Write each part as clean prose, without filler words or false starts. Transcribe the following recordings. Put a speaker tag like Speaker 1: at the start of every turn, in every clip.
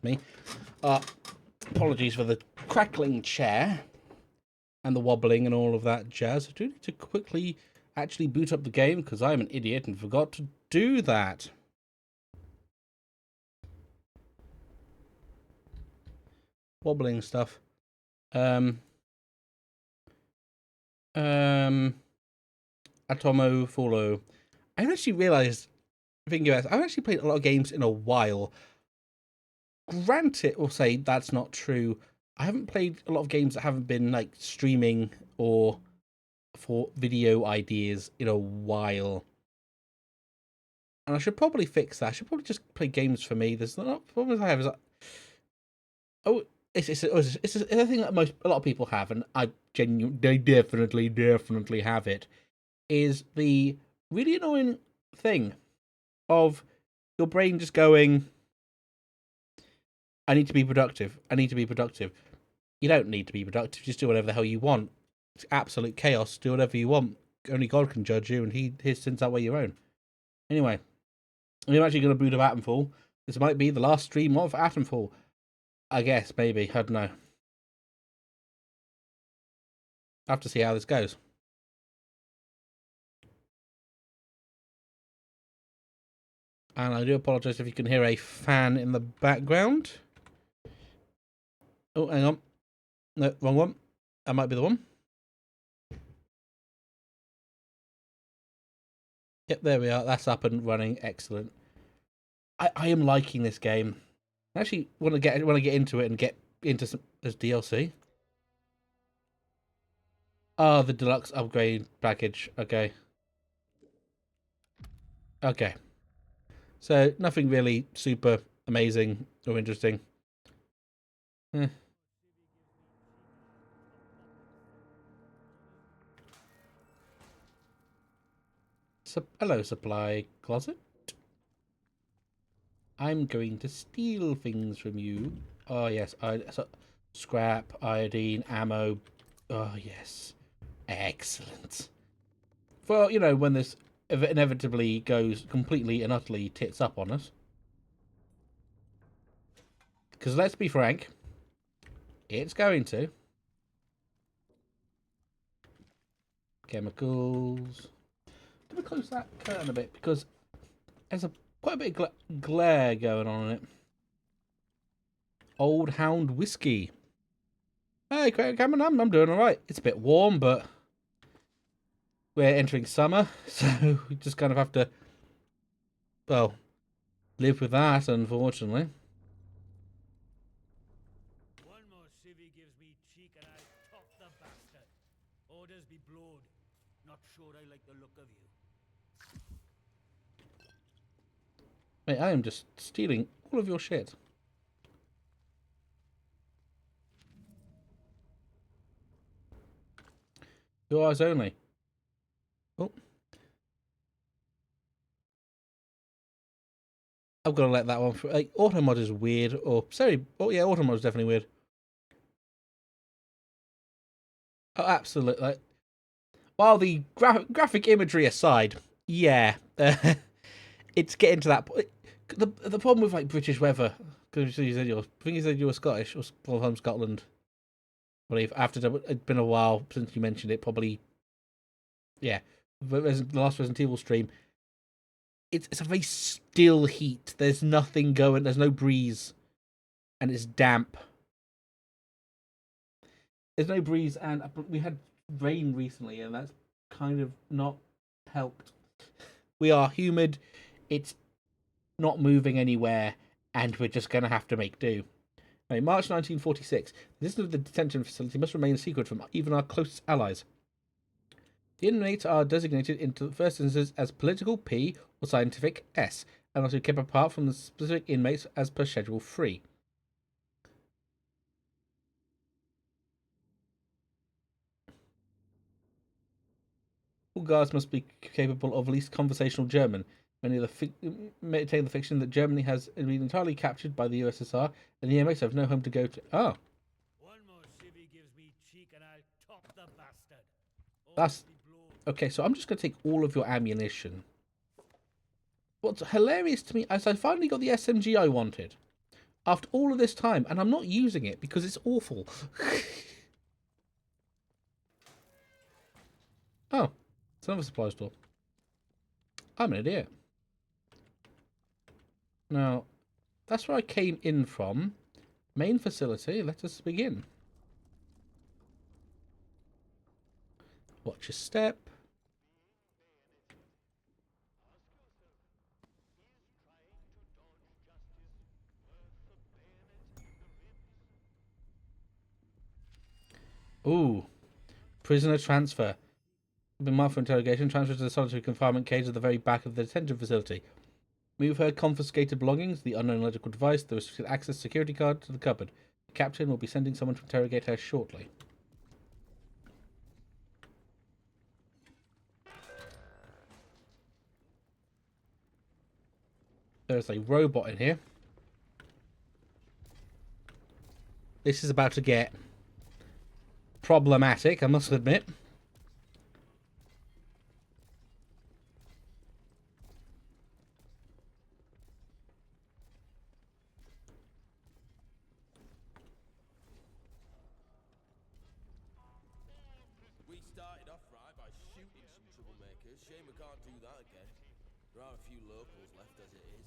Speaker 1: me. Apologies for the crackling chair and the wobbling and all of that jazz. I do need to quickly actually boot up the game because I'm an idiot and forgot to do that. Wobbling stuff. Atomfall. I actually realised, thinking about it, I've actually played a lot of games in a while. Granted, or say that's not true. I haven't played a lot of games that haven't been like streaming or for video ideas in a while. And I should probably fix that. I should probably just play games for me. There's not problems I have is like, oh, it's a thing that a lot of people have, and they definitely have it. Is the really annoying thing of your brain just going, I need to be productive. I need to be productive. You don't need to be productive. Just do whatever the hell you want. It's absolute chaos. Do whatever you want. Only God can judge you, and his sins outweigh your own. Anyway, I'm actually going to boot up Atomfall. This might be the last stream of Atomfall. I guess, maybe. I don't know. I have to see how this goes. And I do apologise if you can hear a fan in the background. Oh, hang on. No, wrong one. That might be the one. Yep, there we are. That's up and running. Excellent. I am liking this game. I actually want to get into it and get into some as DLC. Oh, the deluxe upgrade package. Okay. Okay. So nothing really super amazing or interesting. Eh. Hello, supply closet. I'm going to steal things from you. Oh, yes. Scrap, iodine, ammo. Oh, yes. Excellent. For, when this inevitably goes completely and utterly tits up on us. Because let's be frank, it's going to. Chemicals. I'm going to close that curtain a bit because there's quite a bit of glare going on in it. Old Hound Whiskey. Hey, Cameron, I'm doing alright. It's a bit warm, but we're entering summer, so we just kind of have to, well, live with that, unfortunately.
Speaker 2: One more civvy gives me cheek and I top the bastard. Orders be blowed. Not sure I like the look of you.
Speaker 1: Mate, I am just stealing all of your shit. Your eyes only. Oh. I've got to let that one through. Like, Automod is weird, or sorry, oh yeah, Automod is definitely weird. Oh, absolutely. Like, while the graphic imagery aside, yeah, it's getting to that point. The problem with like British weather, because you said you were Scottish or from Scotland. I believe after it's been a while since you mentioned it. Probably, yeah. The last Resident Evil stream. It's a very still heat. There's nothing going. There's no breeze, and it's damp. There's no breeze, and we had rain recently, and that's kind of not helped. We are humid. It's not moving anywhere, and we're just going to have to make do. Right, March 1946. The system of the detention facility must remain a secret from even our closest allies. The inmates are designated into the first instance as political P or scientific S, and must be kept apart from the specific inmates as per Schedule 3. All guards must be capable of at least conversational German. Many of maintain the fiction that Germany has been entirely captured by the USSR, and the inmates have no home to go to. Oh.
Speaker 2: One more civvy gives me cheek and I'll top the bastard.
Speaker 1: That's okay. So I'm just going to take all of your ammunition. What's hilarious to me is I finally got the SMG I wanted. after all of this time, and I'm not using it because it's awful. Oh, it's another supply store. I'm an idiot. Now, that's where I came in from. Main facility, let us begin. Watch your step. Ooh, prisoner transfer. Been marked for interrogation, transferred to the solitary confinement cage at the very back of the detention facility. Move her confiscated belongings, the unknown electrical device, the restricted access security card to the cupboard. The captain will be sending someone to interrogate her shortly. There's a robot in here. This is about to get problematic, I must admit.
Speaker 3: We started off right by shooting some troublemakers. Shame we can't do that again. There are a few locals left as it is.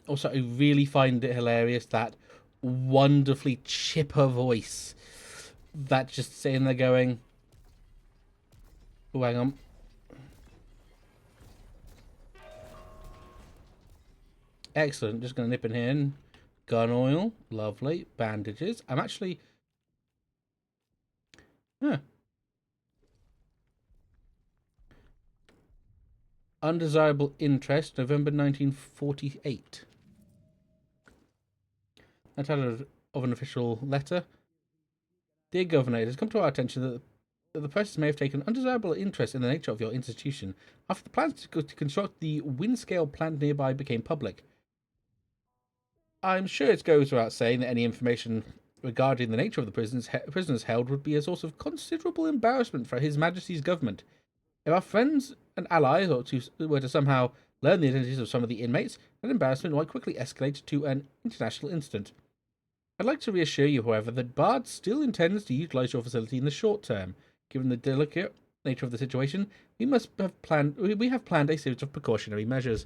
Speaker 1: Also, I really find it hilarious that wonderfully chipper voice that just sitting there going, oh, hang on. Excellent. Just going to nip in here. Gun oil. Lovely. Bandages. I'm actually... Huh. Undesirable interest, November 1948. That's out of an official letter. Dear Governor, it has come to our attention that the persons may have taken undesirable interest in the nature of your institution after the plans to construct the wind-scale plant nearby became public. I'm sure it goes without saying that any information regarding the nature of the prisoners held would be a source of considerable embarrassment for His Majesty's government. If our friends and allies were to somehow learn the identities of some of the inmates, that embarrassment might quickly escalate to an international incident. I'd like to reassure you, however, that Bard still intends to utilize your facility in the short term. Given the delicate nature of the situation, we have planned a series of precautionary measures.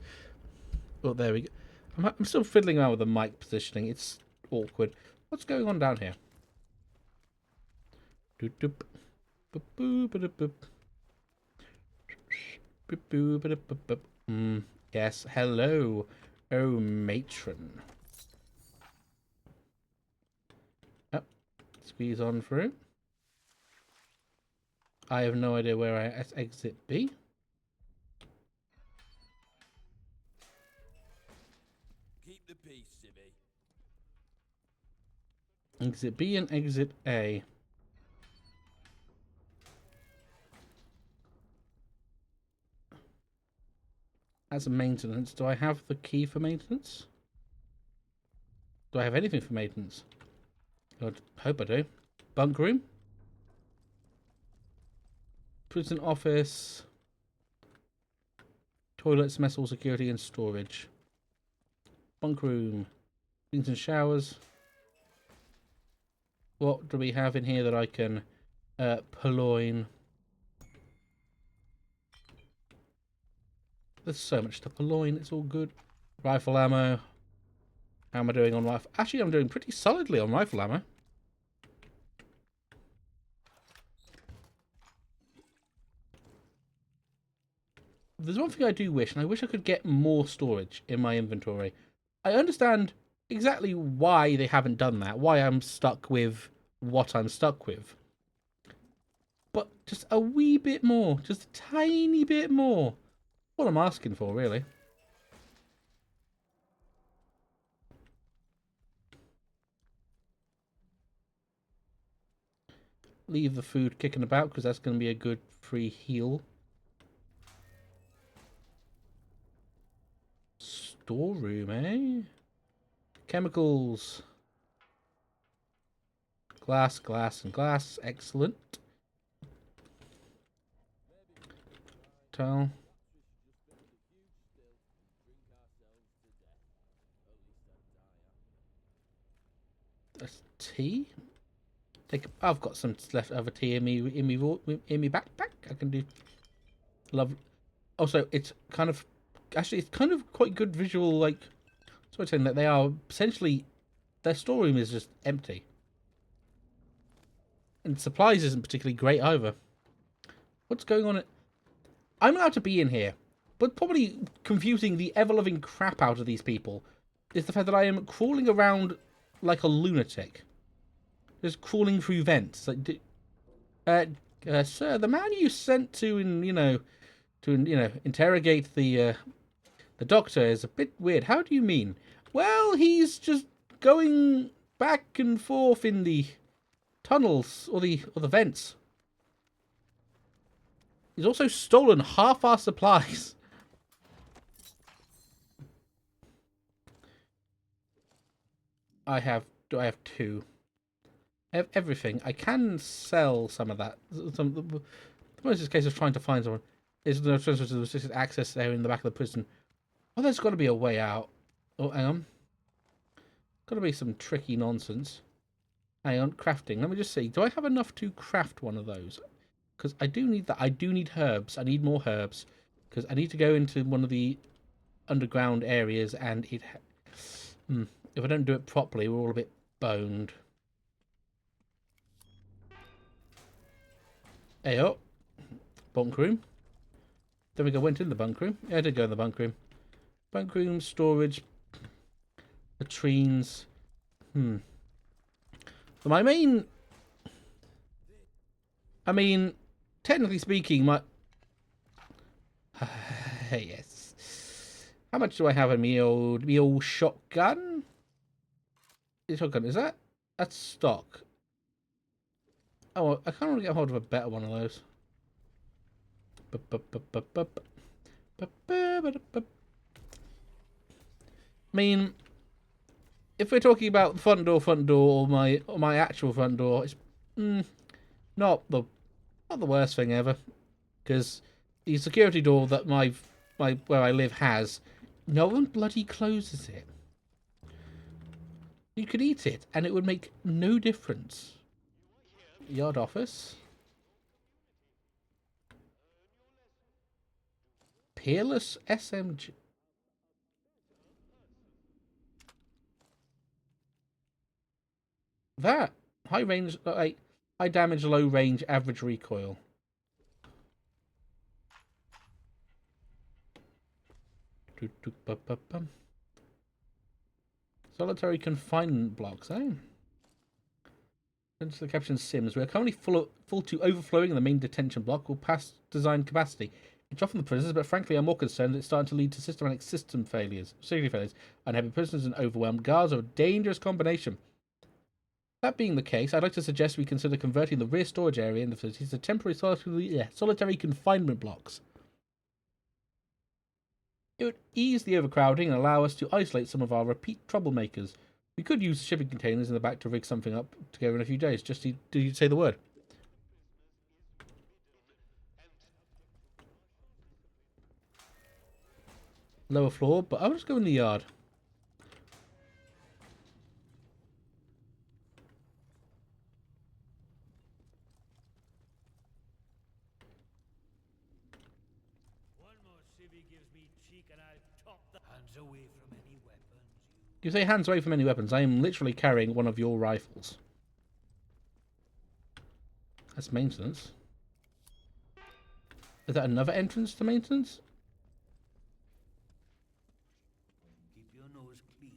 Speaker 1: Oh, there we go. I'm still fiddling around with the mic positioning. It's awkward. What's going on down here? Yes, hello, oh matron. Oh, squeeze on through. I have no idea where I exit B.
Speaker 3: Keep the peace, Civvy.
Speaker 1: Exit B and exit A. As a maintenance, do I have the key for maintenance? Do I have anything for maintenance? I hope I do. Bunk room? Prison office. Toilets, mess hall, security, and storage. Bunk room. Things and showers. What do we have in here that I can purloin? There's so much to purloin, it's all good. Rifle ammo. How am I doing on rifle? Actually, I'm doing pretty solidly on rifle ammo. There's one thing I do wish, and I wish I could get more storage in my inventory. I understand exactly why they haven't done that, why I'm stuck with what I'm stuck with. But just a wee bit more, just a tiny bit more. What I'm asking for, really. Leave the food kicking about, because that's going to be a good free heal. Storeroom, eh? Chemicals. Glass, glass, and glass. Excellent. projectile. That's tea. I've got some leftover tea in me backpack. I can do. Love. Also, it's kind of quite good visual. Like, so I'm saying that they are essentially their storeroom is just empty, and supplies isn't particularly great either. What's going on? I'm allowed to be in here, but probably confusing the ever-loving crap out of these people is the fact that I am crawling around like a lunatic, just crawling through vents. Like, sir, the man you sent to, interrogate the doctor is a bit weird. How do you mean? Well, he's just going back and forth in the tunnels or the vents. He's also stolen half our supplies. I have 2. Everything. I can sell some of that. The most case of trying to find someone is the restricted access there in the back of the prison. Oh, there's got to be a way out. Oh, hang on. Got to be some tricky nonsense. Hang on, crafting. Let me just see. Do I have enough to craft one of those? Because I do need that. I do need herbs. I need more herbs. Because I need to go into one of the underground areas and it... if I don't do it properly, we're all a bit boned. Hey up. Bunk room. Don't think I went in the bunk room. Yeah, I did go in the bunk room. Bunk room, storage, latrines. My main... I mean, technically speaking, my... yes. How much do I have in me old shotgun? Shotgun, is that? That's stock. Oh, I can't really get hold of a better one of those. I mean, if we're talking about the front door, or my actual front door, it's not the worst thing ever, because the security door that my where I live has, no one bloody closes it. You could eat it, and it would make no difference. Yard office. Peerless SMG. That high range, high damage, low range, average recoil. Solitary confinement blocks, eh? Into the caption Sims. We are currently full to overflowing in the main detention block. Will pass design capacity. It's often the prisoners, but frankly, I'm more concerned that it's starting to lead to systematic security failures, unhappy prisoners, and overwhelmed guards are a dangerous combination. That being the case, I'd like to suggest we consider converting the rear storage area in the facilities to temporary solitary confinement blocks. It would ease the overcrowding and allow us to isolate some of our repeat troublemakers. We could use shipping containers in the back to rig something up together in a few days. Just do you say the word? Lower floor, but I'll just go in the yard.
Speaker 2: One more civvy gives me cheek and I'll top the hands away from any weapons.
Speaker 1: You say hands away from any weapons. I am literally carrying one of your rifles. That's maintenance. Is that another entrance to maintenance?
Speaker 2: Keep your nose clean.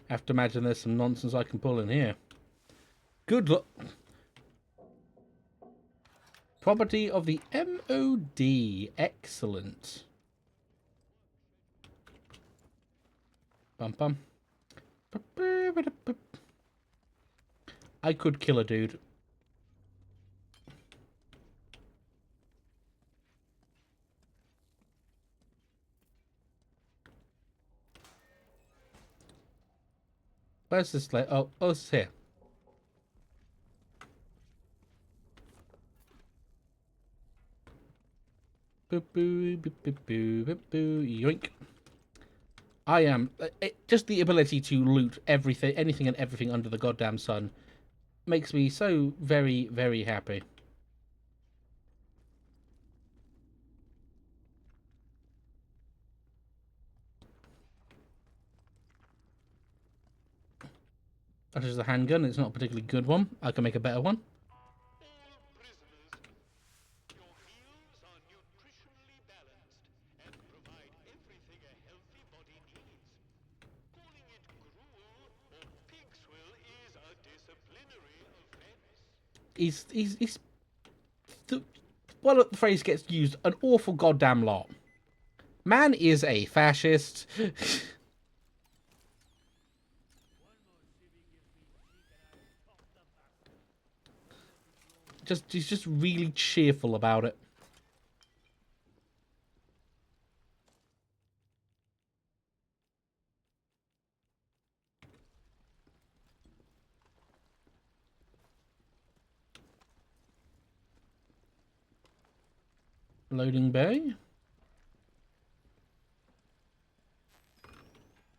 Speaker 1: I have to imagine there's some nonsense I can pull in here. Good luck. Property of the MOD. Excellent. Bum bum. I could kill a dude. Where's this? Oh, it's here. Boop boo, boop boop boo, boop boo, yoink. I am just the ability to loot everything, anything and everything under the goddamn sun, makes me so very, very happy. That is a handgun. It's not a particularly good one. I can make a better one. He's well, the phrase gets used an awful goddamn lot. Man is a fascist. He's just really cheerful about it. Loading bay.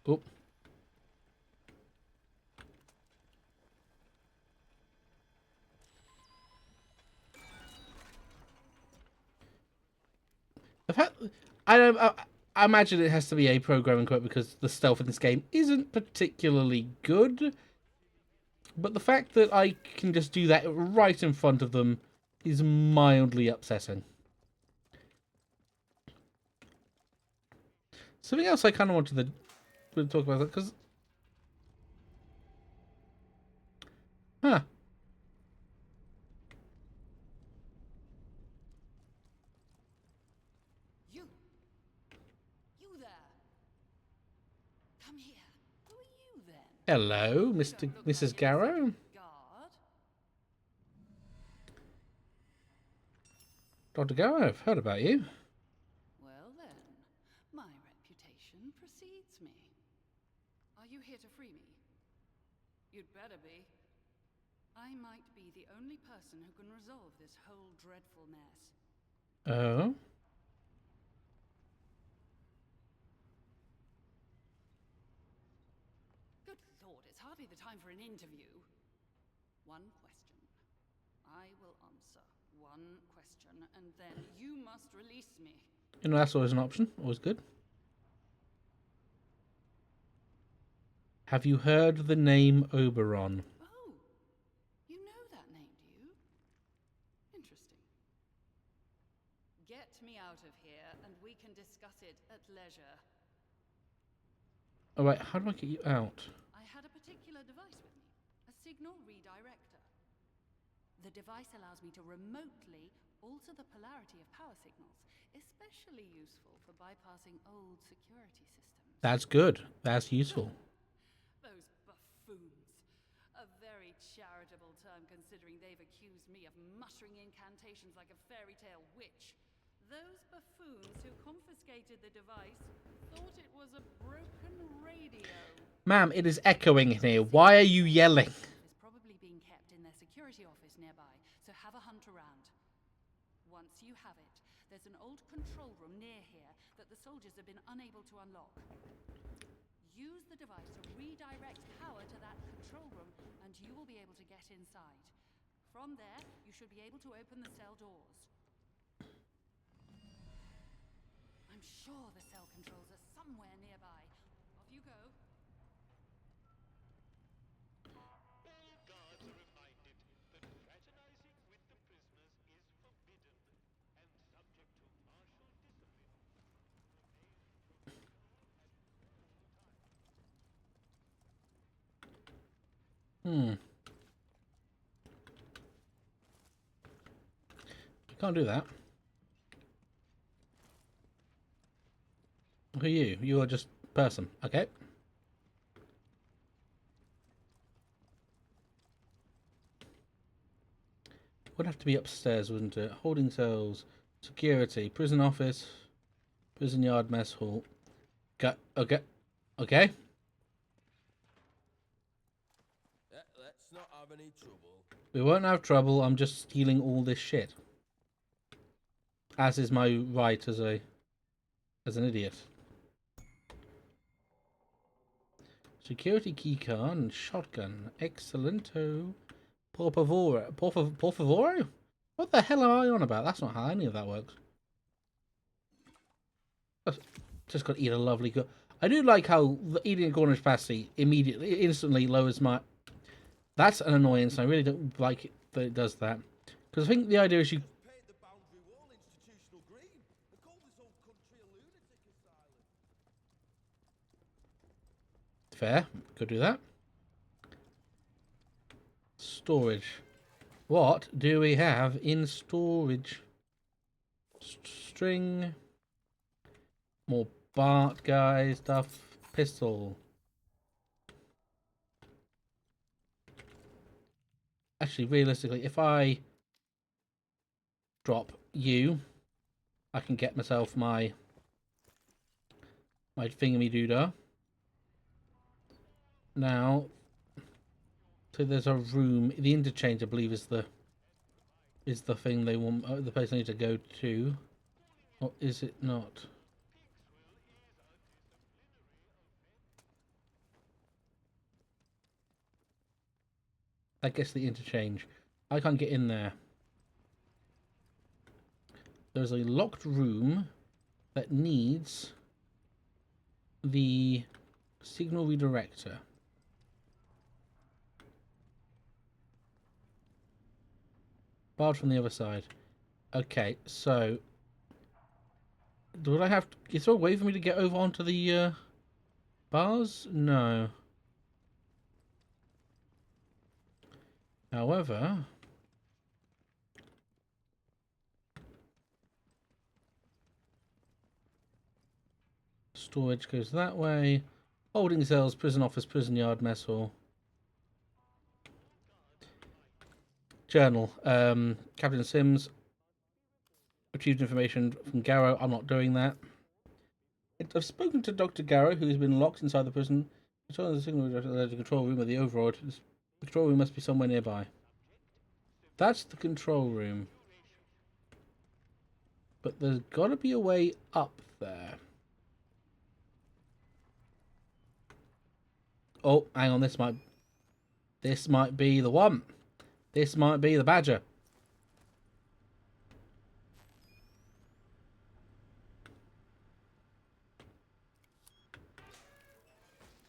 Speaker 1: Oh. The fact I imagine it has to be a programming quirk because the stealth in this game isn't particularly good. But the fact that I can just do that right in front of them is mildly upsetting. Something else I kind of wanted to talk about, because... Huh.
Speaker 4: You there. Come here. Who are you then?
Speaker 1: Hello, Mrs. Garrow.
Speaker 4: Guard?
Speaker 1: Dr. Garrow, I've heard about you.
Speaker 4: Well then, my reputation precedes me. Are you here to free me? You'd better be. I might be the only person who can resolve this whole dreadful mess.
Speaker 1: Oh?
Speaker 4: Good Lord, it's hardly the time for an interview. One question. I will answer one question, and then you must release me.
Speaker 1: You know, that's always an option. Always good. Have you heard the name Oberon?
Speaker 4: Oh, you know that name, do you? Interesting. Get me out of here, and we can discuss it at leisure.
Speaker 1: Oh, wait, how do I get you out?
Speaker 4: I had a particular device with me, a signal redirector. The device allows me to remotely alter the polarity of power signals, especially useful for bypassing old security systems.
Speaker 1: That's good. That's useful.
Speaker 4: Those buffoons. A very charitable term considering they've accused me of muttering incantations like a fairy tale witch. Those buffoons who confiscated the device thought it was a broken radio.
Speaker 1: Ma'am, it is echoing in here. Why are you yelling?
Speaker 4: It's probably being kept in their security office nearby, so have a hunt around. Once you have it, there's an old control room near here that the soldiers have been unable to unlock. Use the device to redirect power to that control room, and you will be able to get inside. From there, you should be able to open the cell doors. I'm sure the cell controls are somewhere nearby. Off you go.
Speaker 5: All guards are reminded that fraternizing with the prisoners is forbidden and subject to martial discipline.
Speaker 1: I can't do that. Who are you? You are just person. Okay. Would have to be upstairs, wouldn't it? Holding cells, security, prison office, prison yard, mess hall. Okay. Okay.
Speaker 3: Let's not have any trouble.
Speaker 1: We won't have trouble. I'm just stealing all this shit. As is my right as an idiot. Security keycard and shotgun. Excellento. Por favor. Por favor? What the hell are I on about? That's not how any of that works. Just got to eat a lovely go. I do like how eating a Cornish pasty instantly lowers my... That's an annoyance. I really don't like it that it does that. Because I think the idea is you...
Speaker 3: Paint the boundary wall institutional green and call this whole country a lunatic asylum.
Speaker 1: Fair. Could do that. Storage. What do we have in storage? String. More Bart guy stuff. Pistol. Actually, realistically, if I drop you, I can get myself my thingammy-doodah. Now, so there's a room. The interchange, I believe, is the thing they want. The place I need to go to, or is it not? I guess the interchange. I can't get in there. There's a locked room that needs the signal redirector. Barred from the other side. Okay, so do I have to, is there a way for me to get over onto the bars? No. However, storage goes that way. Holding cells, prison office, prison yard, mess hall. Journal. Captain Sims retrieved information from Garrow. I'm not doing that. I've spoken to Dr. Garrow, who's been locked inside the prison. The signal the control room of the override. The control room must be somewhere nearby. That's the control room. But there's got to be a way up there. Oh, hang on. This might be the one. This might be the badger.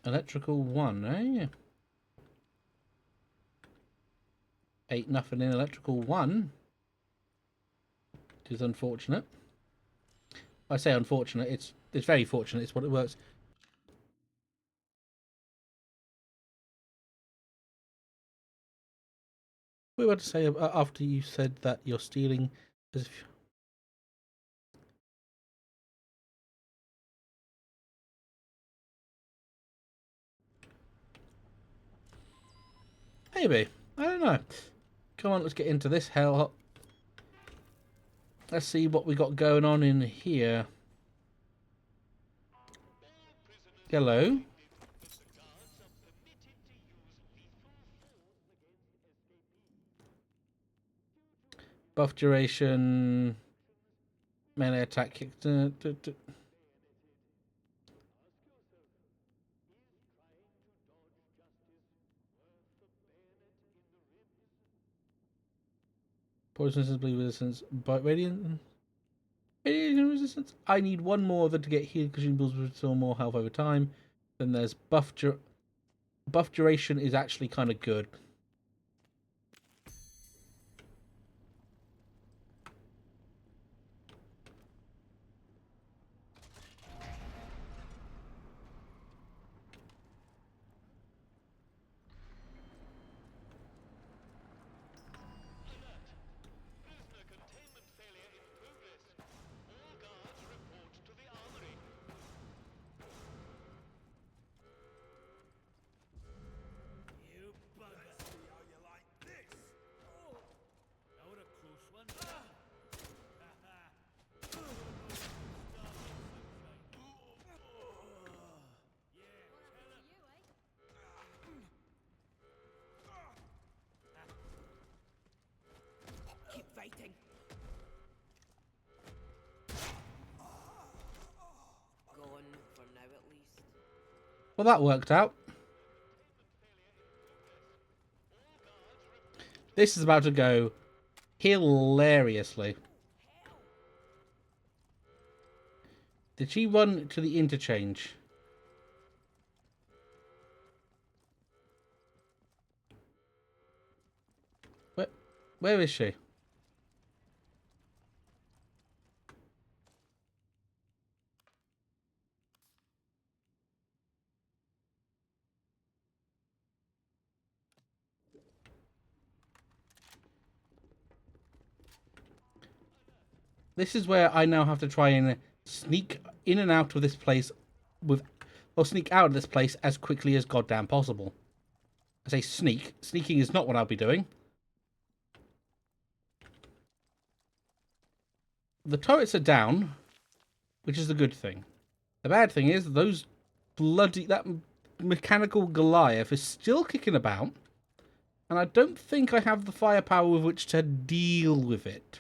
Speaker 1: Electrical 1, eh? Ain't nothing in electrical 1. It is unfortunate. I say unfortunate, it's very fortunate, it's what it works. What were you about to say after you said that you're stealing? As if... Maybe. I don't know. Come on, let's get into this hell. Let's see what we got going on in here. Hello. Buff duration. Melee attack kick. Poison resistance, bleed resistance, bite radiant. Radiation resistance. I need one more of it to get healed because consumables restore more health over time. Then there's buff duration is actually kind of good.
Speaker 5: Prisoner containment failure in progress. All guards report to the armory.
Speaker 2: You bugger.
Speaker 1: Well, that worked out. This is about to go hilariously. Did she run to the interchange? Where is she? This is where I now have to try and sneak in and out of this place or sneak out of this place as quickly as goddamn possible. I say sneak. Sneaking is not what I'll be doing. The turrets are down, which is a good thing. The bad thing is that mechanical Goliath is still kicking about, and I don't think I have the firepower with which to deal with it.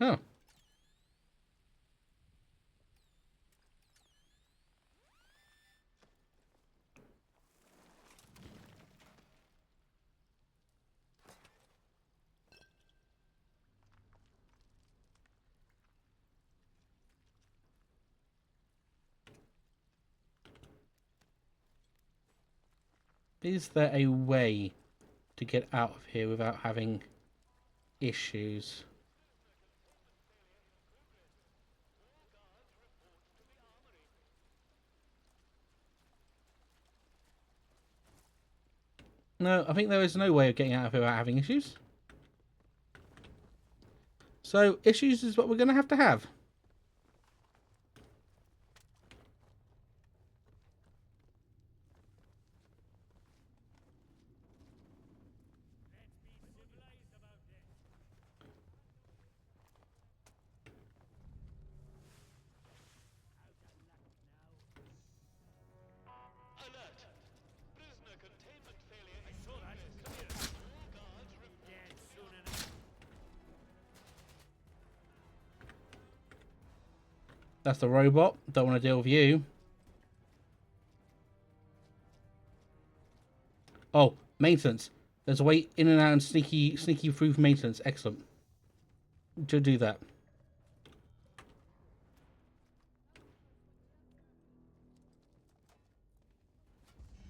Speaker 1: Oh. Is there a way to get out of here without having issues? No, I think there is no way of getting out of here without having issues. So, issues is what we're going to have.
Speaker 5: Alert! Prisoner containment failure in progress. Come here. All guards
Speaker 2: Dead soon enough.
Speaker 1: That's the robot. Don't want to deal with you. Oh, maintenance. There's a way in and out and sneaky through maintenance. Excellent. To do that.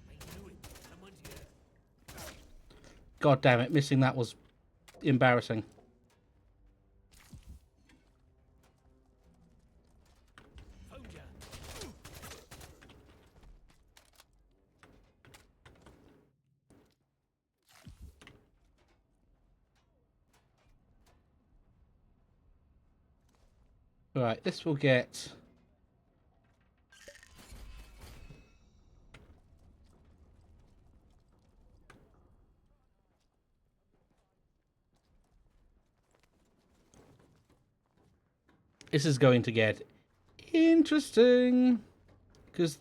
Speaker 2: I knew it. Someone's here.
Speaker 1: God damn it. Missing that was embarrassing.
Speaker 2: Found ya.
Speaker 1: Right, this will get... This is going to get interesting. Because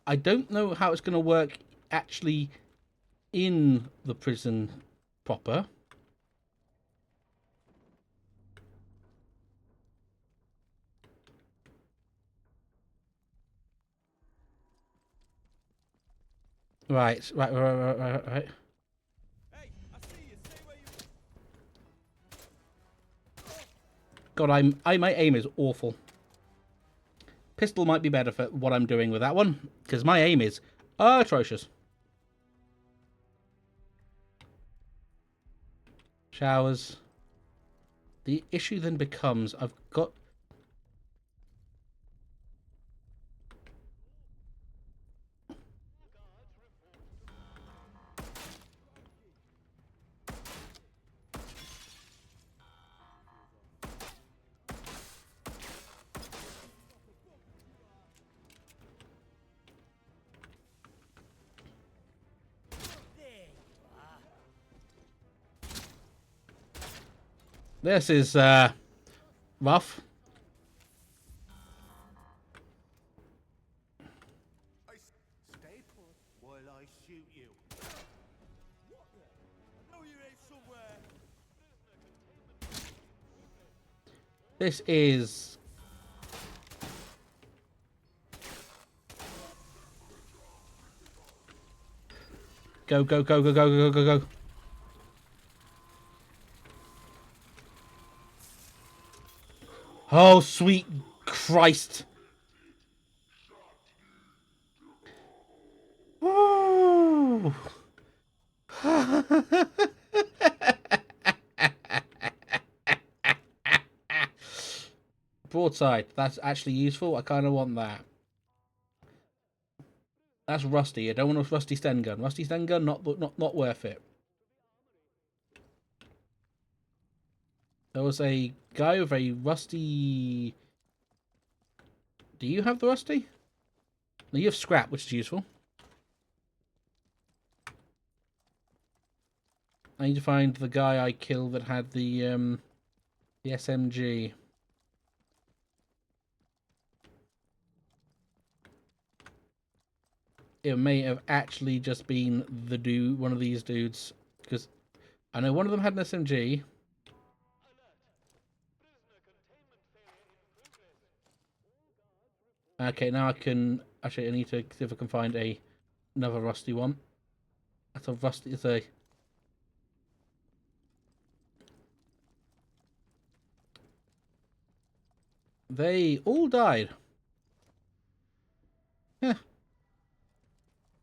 Speaker 1: I don't know how it's going to work actually in the prison proper. Right.
Speaker 3: Hey, I see you. Stay where you
Speaker 1: God, my aim is awful. Pistol might be better for what I'm doing with that one, because my aim is atrocious. Showers. The issue then becomes I've got... This is rough.
Speaker 2: while I shoot you.
Speaker 3: What the? I know you're here somewhere.
Speaker 1: This is... Go, go, go, go, go, go, go, go. Oh, sweet Christ. Woo. Broadside. That's actually useful. I kind of want that. That's rusty. I don't want a rusty Sten gun. Rusty Sten gun, not worth it. There was a guy with a rusty... Do you have the rusty? No, you have scrap, which is useful. I need to find the guy I killed that had the SMG. It may have actually just been the dude, one of these dudes, because I know one of them had an SMG. Okay, now I can actually. I need to see if I can find another rusty one. That's a rusty. It's a. They all died. Yeah,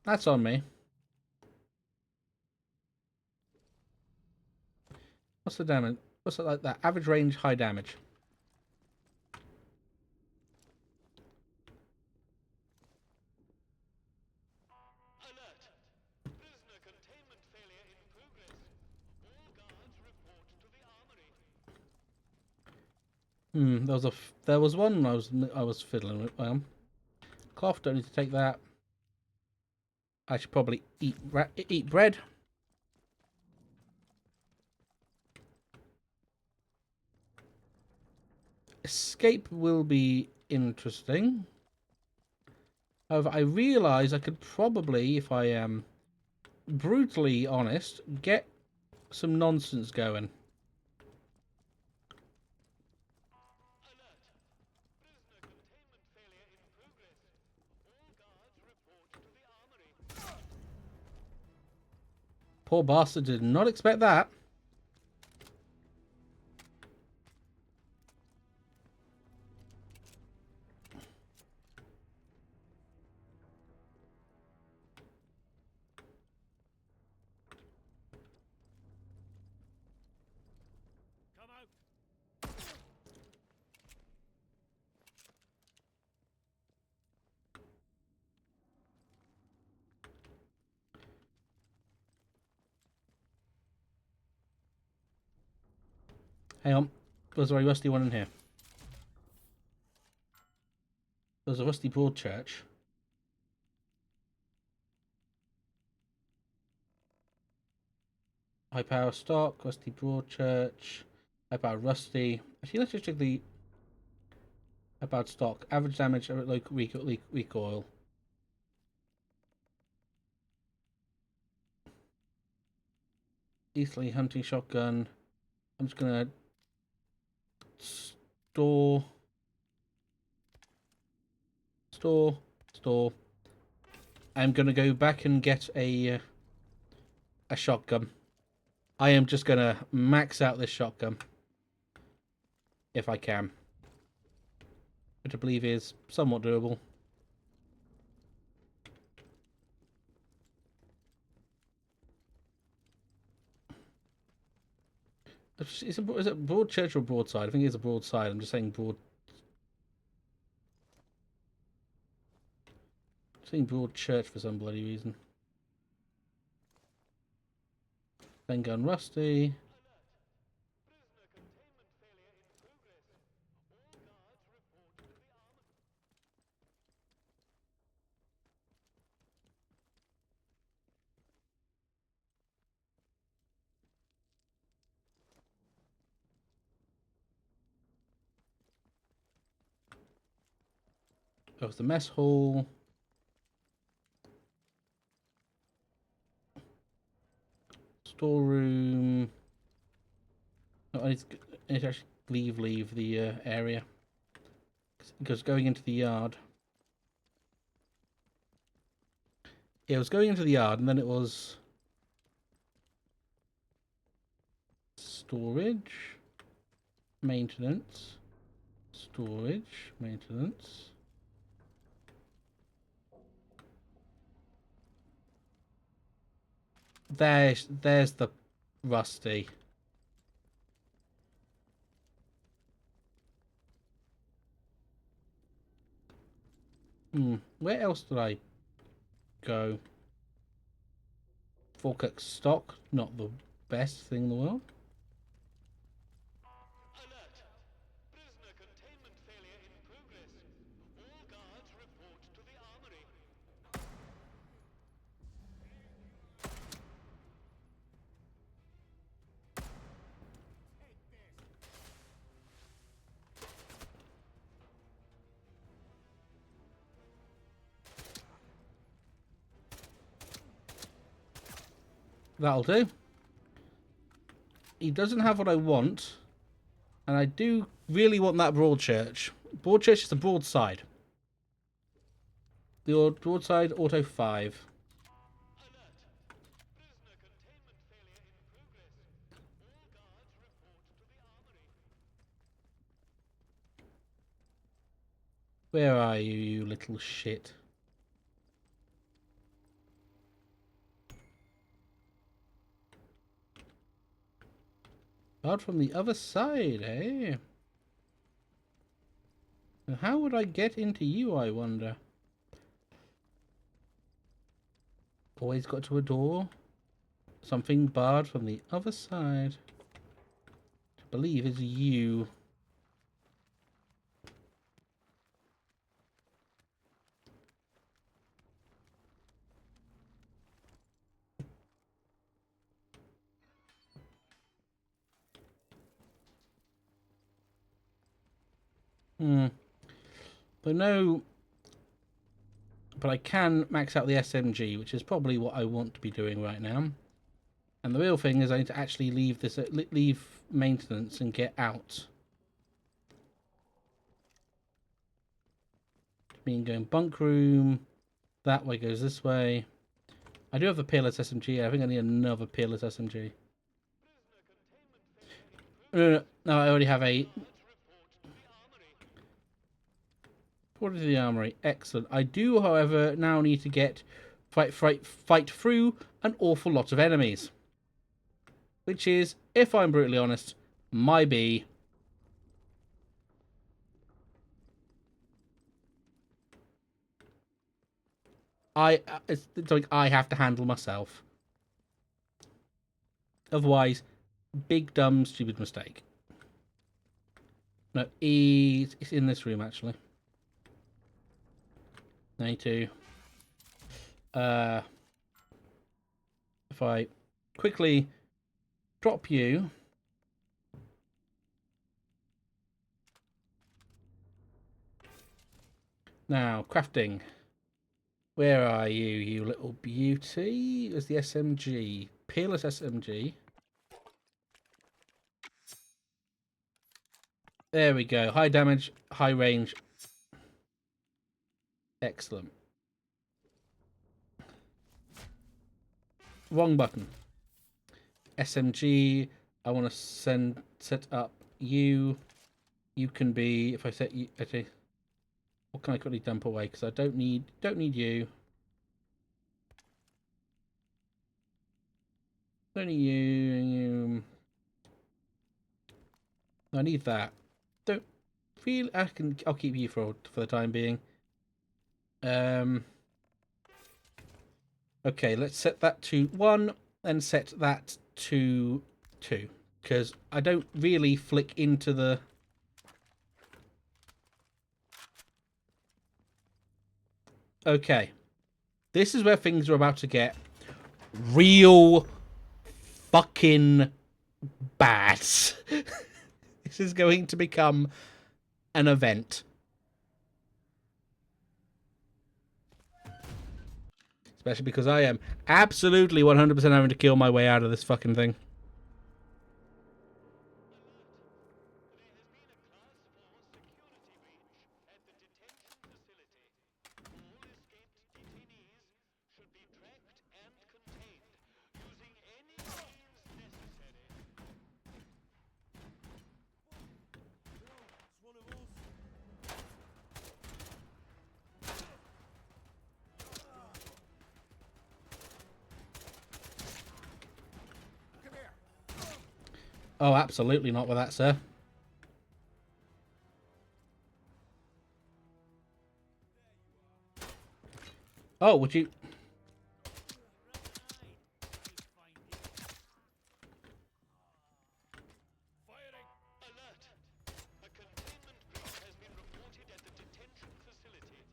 Speaker 1: that's on me. What's the damage? What's it like that? Average range, high damage.
Speaker 5: Alert! Prisoner containment failure in progress. All guards report to the armory.
Speaker 1: There was one I was fiddling with. Cloth. Don't need to take that. I should probably eat bread. Escape will be interesting. However, I realise I could probably, if I am brutally honest, get some nonsense going.
Speaker 5: Alert! Prisoner containment failure in progress. All guards report to the armory.
Speaker 1: Poor bastard did not expect that.
Speaker 2: Come out.
Speaker 1: Hang on. There's a very rusty one in here. There's a rusty Broadchurch. High power stock, rusty Broadchurch, high power rusty. Actually, let's just check the high powered stock. Average damage, like recoil. Easily hunting shotgun. I'm just gonna store. I'm gonna go back and get a shotgun. I am just gonna max out this shotgun if I can, which I believe is somewhat doable. Is it Broadchurch or Broadside? I think it's a Broadside. I'm just saying Broad. I'm saying Broadchurch for some bloody reason. Then gun rusty. That was the mess hall. Storeroom. No, I need to actually leave the area. Because going into the yard. Yeah, it was going into the yard, and then it was storage, maintenance, storage, maintenance. There's the Rusty. Where else did I go? Falkirk stock, not the best thing in the world.
Speaker 5: Alert! Prisoner containment failure in progress. All guards report to the armory.
Speaker 1: That'll do. He doesn't have what I want, and I do really want that Broadchurch. Broadchurch is the broadside. The broadside auto 5.
Speaker 5: Alert! Prisoner containment failure in progress. All guards report to the armory.
Speaker 1: Where are you, you little shit? Out from the other side, eh? How would I get into you, I wonder? Always got to a door. Something barred from the other side. I believe is you. But no. But I can max out the SMG, which is probably what I want to be doing right now. And the real thing is I need to actually leave this, leave maintenance and get out. Mean going bunk room. That way goes this way. I do have a peerless SMG. I think I need another peerless SMG. No, I already have a. What is the armory? Excellent. I do, however, now need to get fight through an awful lot of enemies, which is, if I'm brutally honest, my B. It's something I have to handle myself. Otherwise, big dumb stupid mistake. No, it's in this room actually. 92. If I quickly drop you. Now, crafting. Where are you, you little beauty? Is the SMG. Peerless SMG. There we go. High damage, high range. Excellent. Wrong button. SMG. I want to set up you. You can be, if I set you, okay. What can I quickly dump away? Because I don't need you. Don't need you. I need that. Don't feel I'll keep you for the time being. Okay, let's set that to 1 and set that to 2. Because I don't really flick into the... Okay. This is where things are about to get real fucking bad. This is going to become an event. Especially because I am absolutely 100% having to kill my way out of this fucking thing.
Speaker 3: It's one of us. Come here.
Speaker 1: Oh, absolutely not with that, sir. Oh, would you...
Speaker 5: Firing! Alert! A containment breach has been reported at the detention facility.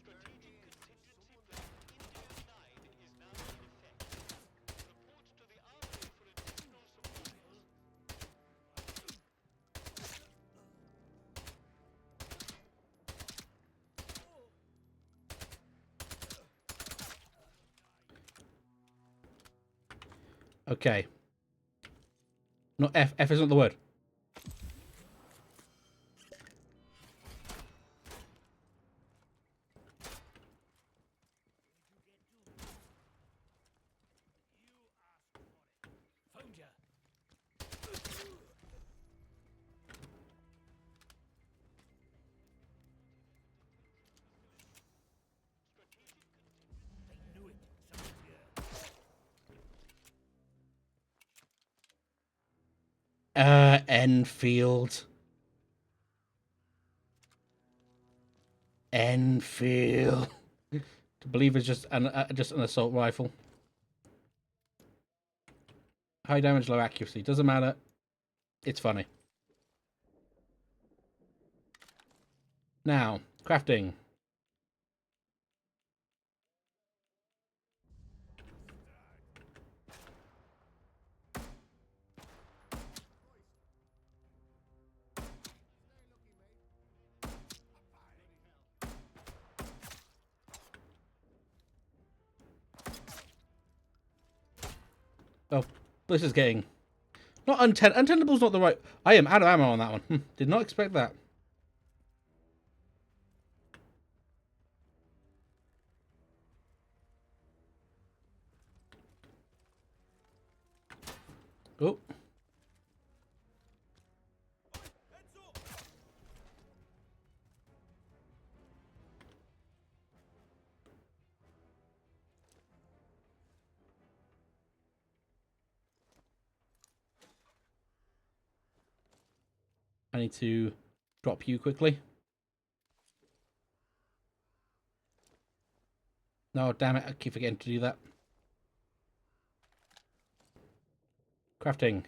Speaker 5: Strategic contingency plan Indigo 9 is now in effect. Report to the Armory for additional supplies.
Speaker 1: Okay. Not F. F isn't the word.
Speaker 2: Found ya. I knew it. Someone's here.
Speaker 1: Enfield. Enfield. To believe it's just an assault rifle. High damage, low accuracy. Doesn't matter. It's funny. Now, crafting. Oh, this is getting... Not untendable's not the right... I am out of ammo on that one. Did not expect that. Oh.
Speaker 3: Heads up.
Speaker 1: I need to drop you quickly. No, damn it. I keep forgetting to do that. Crafting.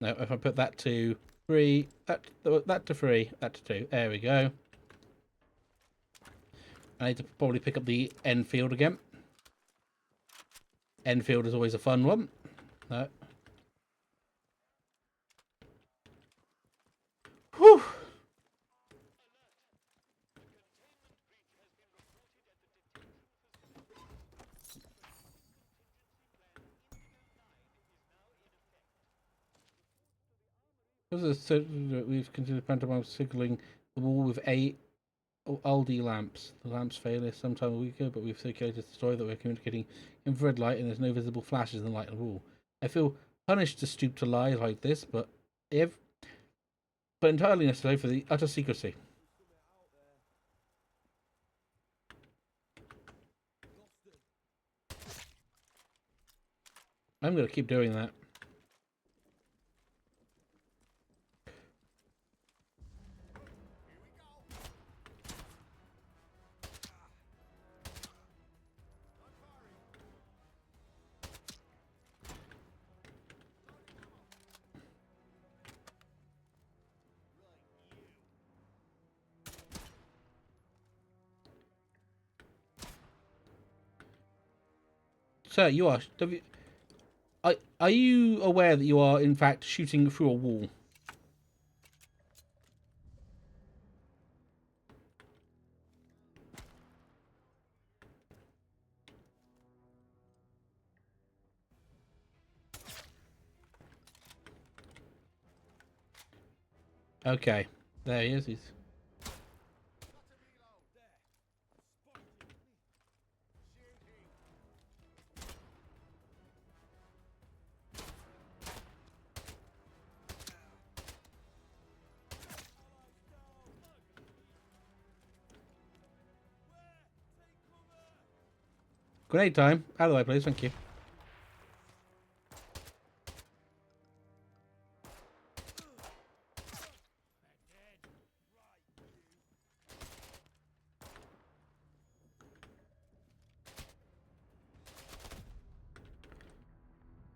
Speaker 1: No, if I put that to 3, that to 3, that to 2. There we go. I need to probably pick up the Enfield again. Enfield is always a fun one. No. Whew. We've continued pantomime signaling the wall with LD lamps. The lamps fail us sometime weaker, but we've circulated the story that we're communicating infrared light and there's no visible flashes in the light of the wall. I feel punished to stoop to lies like this, but entirely necessary for the utter secrecy. I'm going to keep doing that. Sir, you are. Are you aware that you are, in fact, shooting through a wall? Okay. There he is. He's... Grenade time. Out of the way, please. Thank you.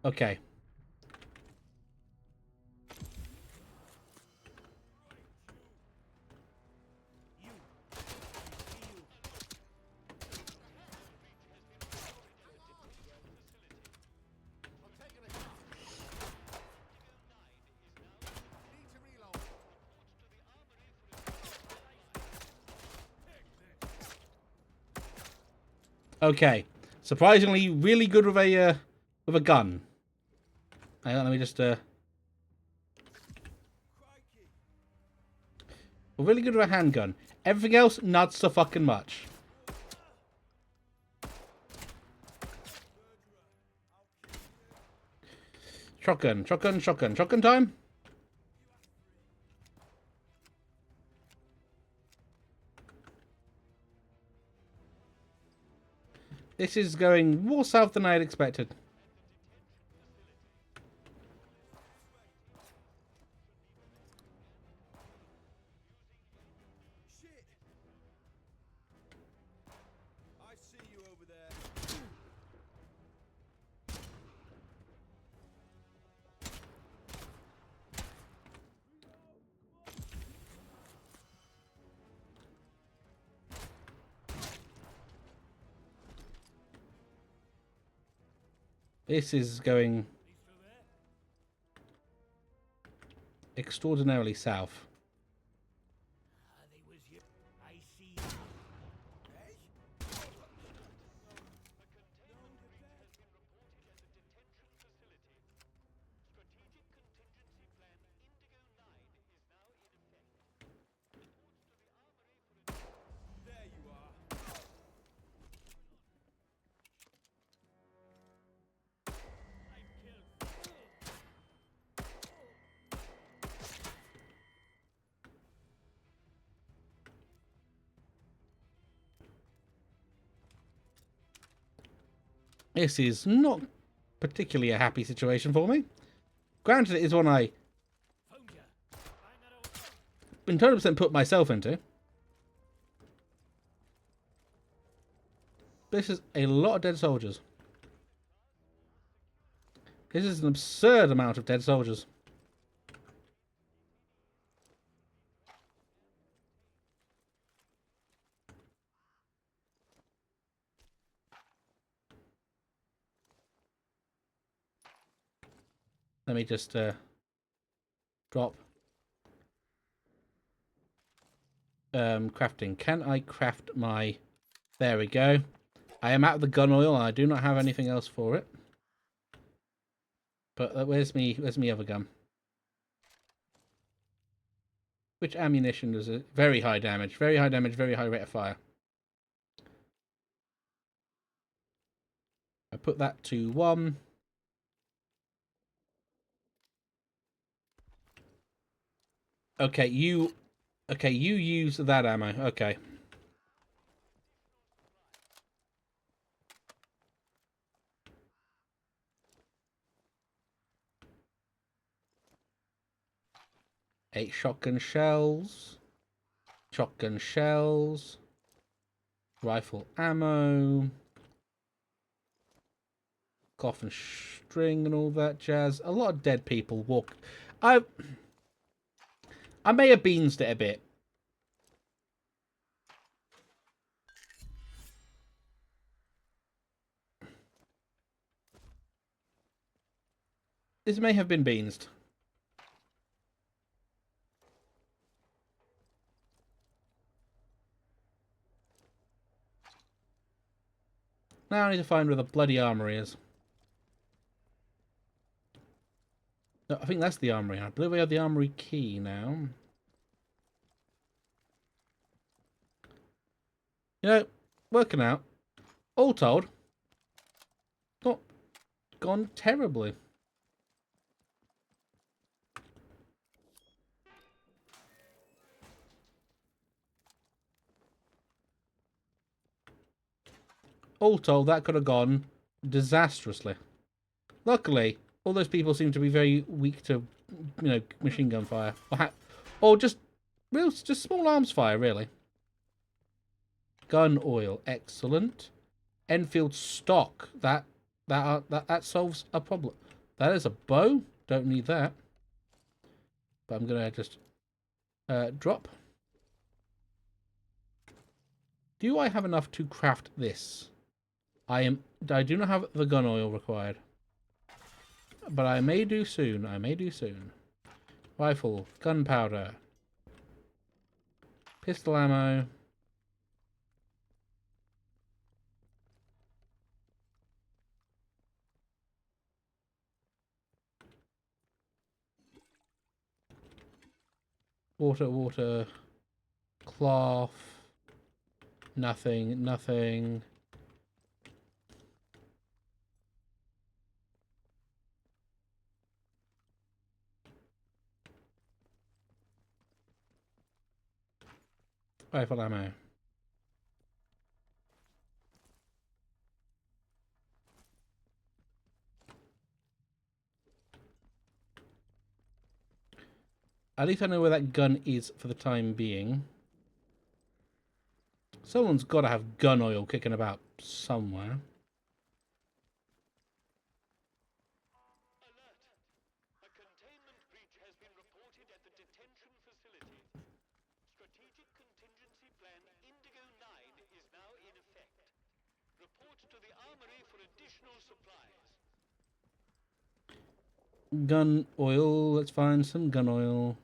Speaker 1: Okay. Okay. Surprisingly, really good with a gun. Hang on, let me just Well, really good with a handgun. Everything else, not so fucking much. Shotgun, shotgun, shotgun, shotgun time. This is going more south than I had expected.
Speaker 3: Shit! I see you over there.
Speaker 1: This is going extraordinarily south.
Speaker 2: They was here. I see you.
Speaker 3: There you are.
Speaker 1: This is not particularly a happy situation for me. Granted, it is one I
Speaker 2: Found ya. Bang that over.
Speaker 1: 100% put myself into. This is a lot of dead soldiers. This is an absurd amount of dead soldiers. Let me just drop crafting. Can I craft my... There we go. I am out of the gun oil. I do not have anything else for it. But where's me other gun? Which ammunition does it? Very high damage. Very high damage, very high rate of fire. I put that to 1. Okay, you use that ammo. Okay. Eight shotgun shells. Shotgun shells. Rifle ammo. Coffin string and all that jazz. A lot of dead people walk. I may have beansed it a bit. This may have been beansed. Now I need to find where the bloody armory is. No, I think that's the armory. I believe we have the armory key now. You know, working out. All told, not gone terribly. All told, that could have gone disastrously. Luckily, all those people seem to be very weak to, you know, machine gun fire, or just small arms fire, really. Gun oil, excellent. Enfield stock, that solves a problem. That is a bow. Don't need that. But I'm gonna just drop. Do I have enough to craft this? I do not have the gun oil required. But I may do soon. I may do soon. Rifle, gunpowder, pistol ammo. Water, cloth. Nothing. Rifle ammo. At least I know where that gun is for the time being. Someone's got to have gun oil kicking about somewhere.
Speaker 5: Alert! A containment breach has been reported at the detention facility. Strategic Contingency Plan Indigo 9 is now in effect. Report to the armory for additional supplies.
Speaker 1: Gun oil. Let's find some gun oil.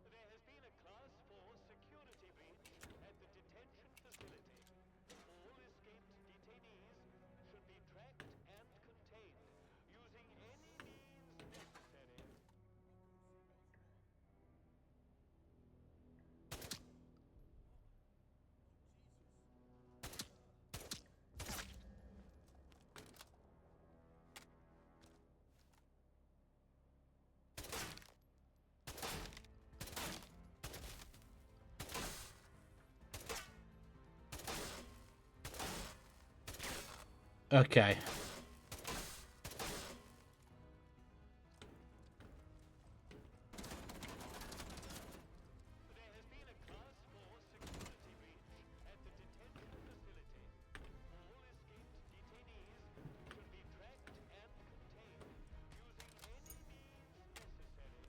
Speaker 5: There has been a Class 4 security breach at the detention facility. All escaped detainees should be tracked and contained using any means necessary.
Speaker 1: Okay.
Speaker 5: There has been a Class 4 security breach at the detention facility. All escaped detainees should be tracked and contained using any means necessary.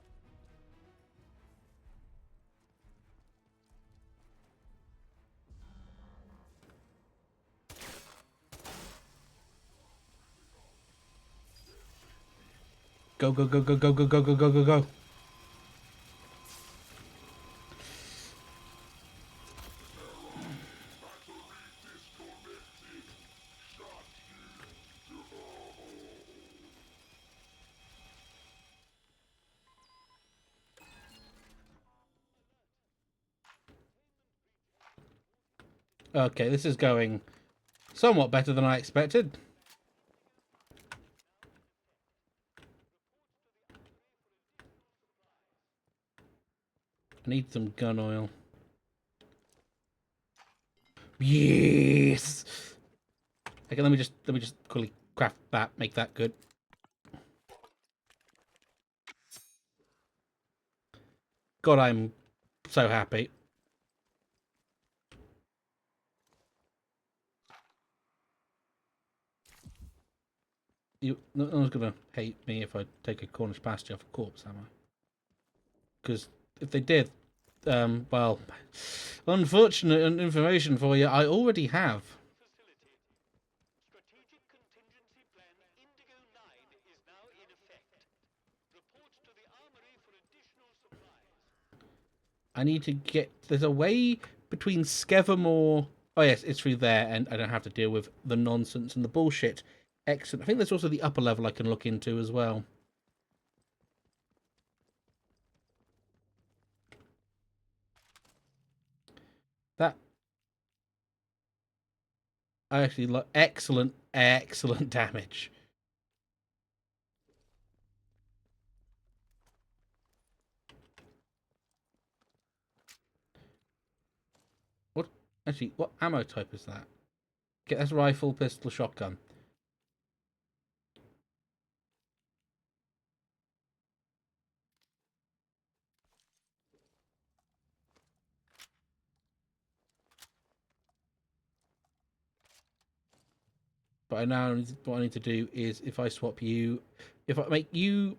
Speaker 1: Go. Okay, this is going somewhat better than I expected. I need some gun oil. Yes. Okay, let me just quickly craft that, make that good. God, I'm so happy. No one's gonna hate me if I take a Cornish pasty off a corpse, am I? Because if they did, well, unfortunate information for you, I already have.
Speaker 5: Facility. Strategic Contingency Plan Indigo 9 is now in effect. Report to the armory for additional supplies.
Speaker 1: I need to get... There's a way between Skevermore... Oh, yes, it's through there, and I don't have to deal with the nonsense and the bullshit. Excellent. I think there's also the upper level I can look into as well. That... I actually like... Excellent, excellent damage. What... Actually, what ammo type is that? Okay, that's rifle, pistol, shotgun. But I now what I need to do is if I swap you, if I make you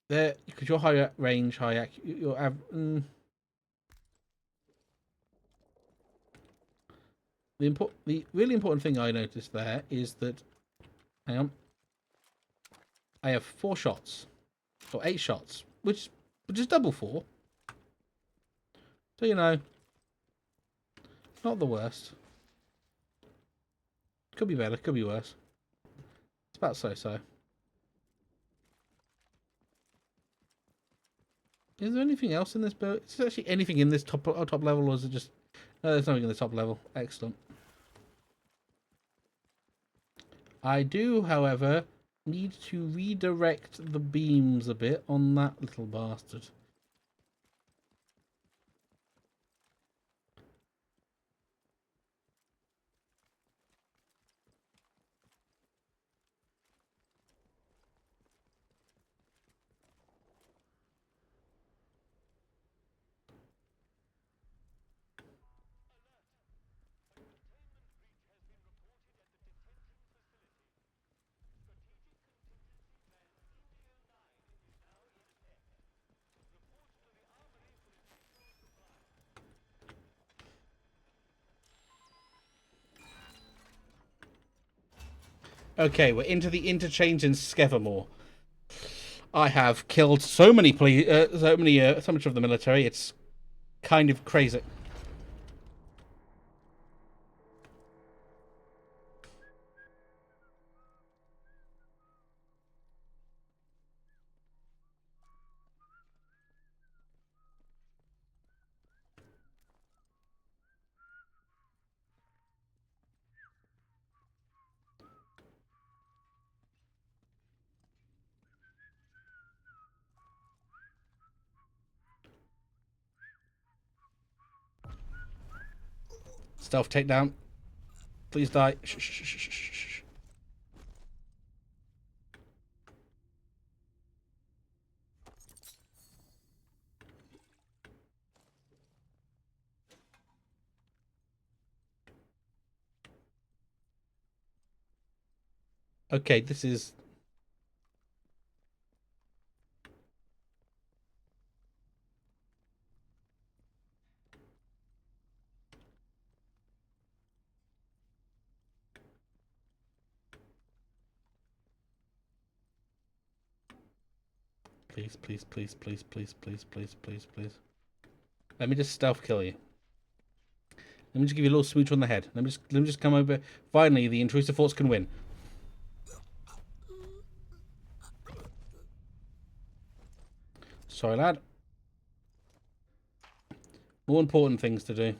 Speaker 1: there, because you're higher range, high you're the really important thing I noticed there is that, hang on, I have 4 shots or 8 shots, which is double 4. So you know, not the worst. Could be better, could be worse. It's about so. Is there anything else in this build? Is there actually anything in this top level, or is it just... No, there's nothing in the top level. Excellent. I do, however, need to redirect the beams a bit on that little bastard. Okay, we're into the interchange in Skevermore. I have killed so many so much of the military. It's kind of crazy. Stealth takedown. Please die. Shh. Okay, this is... Please. Let me just stealth kill you. Let me just give you a little smooch on the head. Let me just come over. Finally, the intrusive thoughts can win. Sorry, lad. More important things to do.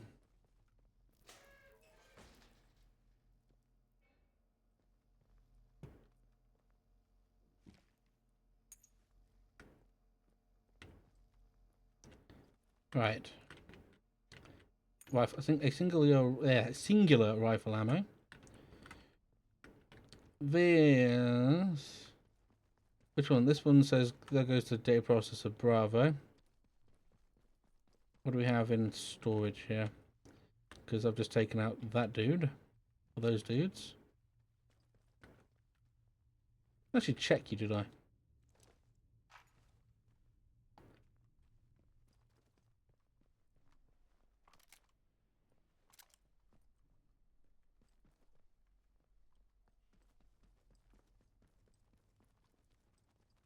Speaker 1: Right. Rifle. I think a singular rifle ammo. This. Which one? This one says that goes to data processor Bravo. What do we have in storage here? Because I've just taken out that dude. Or those dudes. I should check you, did I?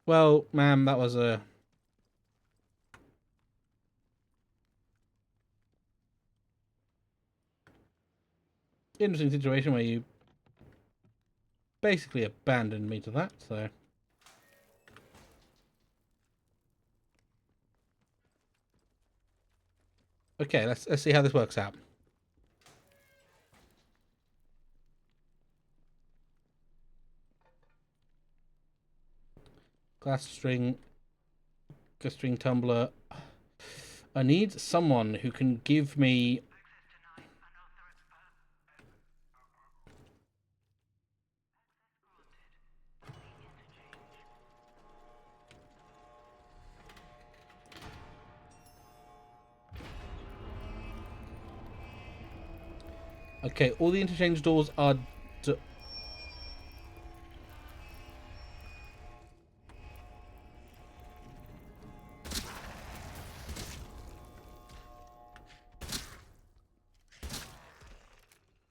Speaker 1: Well, ma'am, that was a... interesting situation where you basically abandoned me to that, so... Okay, let's see how this works out. Glass string tumbler. I need someone who can give me... Okay, all the interchange doors are...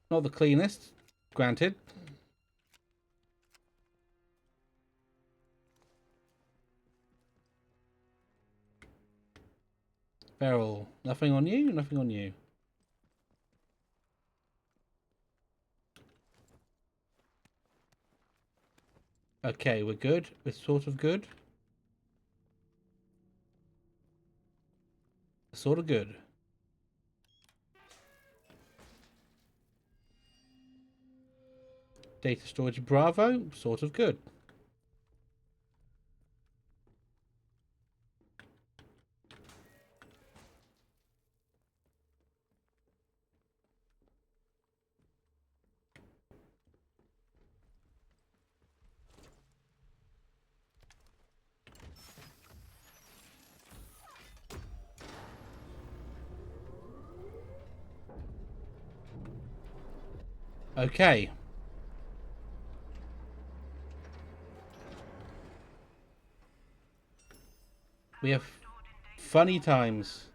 Speaker 1: not the cleanest, granted. Beryl, nothing on you, nothing on you. Okay, we're good. We're sort of good. Sort of good. Data storage Bravo, sort of good. Okay. We have funny times.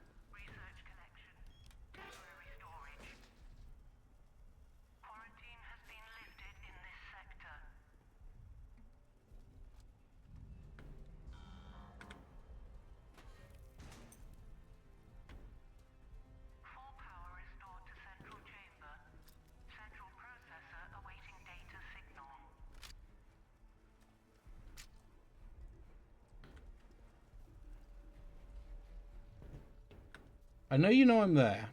Speaker 1: I know you know I'm there.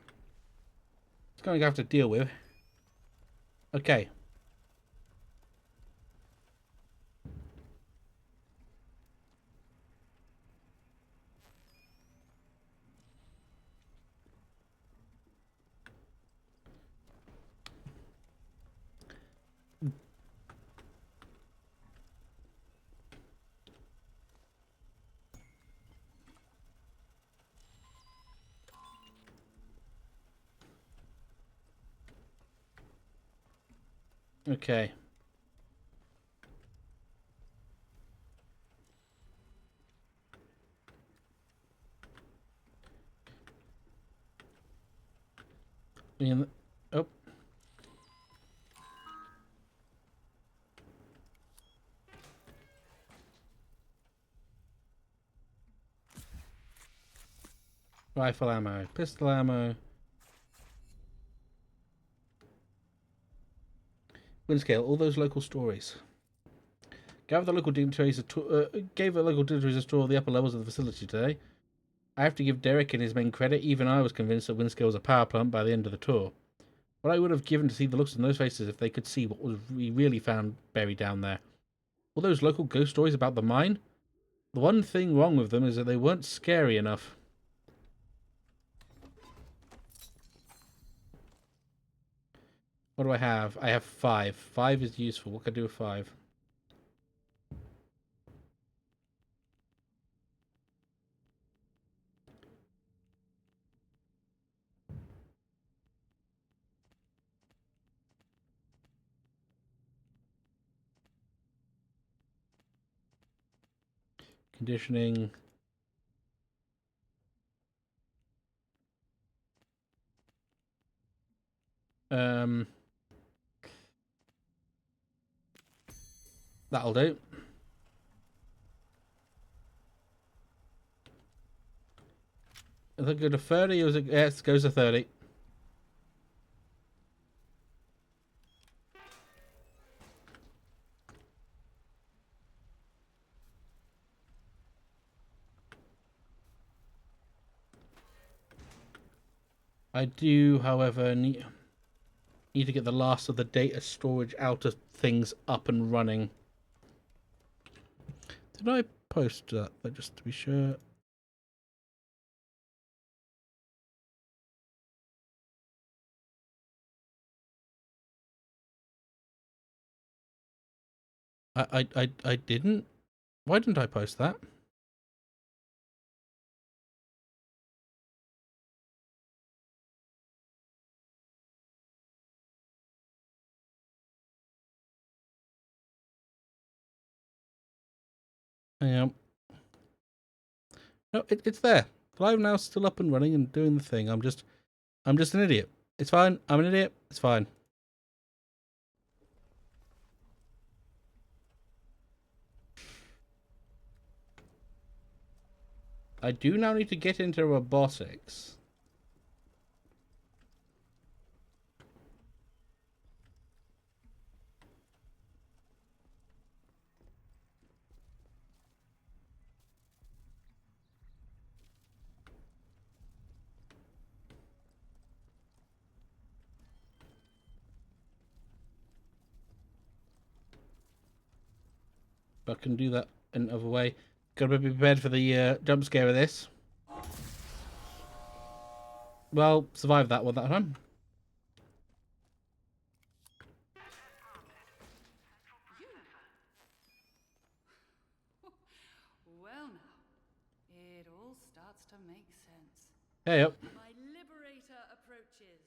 Speaker 1: It's going to have to deal with. Okay. Okay. Oh. Rifle ammo, pistol ammo. Windscale, all those local stories. Gave the local dignitaries a tour of the upper levels of the facility today. I have to give Derek and his men credit. Even I was convinced that Windscale was a power plant by the end of the tour. What I would have given to see the looks on those faces if they could see what was really found buried down there. All those local ghost stories about the mine? The one thing wrong with them is that they weren't scary enough. What do I have? I have 5. 5 is useful. What can I do with 5? Conditioning. That'll do. Is it go to 30 or is it? Yes, it goes to 30. I do, however, need to get the last of the data storage out of things up and running. Did I post that? Just to be sure. I didn't. Why didn't I post that? Yeah. No, it's there. Live now, still up and running and doing the thing. I'm just an idiot. It's fine. I'm an idiot. It's fine. I do now need to get into robotics. But I can do that another way. Gotta be prepared for the jump scare of this. Well, survive that one that time.
Speaker 4: Well now, it all starts to make sense.
Speaker 1: Hey up.
Speaker 4: My liberator approaches.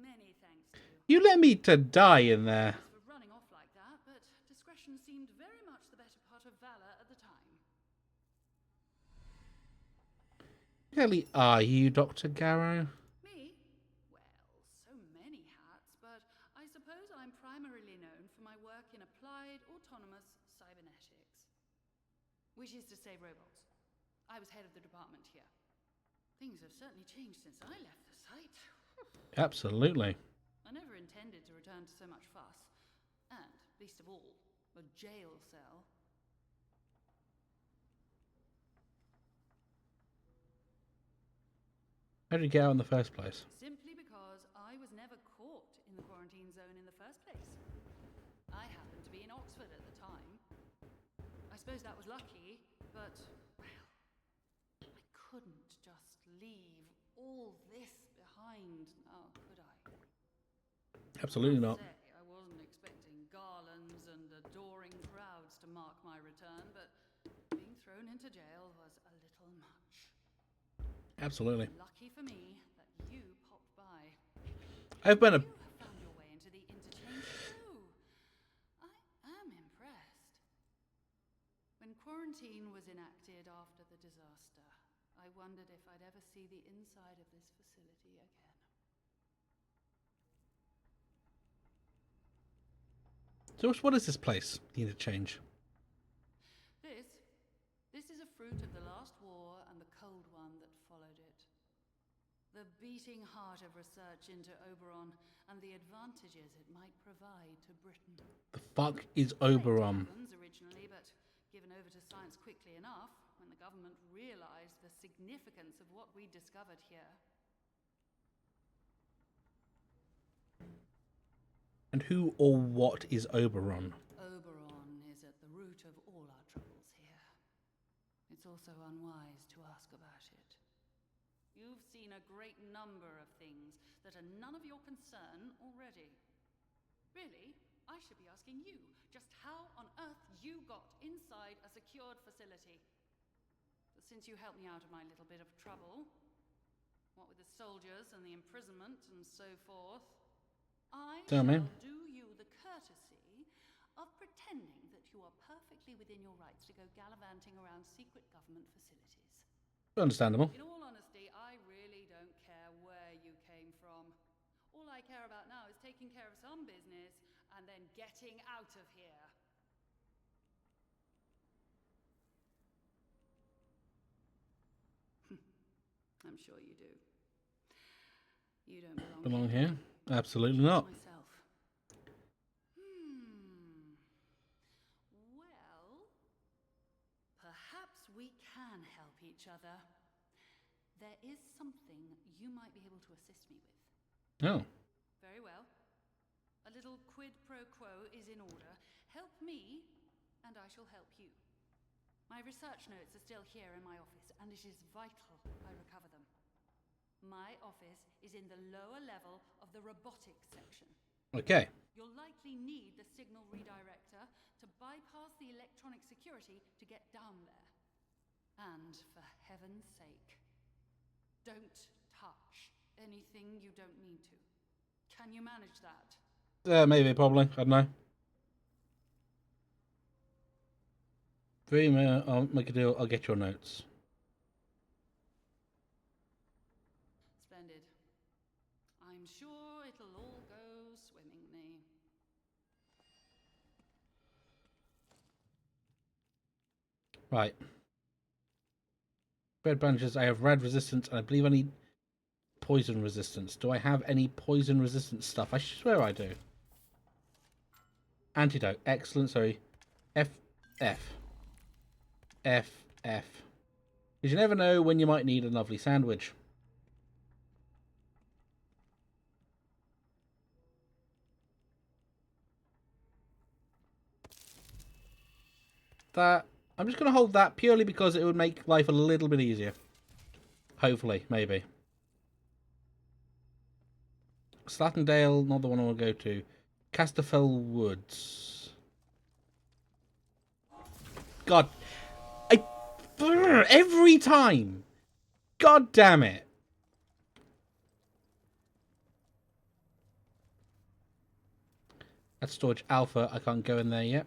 Speaker 4: Many thanks to you.
Speaker 1: You let me to die in there.
Speaker 4: For running off like that, but discretion seemed very much the better part of valor at the time.
Speaker 1: Really are you, Dr. Garrow?
Speaker 4: Me? Well, so many hats, but I suppose I'm primarily known for my work in applied autonomous cybernetics. Which is to say robots. I was head of the department here. Things have certainly changed since I left the site.
Speaker 1: Absolutely.
Speaker 4: I never intended to return to so much fuss. And, least of all, a jail cell.
Speaker 1: How did you get out in the first place?
Speaker 4: Simply because I was never caught in the quarantine zone in the first place. I happened to be in Oxford at the time. I suppose that was lucky, but, well, I couldn't just leave all this behind now, could I?
Speaker 1: Absolutely not.
Speaker 4: I wasn't expecting garlands and adoring crowds to mark my return, but being thrown into jail was a little much.
Speaker 1: Absolutely.
Speaker 4: Lucky for me that you popped by.
Speaker 1: I've been a...
Speaker 4: You have found your way into the interchange too. I am impressed. When quarantine was enacted after the disaster, I wondered if I'd ever see the inside of this facility again.
Speaker 1: So what is this place? The interchange.
Speaker 4: This is a fruit of the last war and the cold one that followed it. The beating heart of research into Oberon and the advantages it might provide to Britain.
Speaker 1: The fuck is Oberon?
Speaker 4: Originally, but given over to science quickly enough when the government realized the significance of what we discovered here.
Speaker 1: And who or what is Oberon?
Speaker 4: Oberon is at the root of all our troubles here. It's also unwise to ask about it. You've seen a great number of things that are none of your concern already. Really, I should be asking you just how on earth you got inside a secured facility. But since you helped me out of my little bit of trouble, what with the soldiers and the imprisonment and so forth, I shall do you the courtesy of pretending that you are perfectly perfectly within your rights to go gallivanting around secret government facilities.
Speaker 1: Understandable.
Speaker 4: In all honesty, I really don't care where you came from. All I care about now is taking care of some business and then getting out of here. I'm sure you do. You don't
Speaker 1: Belong here? Absolutely not.
Speaker 4: Myself. Well, perhaps we can help each other. There is something you might be able to assist me with.
Speaker 1: Oh.
Speaker 4: Very well. A little quid pro quo is in order. Help me, and I shall help you. My research notes are still here in my office, and it is vital I recover them. My office is in the lower level of the robotics section.
Speaker 1: Okay.
Speaker 4: You'll likely need the signal redirector to bypass the electronic security to get down there. And for heaven's sake, don't touch anything you don't need to. Can you manage that?
Speaker 1: Maybe, probably. I don't know. Dreamer, I'll make a deal. I'll get your notes.
Speaker 4: Splendid. I'm sure it'll all go swimmingly.
Speaker 1: Right. Red branches. I have red resistance, and I believe I need poison resistance. Do I have any poison resistance stuff? I swear I do. Antidote. Excellent. Sorry. F. F. F. F. Because you never know when you might need a lovely sandwich. That. I'm just going to hold that purely because it would make life a little bit easier. Hopefully. Maybe. Slatendale, not the one I want to go to. Casterfell Woods. God. Every time. God damn it. That's storage alpha. I can't go in there yet.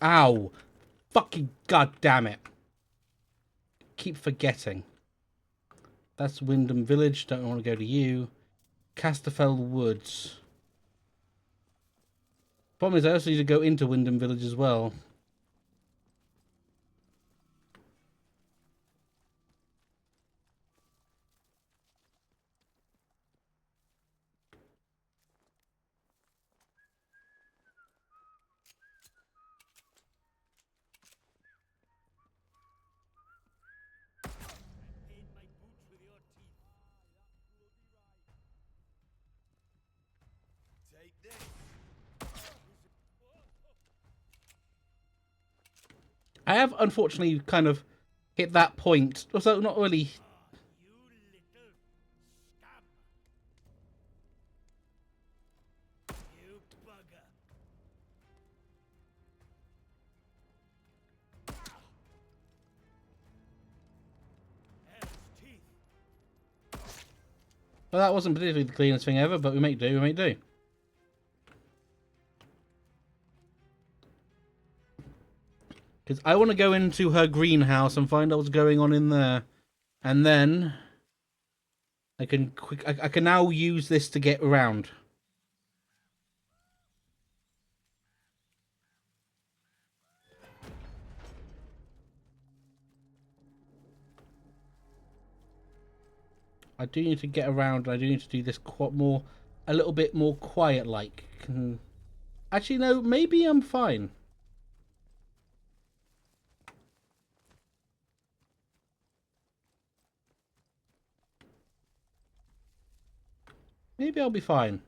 Speaker 1: Ow. Fucking goddamn it. Keep forgetting. That's Wyndham Village. Don't want to go to you. Casterfell Woods. Problem is, I also need to go into Wyndham Village as well.
Speaker 2: Paint my boots with your teeth.
Speaker 3: Take this.
Speaker 1: I have, unfortunately, kind of hit that point. Also, not really.
Speaker 2: You little scum. You bugger. Hell's teeth.
Speaker 1: Well, that wasn't particularly the cleanest thing ever, but we make do, we make do. Because I want to go into her greenhouse and find out what's going on in there. And then I can I can now use this to get around. I do need to get around. I do need to do this a little bit more quiet. Like, actually, no. Maybe I'm fine. Maybe I'll be fine.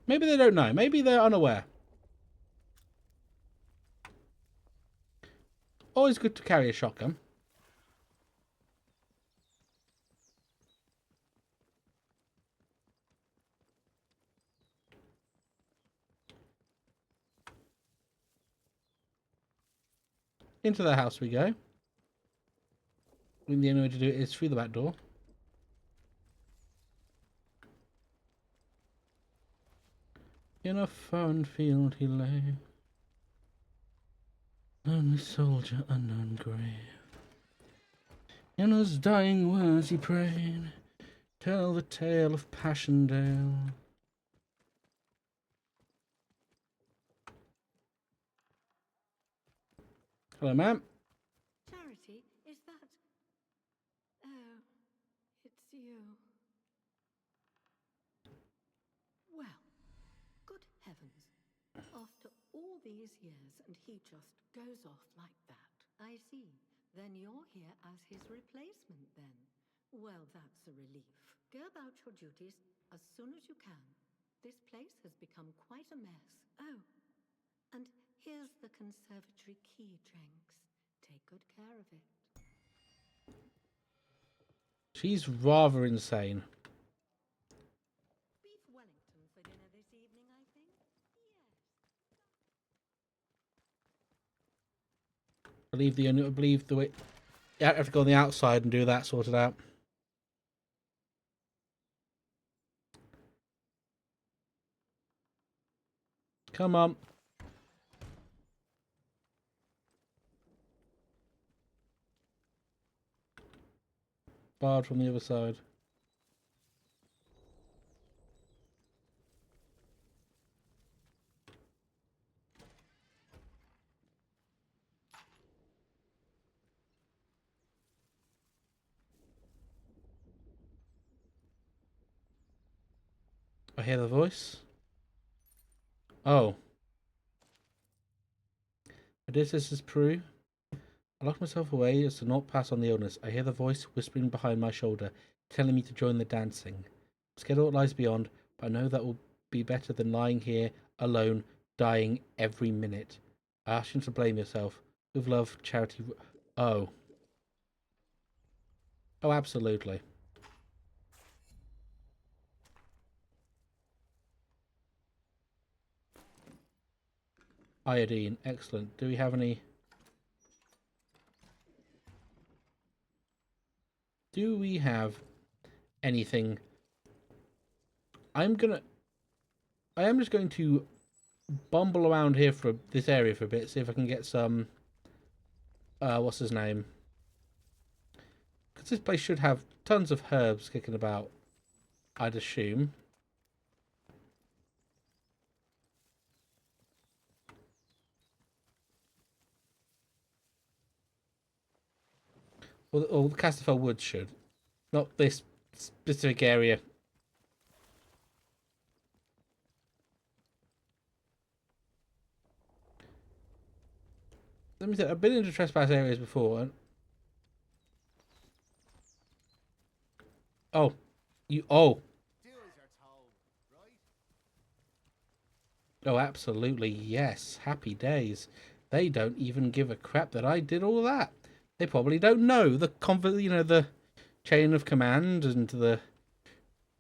Speaker 1: Maybe they don't know. Maybe they're unaware. Always good to carry a shotgun. Into the house we go. I think the only way to do it is through the back door. In a foreign field he lay, lonely soldier, unknown grave. In his dying words he prayed, tell the tale of Passchendaele. Hello, ma'am.
Speaker 6: Charity, is that... Oh, it's you. Well, good heavens. After all these years and he just goes off like that. I see. Then you're here as his replacement then. Well, that's a relief. Go about your duties as soon as you can. This place has become quite a mess. Oh, and here's the conservatory key, Jenks. Take good care of it.
Speaker 1: She's rather insane.
Speaker 6: Beef Wellington for dinner this evening, I think. Yes.
Speaker 1: I believe the way. Yeah, I have to go on the outside and do that, sort it out. Come on. Barred from the other side. I hear the voice. Oh. Odysseus is Peru. I locked myself away as to not pass on the illness. I hear the voice whispering behind my shoulder, telling me to join the dancing. I'm scared of what lies beyond, but I know that will be better than lying here alone, dying every minute. I ask you to blame yourself. With love, Charity. Oh. Oh, absolutely. Iodine, excellent. Do we have any? Do we have anything? I am just going to bumble around here for this area for a bit, see if I can get some. What's his name? Because this place should have tons of herbs kicking about, I'd assume. Or the Casterfell Woods should. Not this specific area. Let me say, I've been into trespass areas before. Oh. Oh. Oh, absolutely, yes. Happy days. They don't even give a crap that I did all that. They probably don't know the the chain of command and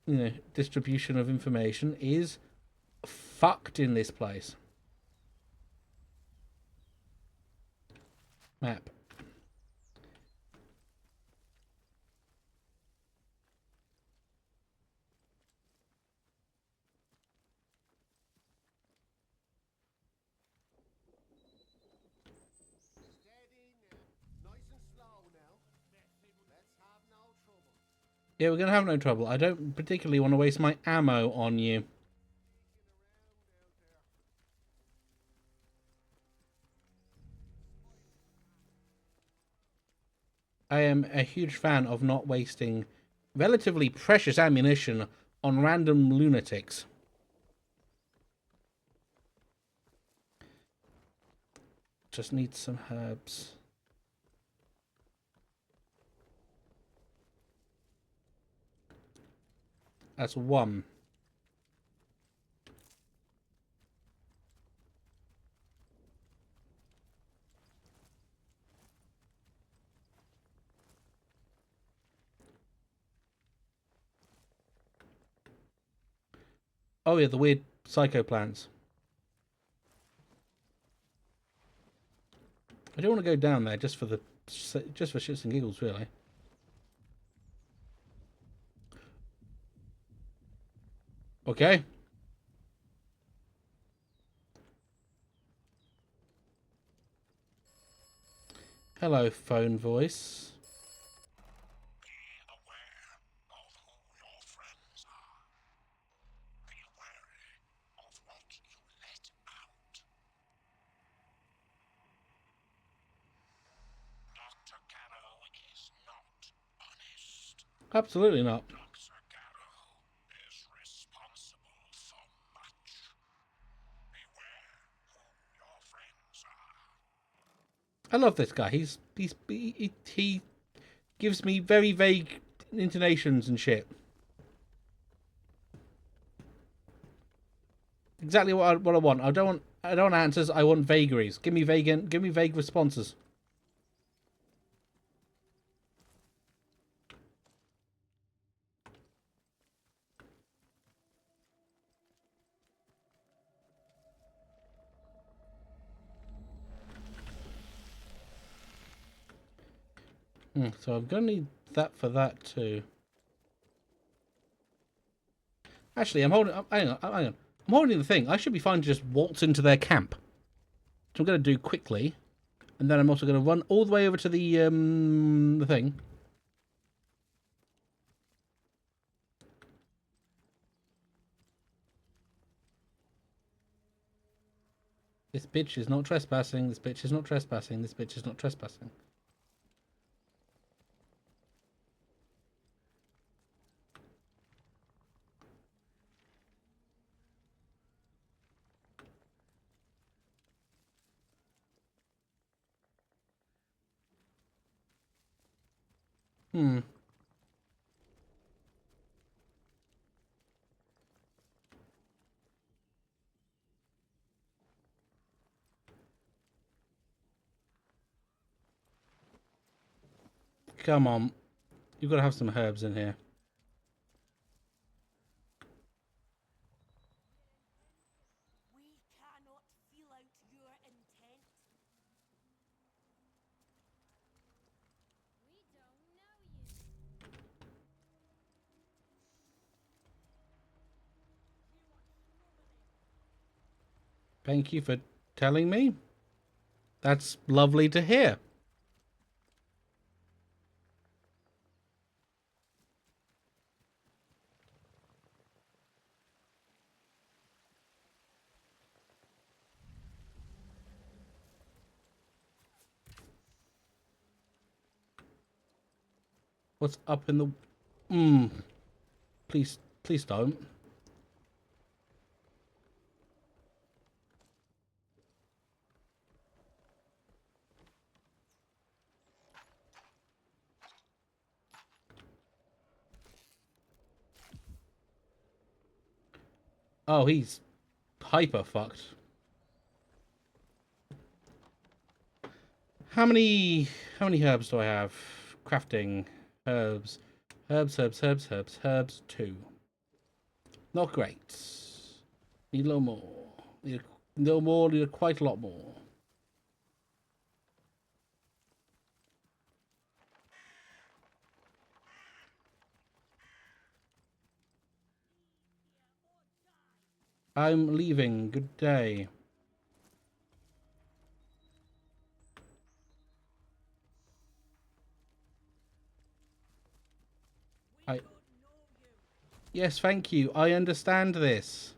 Speaker 1: the distribution of information is fucked in this place. Map. Yeah, we're going to have no trouble. I don't particularly want to waste my ammo on you. I am a huge fan of not wasting relatively precious ammunition on random lunatics. Just need some herbs. That's one. Oh yeah, the weird psycho plants. I don't want to go down there just for shits and giggles, really. Okay. Hello, phone voice.
Speaker 5: Be aware of who your friends are. Be wary of what you let out. Dr. Garrow is not honest.
Speaker 1: Absolutely not.
Speaker 5: Dr. Garrow is responsible for much. Beware who your friends are.
Speaker 1: I love this guy. He gives me very vague intonations and shit. Exactly what I want. I don't want answers. I want vagaries. Give me vague responses. So I'm gonna need that for that too. Actually, I'm holding. Hang on. I'm holding the thing. I should be fine to just waltz into their camp. Which I'm gonna do quickly, and then I'm also gonna run all the way over to the thing. This bitch is not trespassing. This bitch is not trespassing. This bitch is not trespassing. Hmm. Come on. You've got to have some herbs in here.
Speaker 7: We cannot feel out your intent. We don't know you.
Speaker 1: Thank you for telling me. That's lovely to hear. What's up in the... Please don't. Oh, he's hyper fucked. How many herbs do I have? Crafting herbs. Herbs 2. Not great. Need a little more. Need a little more, need quite a lot more. I'm leaving. Good day. I... Yes, thank you. I understand this.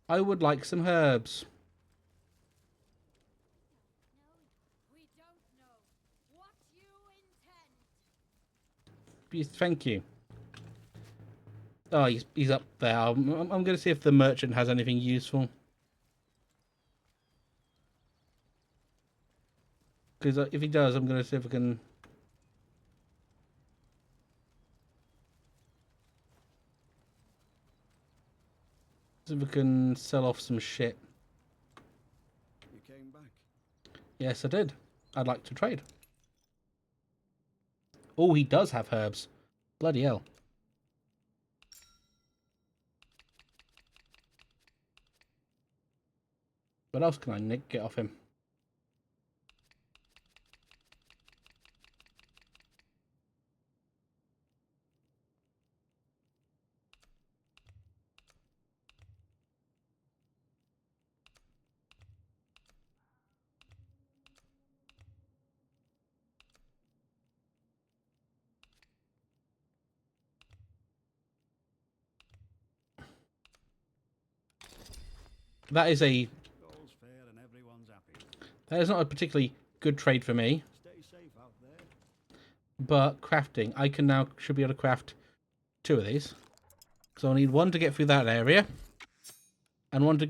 Speaker 1: I would like some herbs.
Speaker 7: We don't know what you intend.
Speaker 1: Thank you. Oh, he's up there. I'm going to see if the merchant has anything useful. Because if he does, I'm going to see if I can... See if I can sell off some shit.
Speaker 8: You came back.
Speaker 1: Yes, I did. I'd like to trade. Oh, he does have herbs. Bloody hell. What else can I get off him? That is a...
Speaker 8: All's fair and everyone's happy.
Speaker 1: That is not a particularly good trade for me.
Speaker 8: Stay safe out there.
Speaker 1: But crafting. I can now... Should be able to craft 2 of these. So I need 1 to get through that area. And 1 to...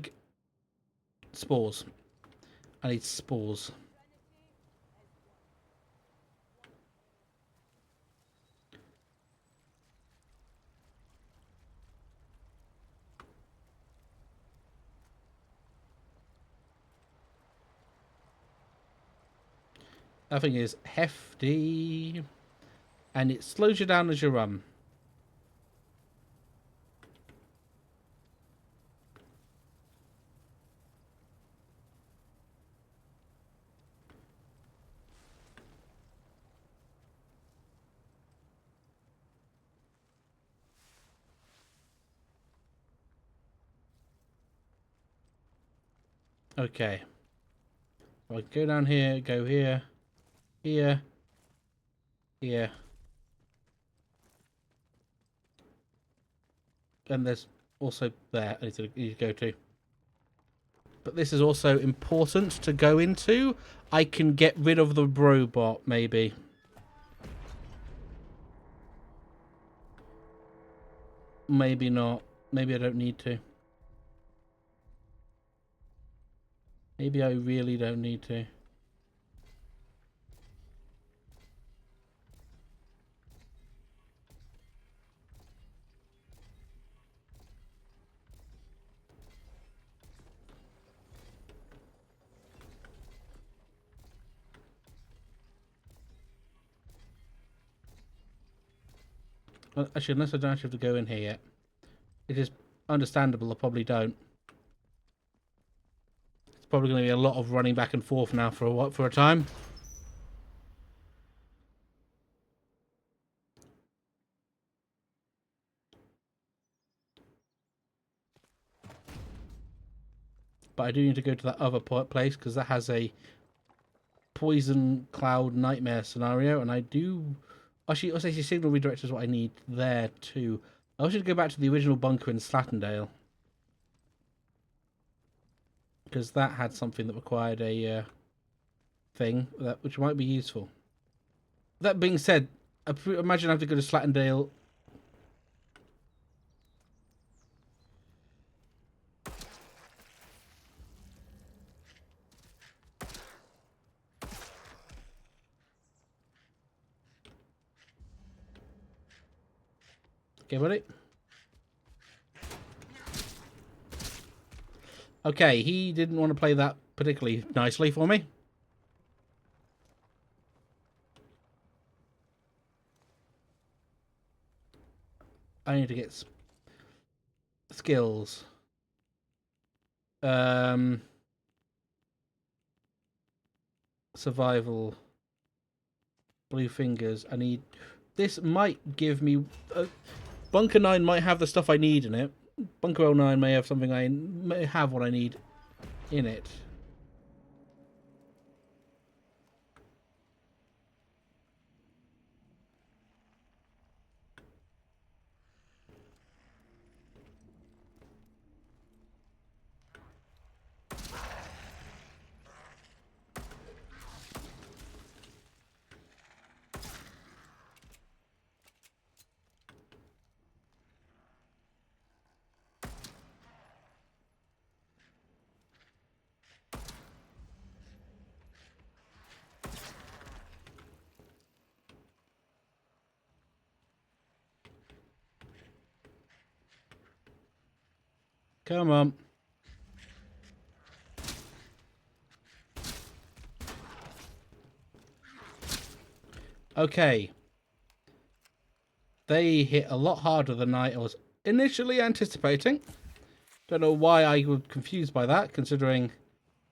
Speaker 1: Spores. I need spores. That thing is hefty. And it slows you down as you run. Okay. So I go down here, go here, here, here. And there's also there I need to go to. But this is also important to go into. I can get rid of the robot, maybe. Maybe not. Maybe I don't need to. Maybe I really don't need to. Well, actually, unless I don't actually have to go in here yet. It is understandable I probably don't. It's probably going to be a lot of running back and forth now for a time. But I do need to go to that other place because that has a poison cloud nightmare scenario, and I do... Actually, I'll say signal redirect is what I need there too. I should go back to the original bunker in Slattendale. Because that had something that required a thing, which might be useful. That being said, imagine I have to go to Slattendale. Okay, buddy. Okay, he didn't want to play that particularly nicely for me. I need to get skills. Survival. Blue fingers. I need... This might give me... Bunker 9 might have the stuff I need in it. Bunker 09 may have something may have what I need in it. Come on. Okay. They hit a lot harder than I was initially anticipating. Don't know why I was confused by that, considering,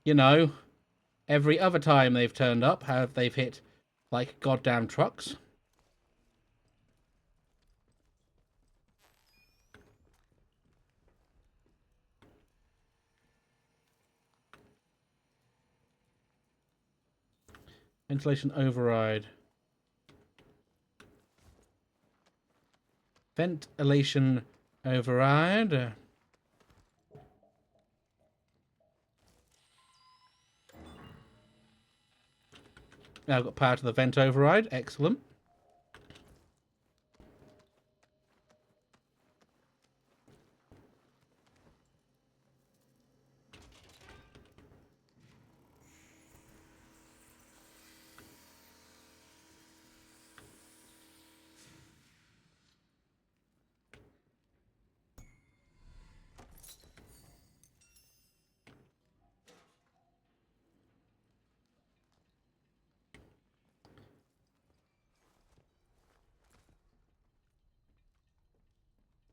Speaker 1: you know, every other time they've turned up, they've hit like goddamn trucks. Ventilation override. Ventilation override. Now I've got power to the vent override. Excellent.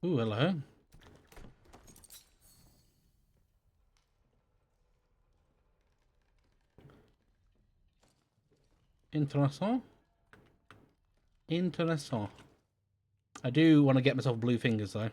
Speaker 1: Ooh, hello. Intéressant. Intéressant. I do want to get myself blue fingers, though.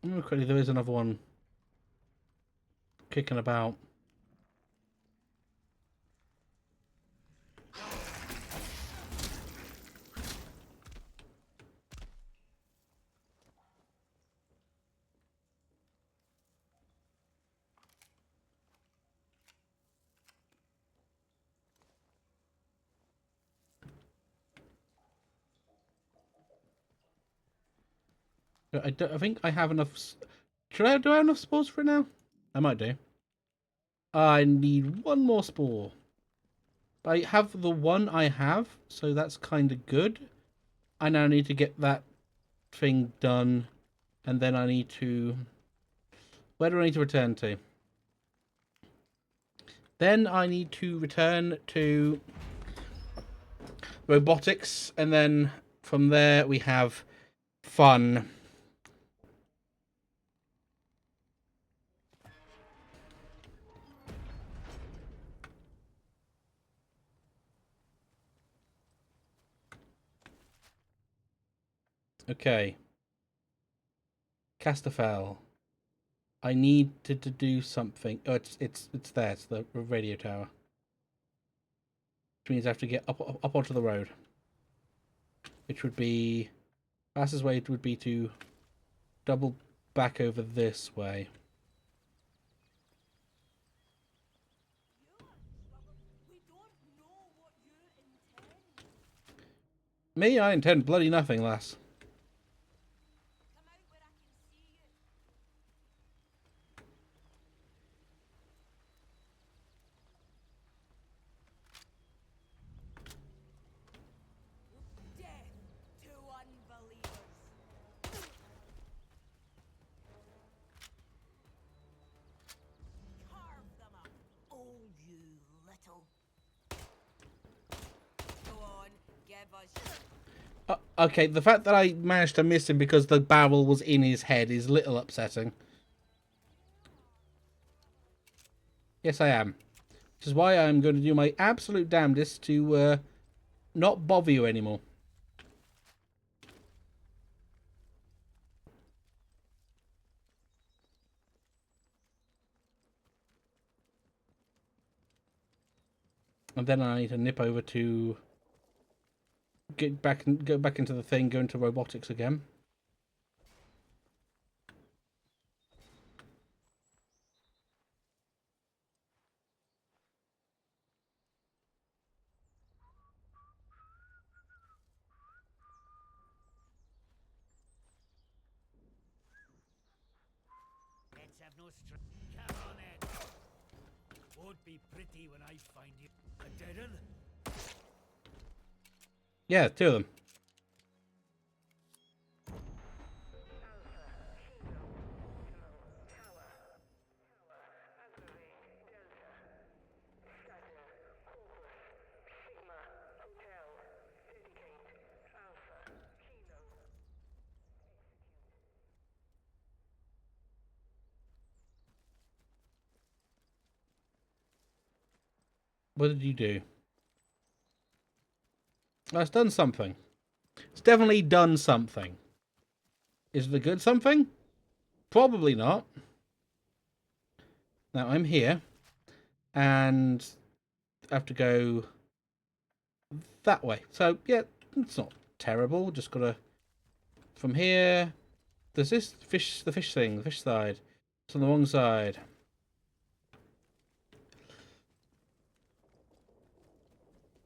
Speaker 1: Oh, quickly, there is another one kicking about. I think I have enough. Do I have enough spores for it now? I might do. I need one more spore. I have the one I have, so that's kind of good. I now need to get that thing done, and then I need to... Where do I need to return to? Then I need to return to robotics, and then from there we have fun. Okay. Casterfell. I need to do something. Oh, it's there. It's the radio tower. Which means I have to get up onto the road. Which would be... Fastest way would be to double back over this way. Me? I intend bloody nothing, lass. Okay, the fact that I managed to miss him because the barrel was in his head is a little upsetting. Yes, I am. Which is why I'm going to do my absolute damnedest to not bother you anymore. And then I need to nip over to get back and go back into the thing, go into robotics again.
Speaker 2: Let's have no stress. Come on then. Won't be pretty when I find you. A dead one?
Speaker 1: Yeah, two of them. What did you do? Oh, it's done something. It's definitely done something. Is it a good something? Probably not. Now I'm here, and I have to go that way. So yeah, it's not terrible. Just gotta from here. There's this fish, the fish thing, the fish side. It's on the wrong side.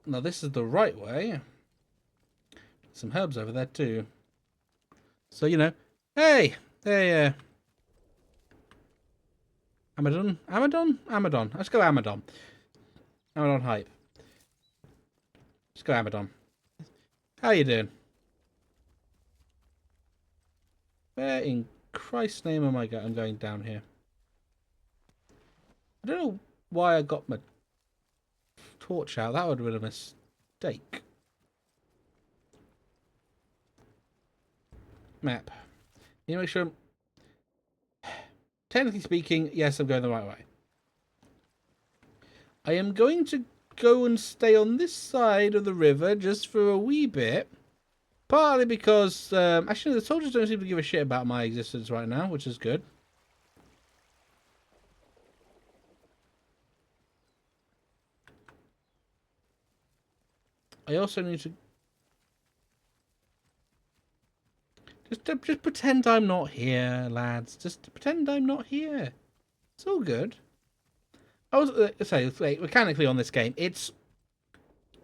Speaker 1: Now this is the right way. Some herbs over there too. So you know, hey, Amadon. Let's go Amadon. Amadon hype. Let's go Amadon. How you doing? Where in Christ's name am I going? I'm going down here. I don't know why I got my torch out. That would have been a mistake. Map. You know, make sure. Technically speaking, yes, I'm going the right way. I am going to go and stay on this side of the river just for a wee bit. Partly because, actually, the soldiers don't seem to give a shit about my existence right now, which is good. I also need to just pretend I'm not here, lads. Just pretend I'm not here. It's all good. I was say mechanically on this game, it's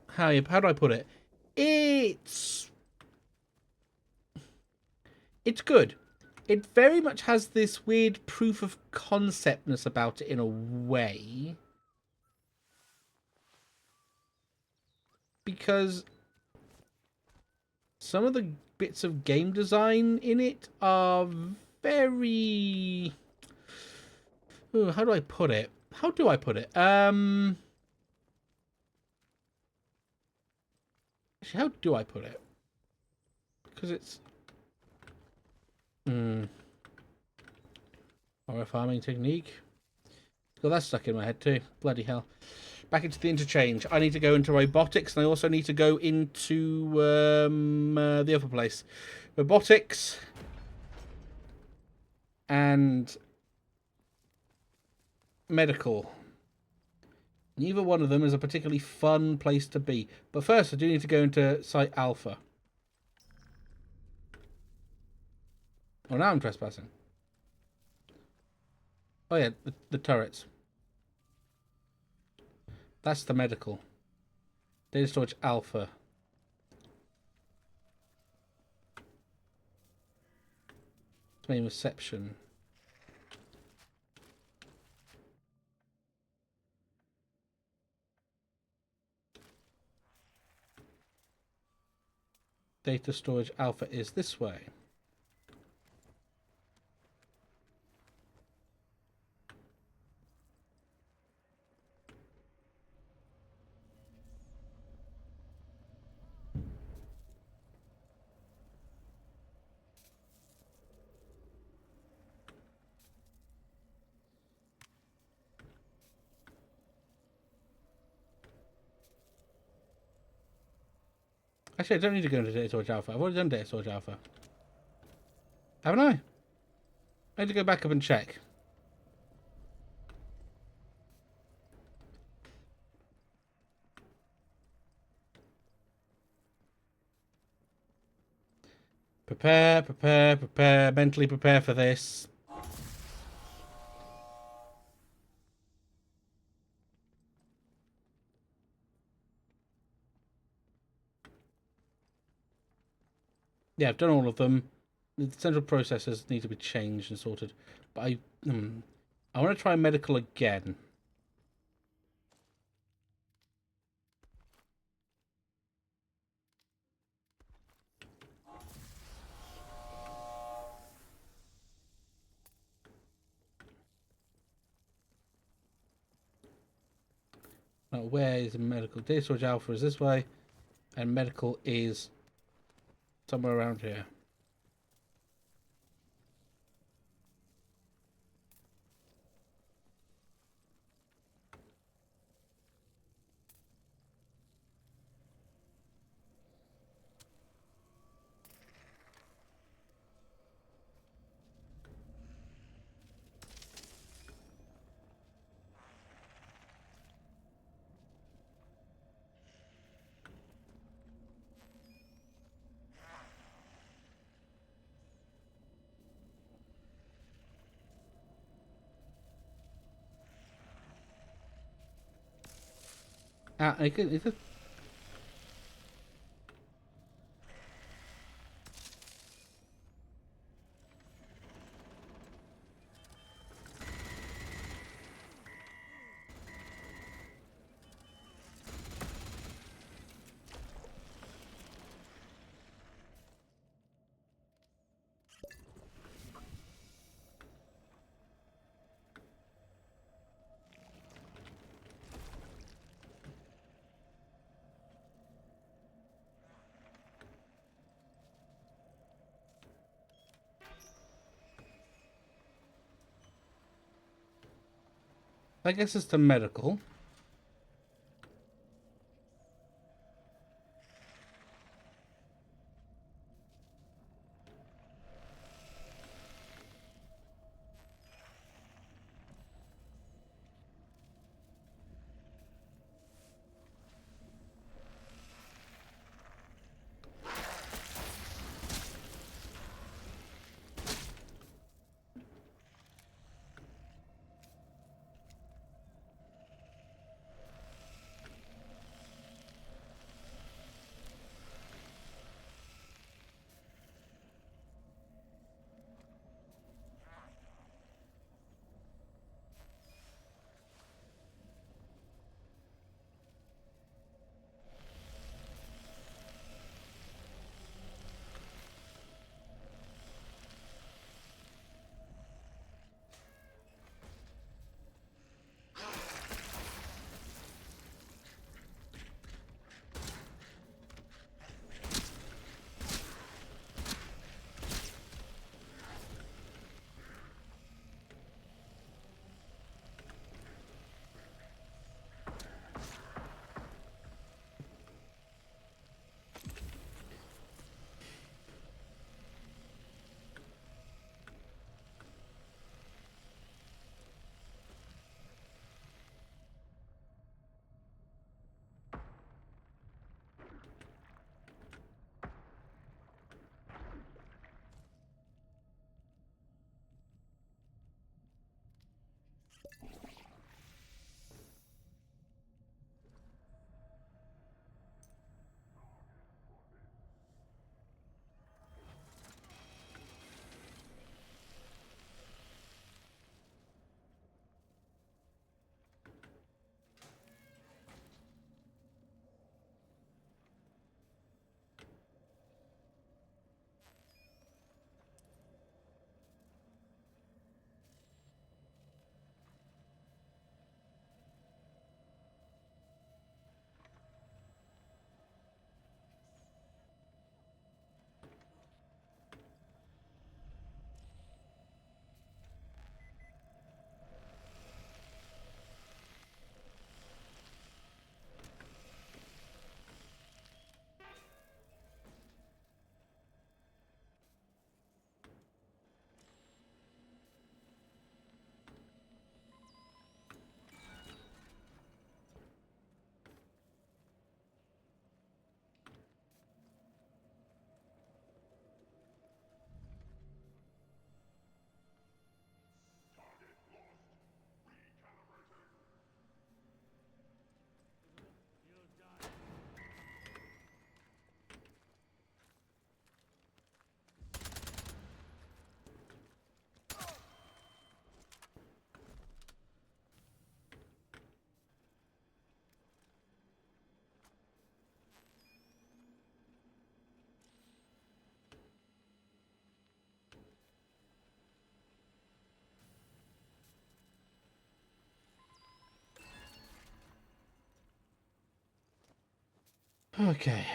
Speaker 1: how do I put it? It's good. It very much has this weird proof of conceptness about it in a way. Because some of the bits of game design in it are very... Ooh, how do I put it? How do I put it? Actually, how do I put it? Because it's... Or a farming technique. Got that stuck in my head too. Bloody hell. Back into the interchange. I need to go into robotics, and I also need to go into the other place. Robotics and medical. Neither one of them is a particularly fun place to be. But first, I do need to go into Site Alpha. Oh, now I'm trespassing. Oh yeah, the turrets. That's the medical. Data storage Alpha. Main reception. Data storage Alpha is this way. Actually, I don't need to go into Data Storage Alpha. I've already done Data Storage Alpha. Haven't I? I need to go back up and check. Prepare, prepare, prepare. Mentally prepare for this. Yeah, I've done all of them. The central processors need to be changed and sorted. But I want to try medical again. Now, where is the medical? Data storage alpha is this way, and medical is somewhere around here. Ah, it could. I guess it's the medical. Okay.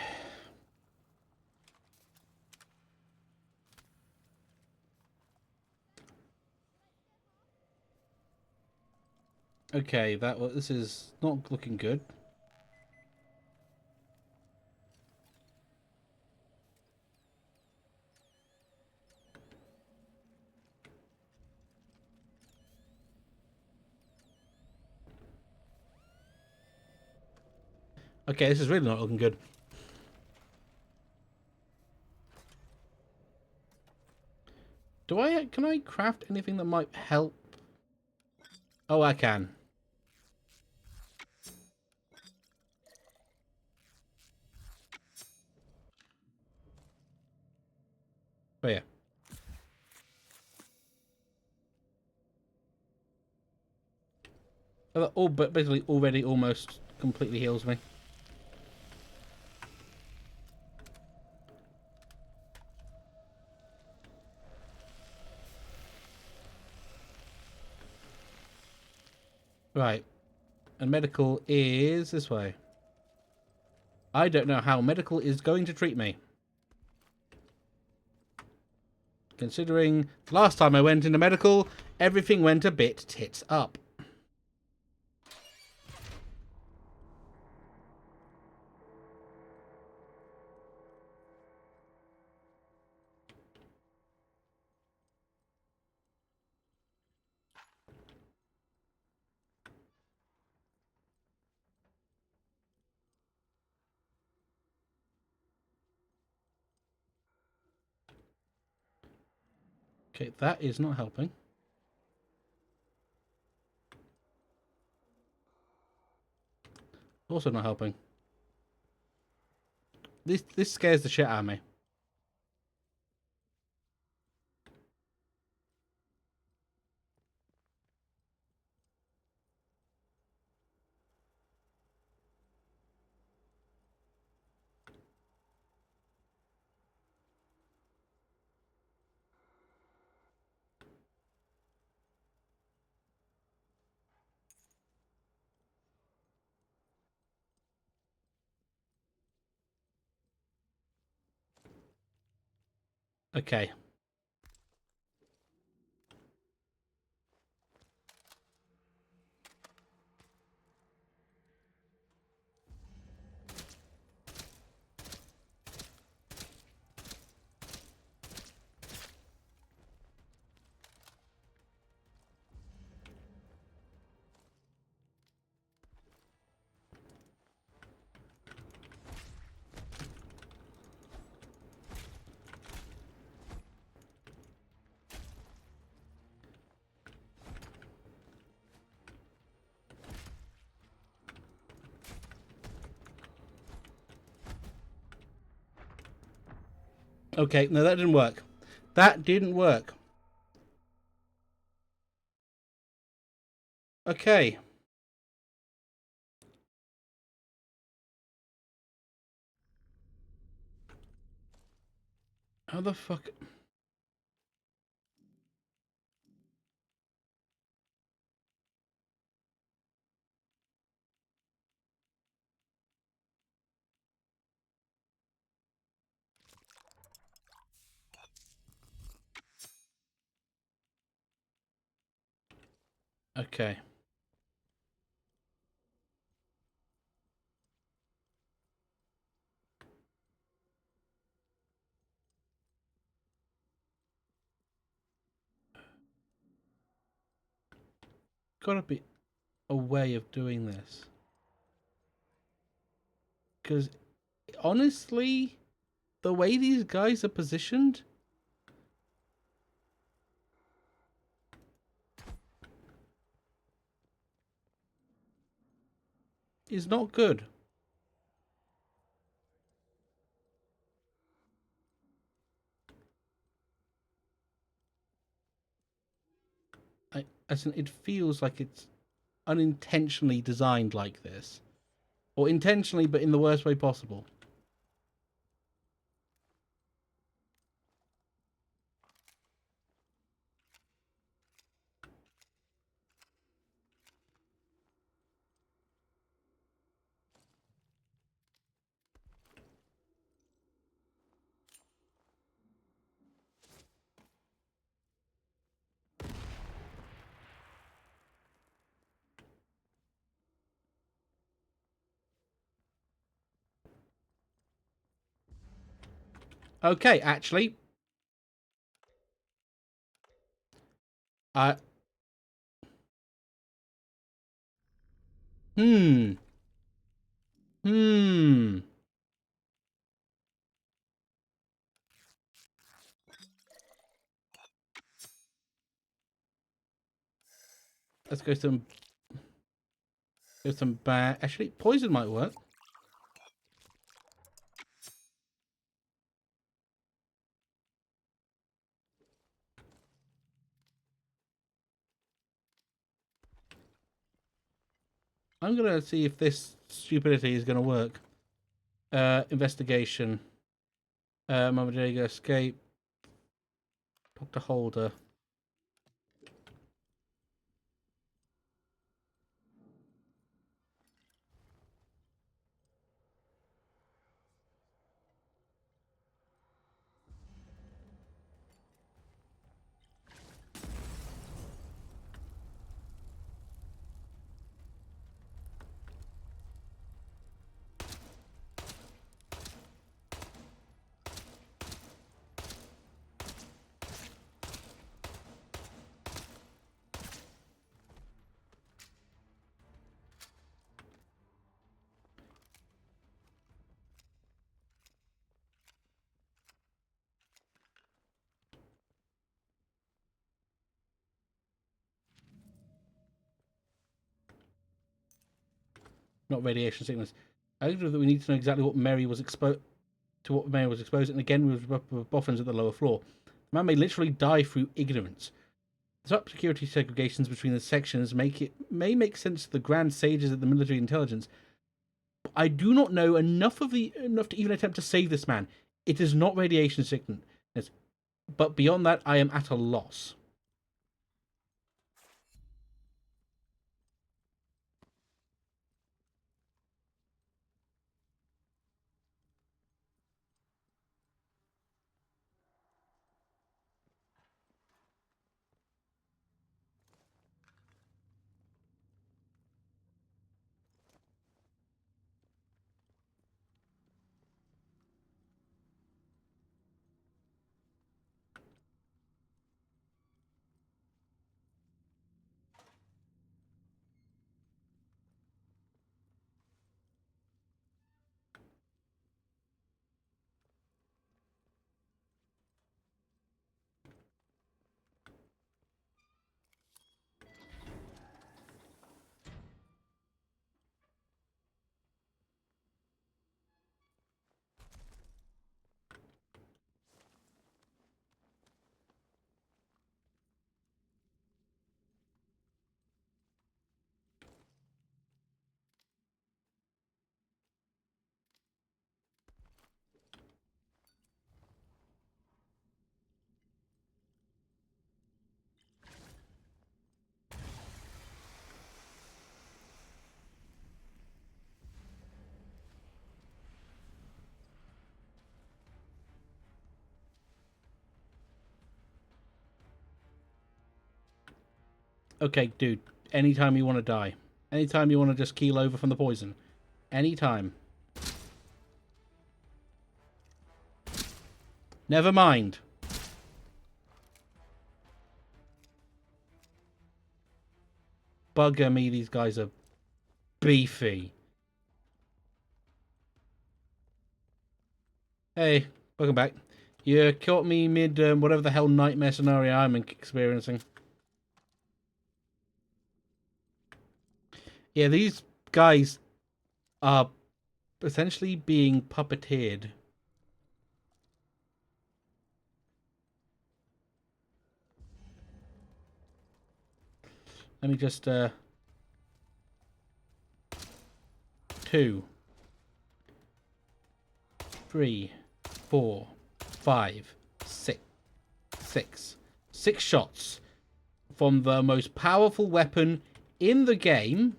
Speaker 1: Okay, this is not looking good. Okay, this is really not looking good. Can I craft anything that might help? Oh, I can. Oh yeah. Oh, but basically already almost completely heals me. Right. And medical is this way. I don't know how medical is going to treat me. Considering last time I went into medical, everything went a bit tits up. Okay, that is not helping. Also not helping. This scares the shit out of me. Okay. Okay, no, that didn't work. That didn't work. Okay. How the fuck? Okay. Gotta be a way of doing this. Because honestly, the way these guys are positioned is not good. As in, it feels like it's unintentionally designed like this. Or intentionally, but in the worst way possible. Okay, actually. Hmm. Hmm. Let's go some bad. Actually, poison might work. I'm gonna see if this stupidity is gonna work. Investigation. Mama Jago escape. Dr. Holder. Not radiation sickness. I think that we need to know exactly what Mary was exposed to. What Mary was exposed, and again with boffins at the lower floor. The man may literally die through ignorance. The top security segregations between the sections may make sense to the grand sages of the military intelligence. But I do not know enough to even attempt to save this man. It is not radiation sickness, but beyond that, I am at a loss. Okay, dude. Anytime you want to die. Anytime you want to just keel over from the poison. Anytime. Never mind. Bugger me, these guys are beefy. Hey, welcome back. You caught me mid whatever the hell nightmare scenario I'm experiencing. Yeah, these guys are essentially being puppeteered. Let me just 2, 3, 4, 5, 6. 6 shots from the most powerful weapon in the game.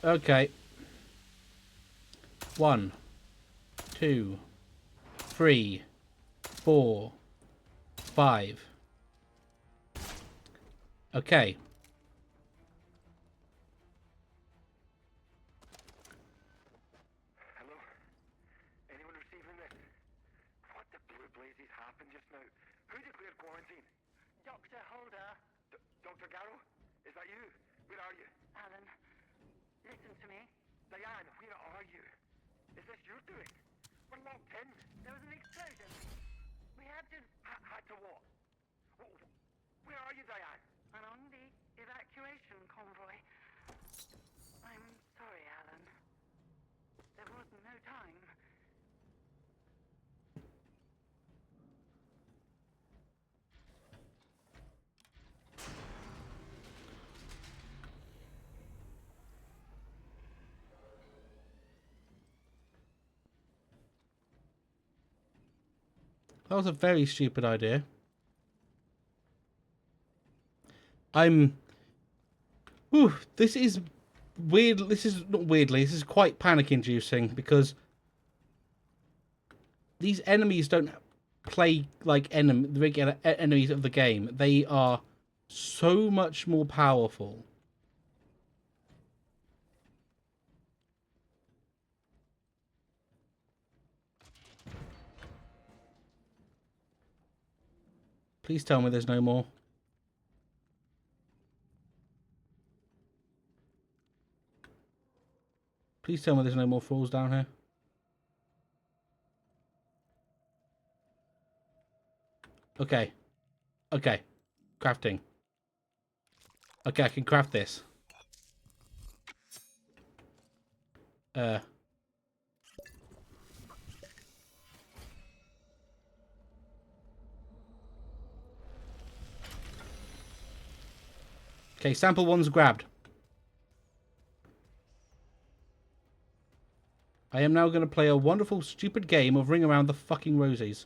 Speaker 1: Okay. 1, 2, 3, 4, 5. Okay.
Speaker 9: 17. Dr. Holder. Dr. Garrow? Is that you? Where are you?
Speaker 6: Alan, listen to me.
Speaker 9: Diane, where are you? Is this your doing? We're locked in.
Speaker 6: There was an explosion. We had to...
Speaker 9: Had to what? Where are you, Diane?
Speaker 6: I'm on the evacuation convoy. I'm sorry, Alan. There was no time.
Speaker 1: That was a very stupid idea. This is weird. This is not weirdly. This is quite panic-inducing because these enemies don't play like the regular enemies of the game. They are so much more powerful. Please tell me there's no more. Please tell me there's no more falls down here. Okay. Okay. Crafting. Okay, I can craft this. Okay, sample one's grabbed. I am now going to play a wonderful, stupid game of Ring Around the Fucking Rosies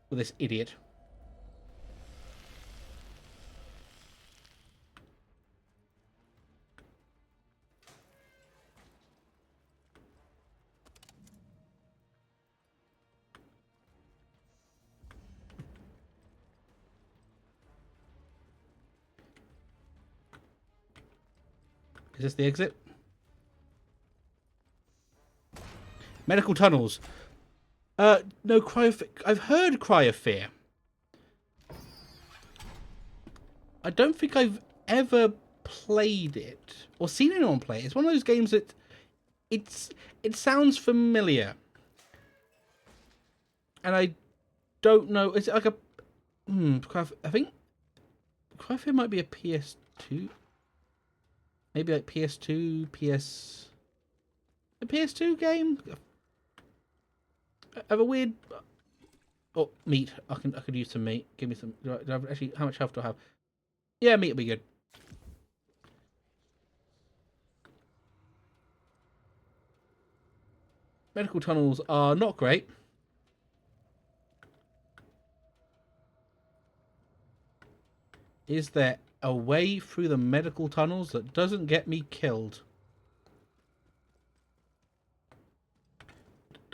Speaker 1: with this idiot. Is this the exit? Medical tunnels. No, Cry of... I've heard Cry of Fear. I don't think I've ever played it or seen anyone play it. It's one of those games that it sounds familiar, and I don't know. Is it like a I think Cry of Fear might be a PS2. Maybe like PS2, a PS2 game. I have a weird. Oh, meat. I could use some meat. Give me some. Do I have, actually, how much health do I have? Yeah, meat will be good. Medical tunnels are not great. Is there a way through the medical tunnels that doesn't get me killed?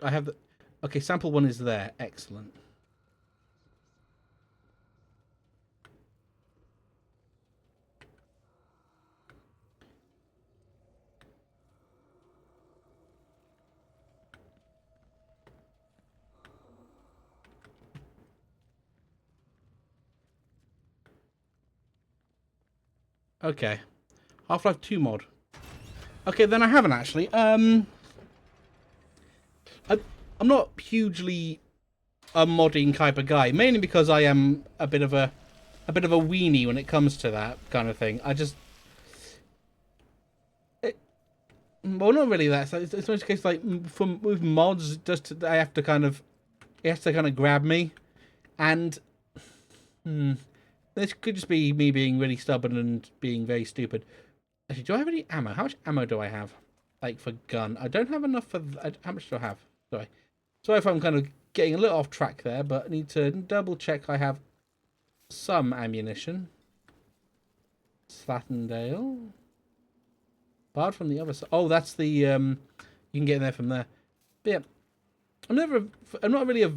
Speaker 1: I have the... Okay, sample one is there. Excellent. Okay. Half-Life 2 mod. Okay, then I haven't actually. I'm not hugely a modding type of guy, mainly because I am a bit of a weenie when it comes to that kind of thing. Well, not really that. It's most case like with mods, I have to kind of, it has to kind of grab me, and this could just be me being really stubborn and being very stupid. Actually, do I have any ammo? How much ammo do I have? Like for gun, I don't have enough for. How much do I have? Sorry, if I'm kind of getting a little off track there, but I need to double check I have some ammunition. Slatendale. Barred from the other side. Oh, that's the you can get in there from there. But yeah, I'm not really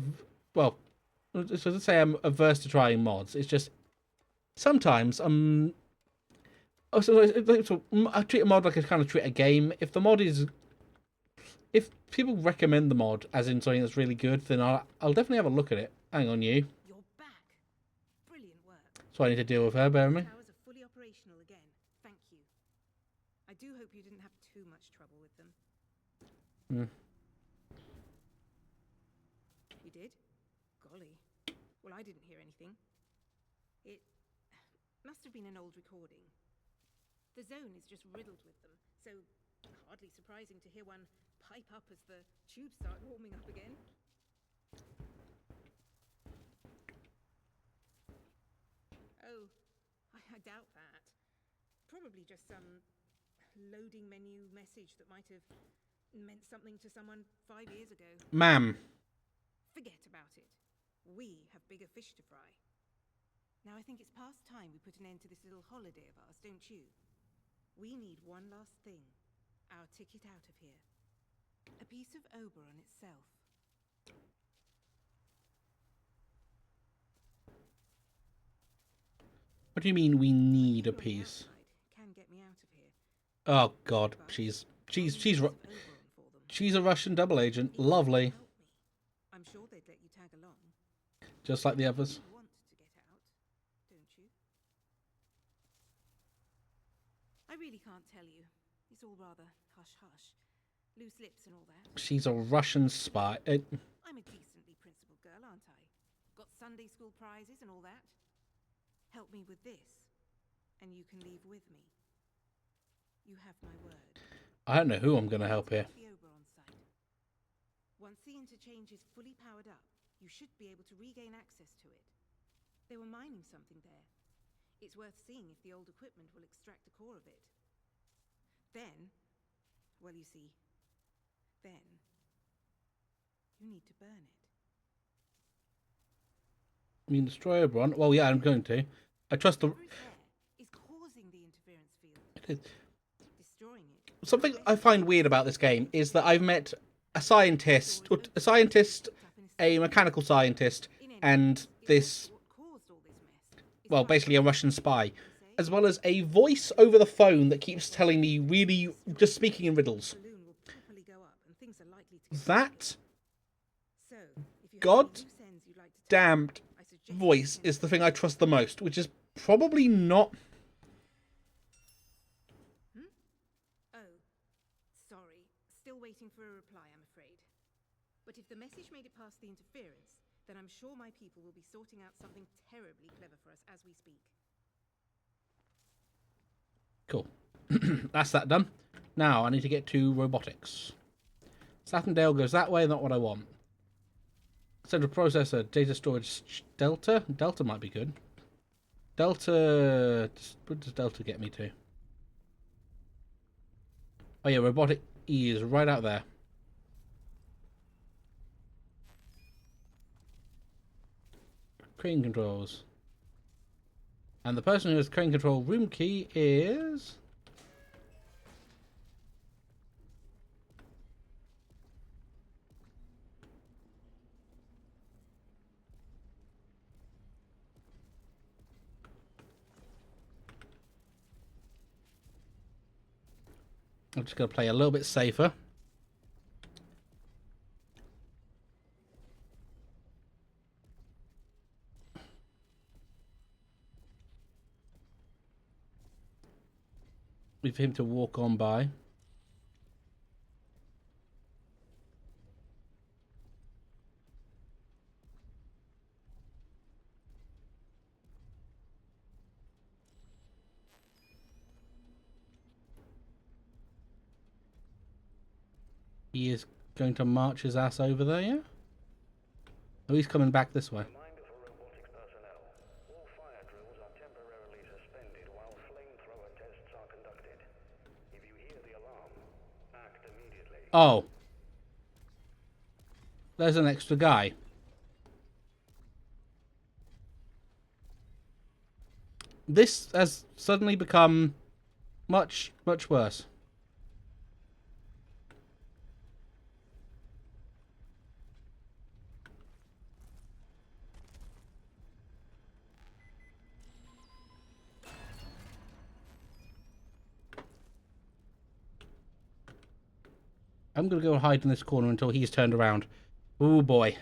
Speaker 1: well. So let's say I'm averse to trying mods. It's just sometimes I treat a mod like I kind of treat a game. If the mod is, if people recommend the mod as in something that's really good, then I'll definitely have a look at it. Hang on, you.
Speaker 10: You're back. Brilliant
Speaker 1: So I need to deal with her, bear me.
Speaker 10: Towers are fully operational again. Thank you. I do hope you didn't have too much trouble with them. You did? Golly. Well, I didn't hear anything. It must have been an old recording. The zone is just riddled with them, so hardly surprising to hear one pipe up as the tubes start warming up again. Oh, I doubt that. Probably just some loading menu message that might have meant something to someone 5 years ago.
Speaker 1: Ma'am.
Speaker 10: Forget about it. We have bigger fish to fry. Now I think it's past time we put an end to this little holiday of ours, don't you? We need one last thing. Our ticket out of here. A piece of Oberon itself.
Speaker 1: What do you mean we need a piece?
Speaker 10: Can get me out of here.
Speaker 1: Oh God, she's a Russian double agent. Lovely.
Speaker 10: I'm sure they'd let you tag along.
Speaker 1: Just like the others.
Speaker 10: You want to get out, don't you? I really can't tell you. It's all rather hush-hush. Loose lips and all that.
Speaker 1: She's a Russian spy.
Speaker 10: I'm a decently principled girl, aren't I? Got Sunday school prizes and all that. Help me with this, and you can leave with me. You have my word.
Speaker 1: I don't know who I'm going to help here.
Speaker 10: The Oberon site. Once the interchange is fully powered up, you should be able to regain access to it. They were mining something there. It's worth seeing if the old equipment will extract the core of it. Then, well, you see, then you need to burn it.
Speaker 1: You mean destroy Oberon? Well, yeah, I'm going to. I trust the...
Speaker 10: Is causing the interference field.
Speaker 1: It is.
Speaker 10: Destroying it.
Speaker 1: Something I find weird about this game is that I've met a scientist, a mechanical scientist, and this, well, basically a Russian spy, as well as a voice over the phone that keeps telling me really, just speaking in riddles. That god damned voice is the thing I trust the most, which is probably not...
Speaker 10: Oh, sorry. Still waiting for a reply, I'm afraid. But if the message made it past the interference, then I'm sure my people will be sorting out something terribly clever for us as we speak.
Speaker 1: Cool. That's that done. Now I need to get to robotics. Satindale goes that way, not what I want. Central processor, data storage, Delta? Delta might be good. Delta... What does Delta get me to? Oh yeah, robotic E is right out there. Crane controls. And the person who has crane control room key is... I'm just going to play a little bit safer. Wait for him to walk on by. He is going to march his ass over there, yeah? Oh, he's coming back this way.
Speaker 11: Reminder for robotics personnel. All fire drills are temporarily suspended while flamethrower tests are conducted. If you hear the alarm, act immediately.
Speaker 1: Oh. There's an extra guy. This has suddenly become much, much worse. I'm going to go hide in this corner until he's turned around. Oh boy.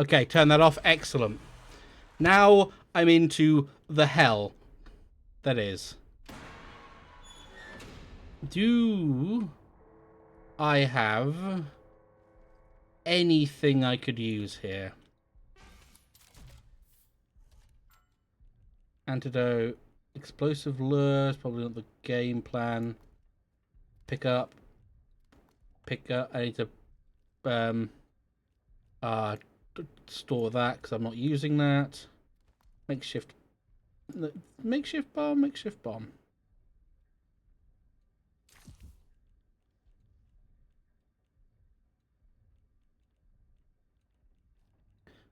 Speaker 1: Okay, turn that off. Excellent. Now I'm into the hell that is. Do I have anything I could use here? Antidote, explosive lures, probably not the game plan. Pick up. I need to store that because I'm not using that. Makeshift bomb.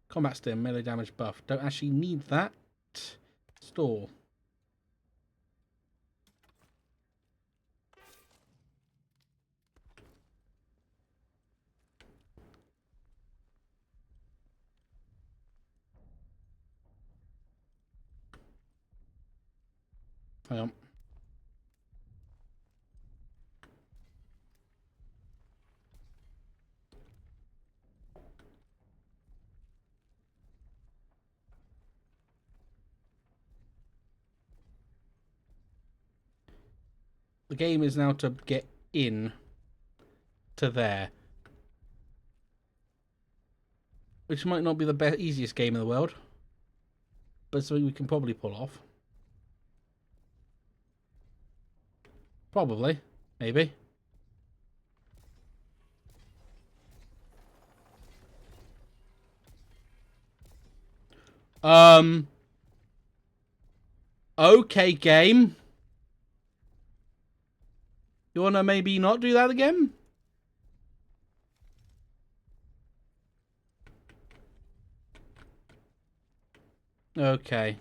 Speaker 1: Combat stim, melee damage buff. Don't actually need that. Store. Hang on. The game is now to get in to there. Which might not be the easiest game in the world. But something we can probably pull off. Probably. Maybe. Okay, game. You wanna maybe not do that again? Okay.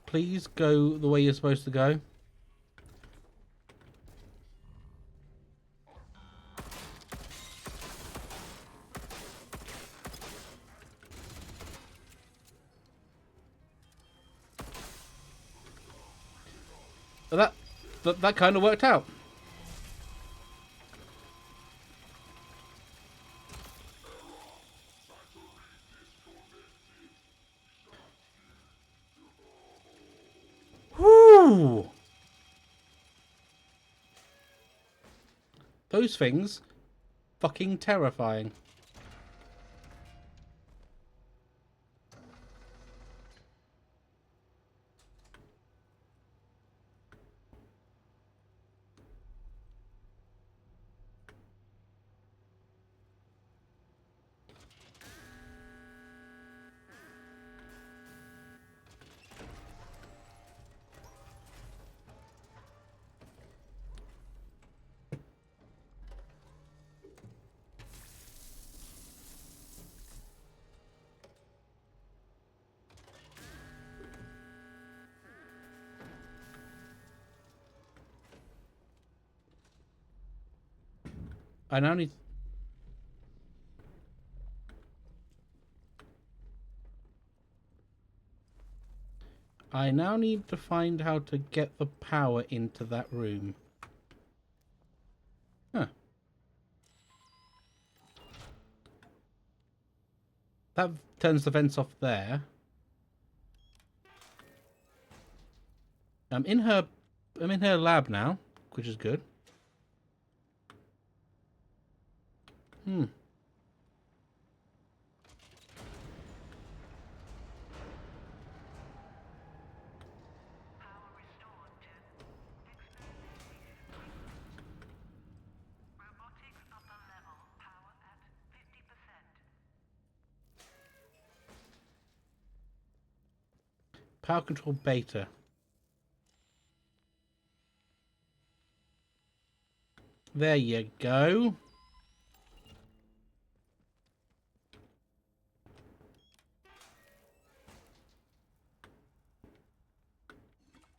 Speaker 1: Please go the way you're supposed to go. But that kind of worked out. Whoo! Those things, fucking terrifying. I now need... I now need to find how to get the power into that room. Huh. That turns the vents off there. I'm in her lab now, which is good. Power control beta. There you go.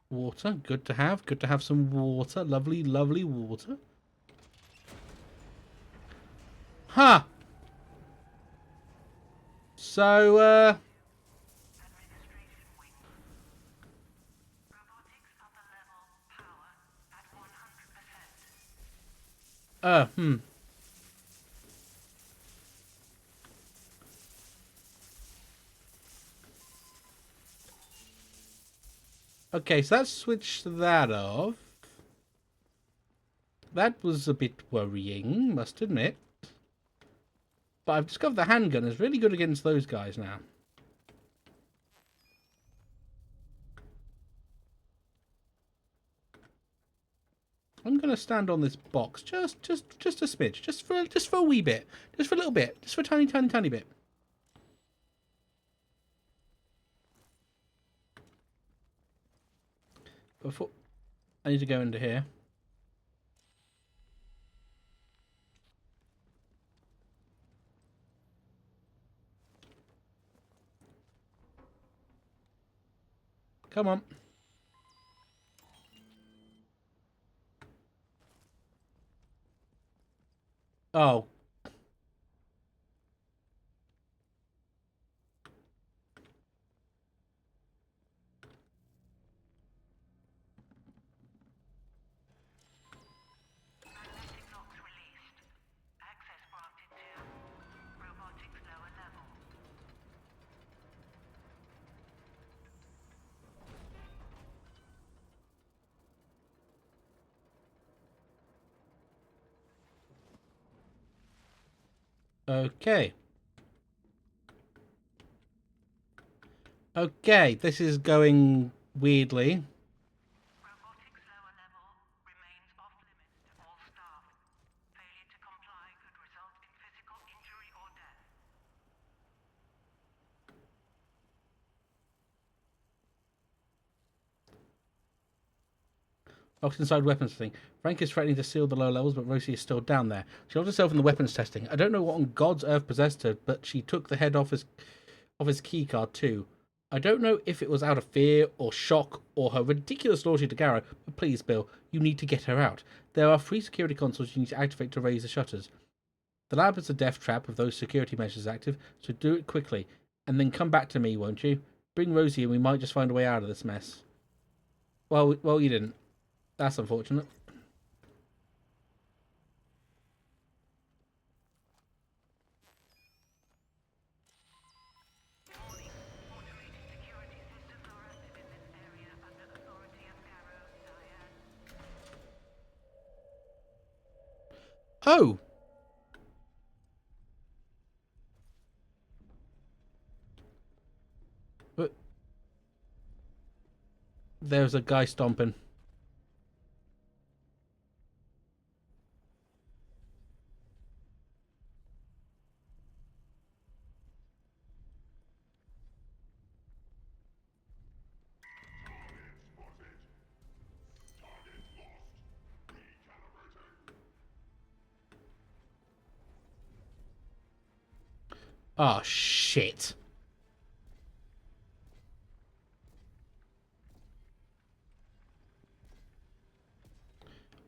Speaker 1: Water, good to have. Good to have some water. Lovely, lovely water. Aha! So, hmm. Okay, so let's switch that off. That was a bit worrying, must admit. But I've discovered the handgun is really good against those guys now. I'm gonna stand on this box just a smidge, just for a wee bit, just for a little bit, just for a tiny bit. Before I need to go into here. Come on. Oh. Okay. Okay, this is going weirdly. Locked inside weapons thing. Frank is threatening to seal the lower levels, but Rosie is still down there. She locked herself in the weapons testing. I don't know what on God's earth possessed her, but she took the head off his key card too. I don't know if it was out of fear or shock or her ridiculous loyalty to Garrow, but please, Bill, you need to get her out. There are 3 security consoles you need to activate to raise the shutters. The lab is a death trap with those security measures active, so do it quickly. And then come back to me, won't you? Bring Rosie and we might just find a way out of this mess. Well, you didn't. That's unfortunate. Oh! But there's a guy stomping. Oh, shit.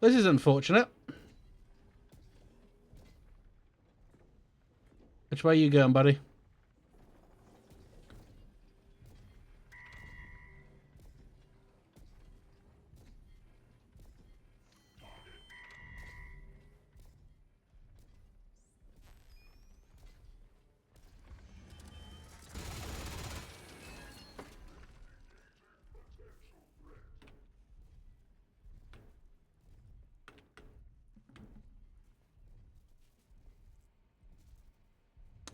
Speaker 1: This is unfortunate. Which way are you going, buddy?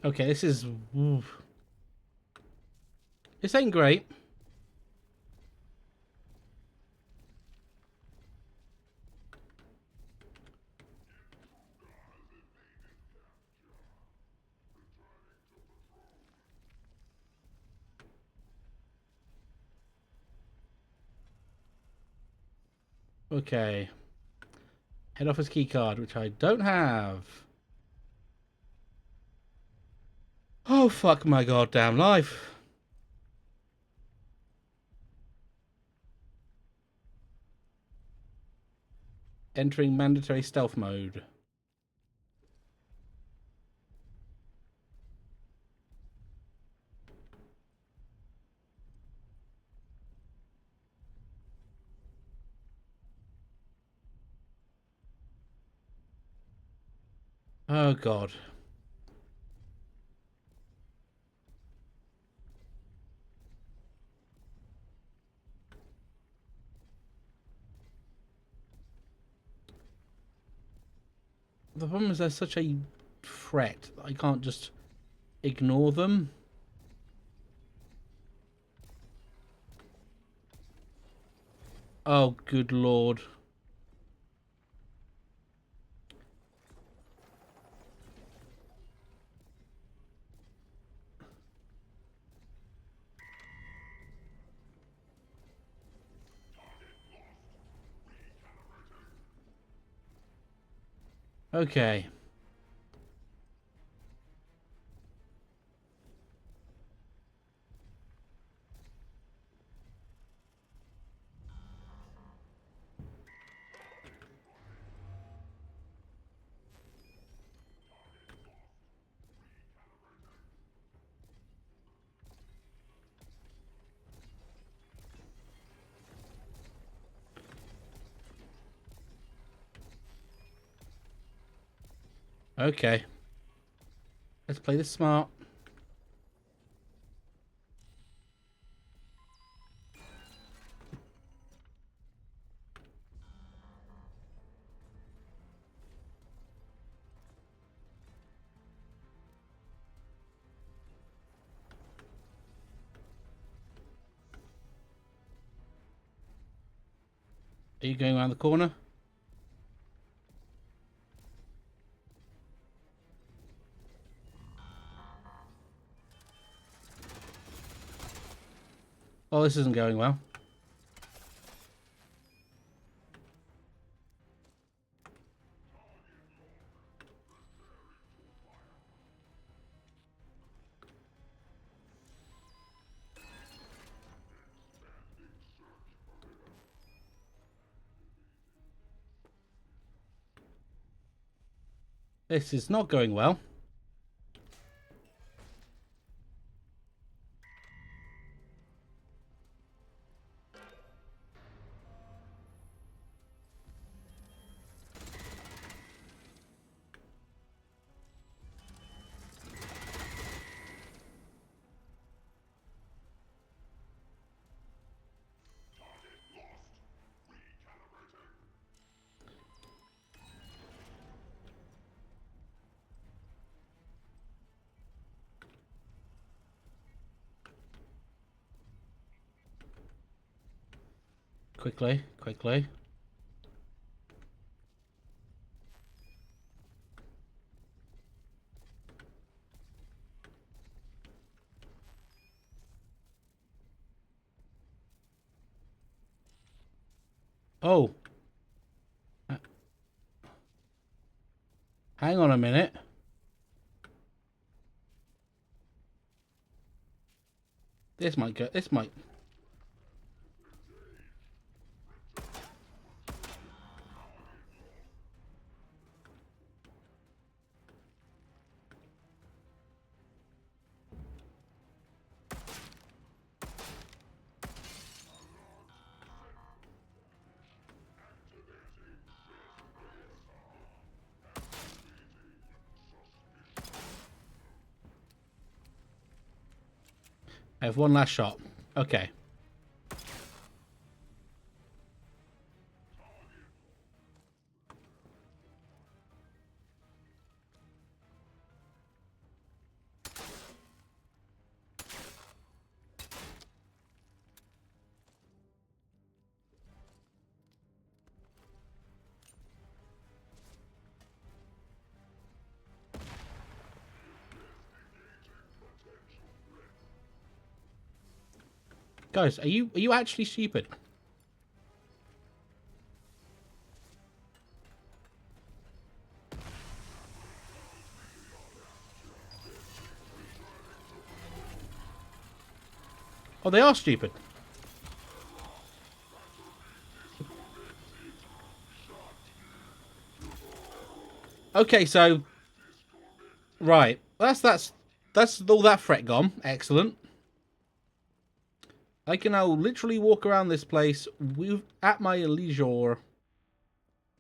Speaker 1: Okay, this is... Oof. This ain't great. Okay. Head office key card, which I don't have. Oh, fuck my goddamn life. Entering mandatory stealth mode. Oh, God. The problem is they're such a threat. I can't just ignore them. Oh, good Lord. Okay. Okay. Let's play this smart. Are you going around the corner? Oh, this isn't going well. This is not going well. Quickly, quickly. Oh. Hang on a minute. This might go. This might. I have one last shot. Okay. Guys, are you actually stupid? Oh, they are stupid. Okay, so right, that's all that threat gone. Excellent. I can now literally walk around this place at my leisure.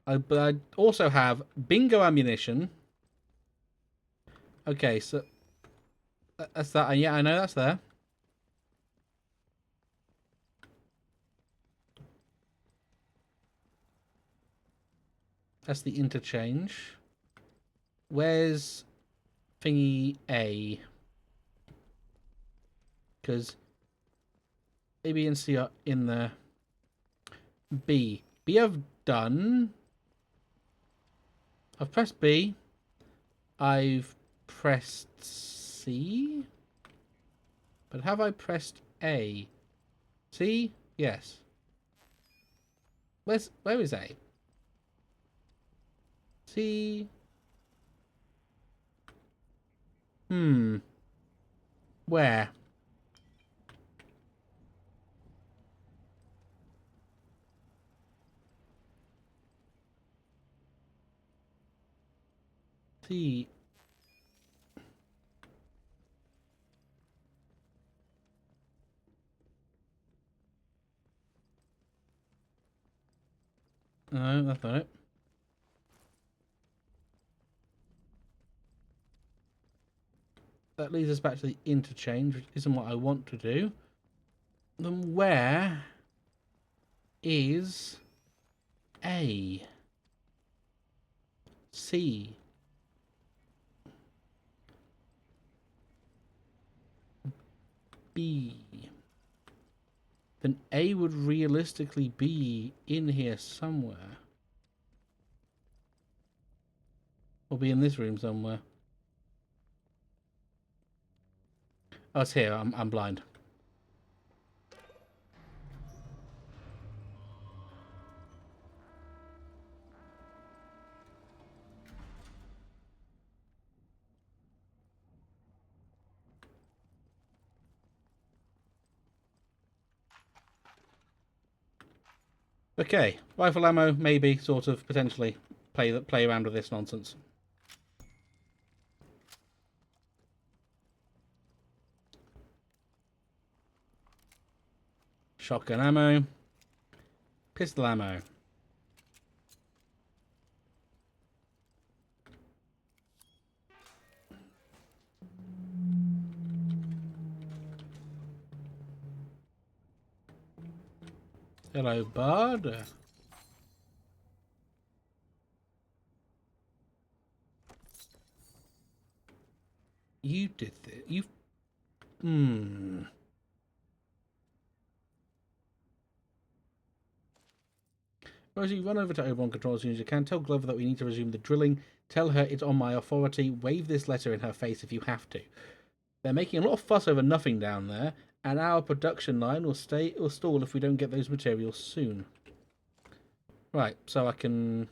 Speaker 1: But I also have bingo ammunition. Okay, so that's that. Yeah, I know that's there. That's the interchange. Where's thingy A? Because A, B, and C are in there. B. B I've done. I've pressed B. I've pressed C. But have I pressed A? C? Yes. Where is A? C. Where? C. No, that's not it. That leads us back to the interchange, which isn't what I want to do. Then where is A? C. B. Then A would realistically be in here somewhere. Or be in this room somewhere. Oh, it's here. I'm blind. Okay, rifle ammo, maybe, sort of, potentially. Play around with this nonsense. Shotgun ammo. Pistol ammo. Hello, bud. You did this. You... Rosie, run over to Oberon Control as soon as you can. Tell Glover that we need to resume the drilling. Tell her it's on my authority. Wave this letter in her face if you have to. They're making a lot of fuss over nothing down there, and our production line will stall if we don't get those materials soon. Right, so I can...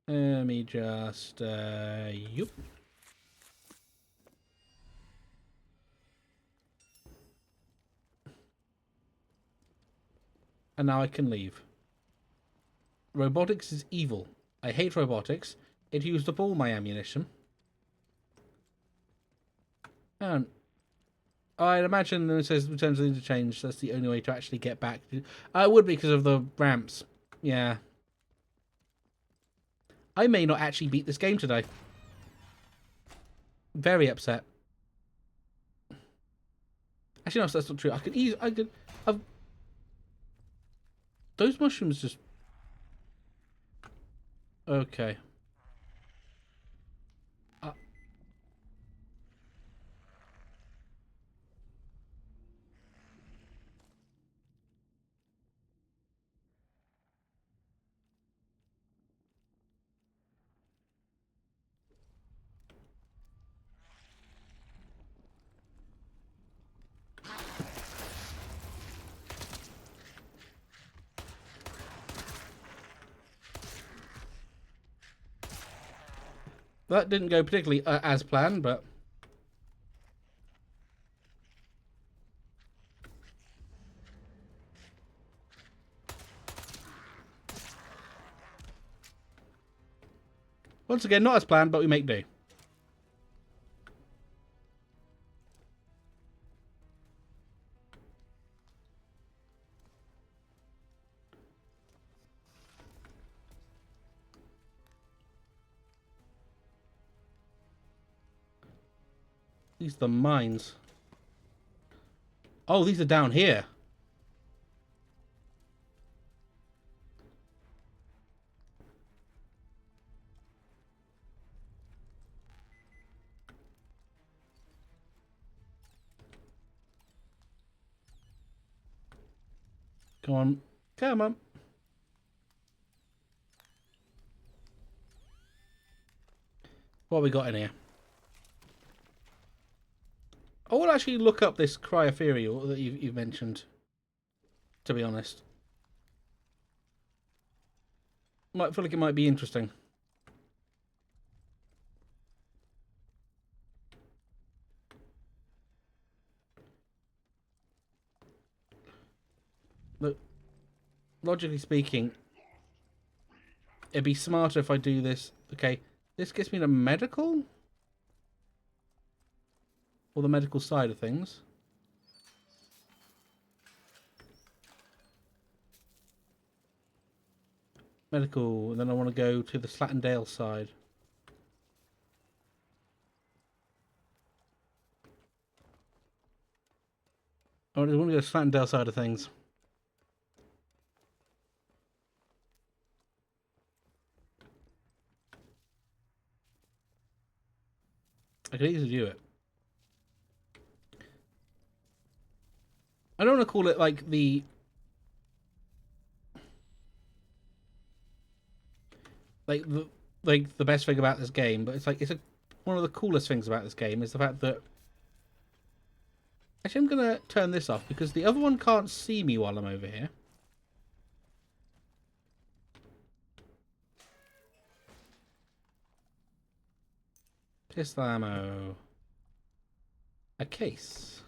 Speaker 1: Let me just... Yup. And now I can leave. Robotics is evil. I hate robotics. It used up all my ammunition. And I'd imagine when it says return to the interchange, that's the only way to actually get back. It would be because of the ramps. Yeah. I may not actually beat this game today. Very upset. Actually, no, that's not true. Those mushrooms just... Okay. That didn't go particularly as planned, but... Once again, not as planned, but we make do. These are the mines. Oh, these are down here. Come on. Come on. What have we got in here? I will actually look up this cryotheory that you've mentioned, to be honest. Might feel like it might be interesting. Look, logically speaking, it'd be smarter if I do this. Okay, this gets me to medical? Or the medical side of things. Medical, and then I want to go to the Slattendale side. I want to go to the Slattendale side of things. I could easily do it. I don't want to call it like the the best thing about this game, but it's like one of the coolest things about this game is the fact that actually I'm gonna turn this off because the other one can't see me while I'm over here. Pistol ammo. A case.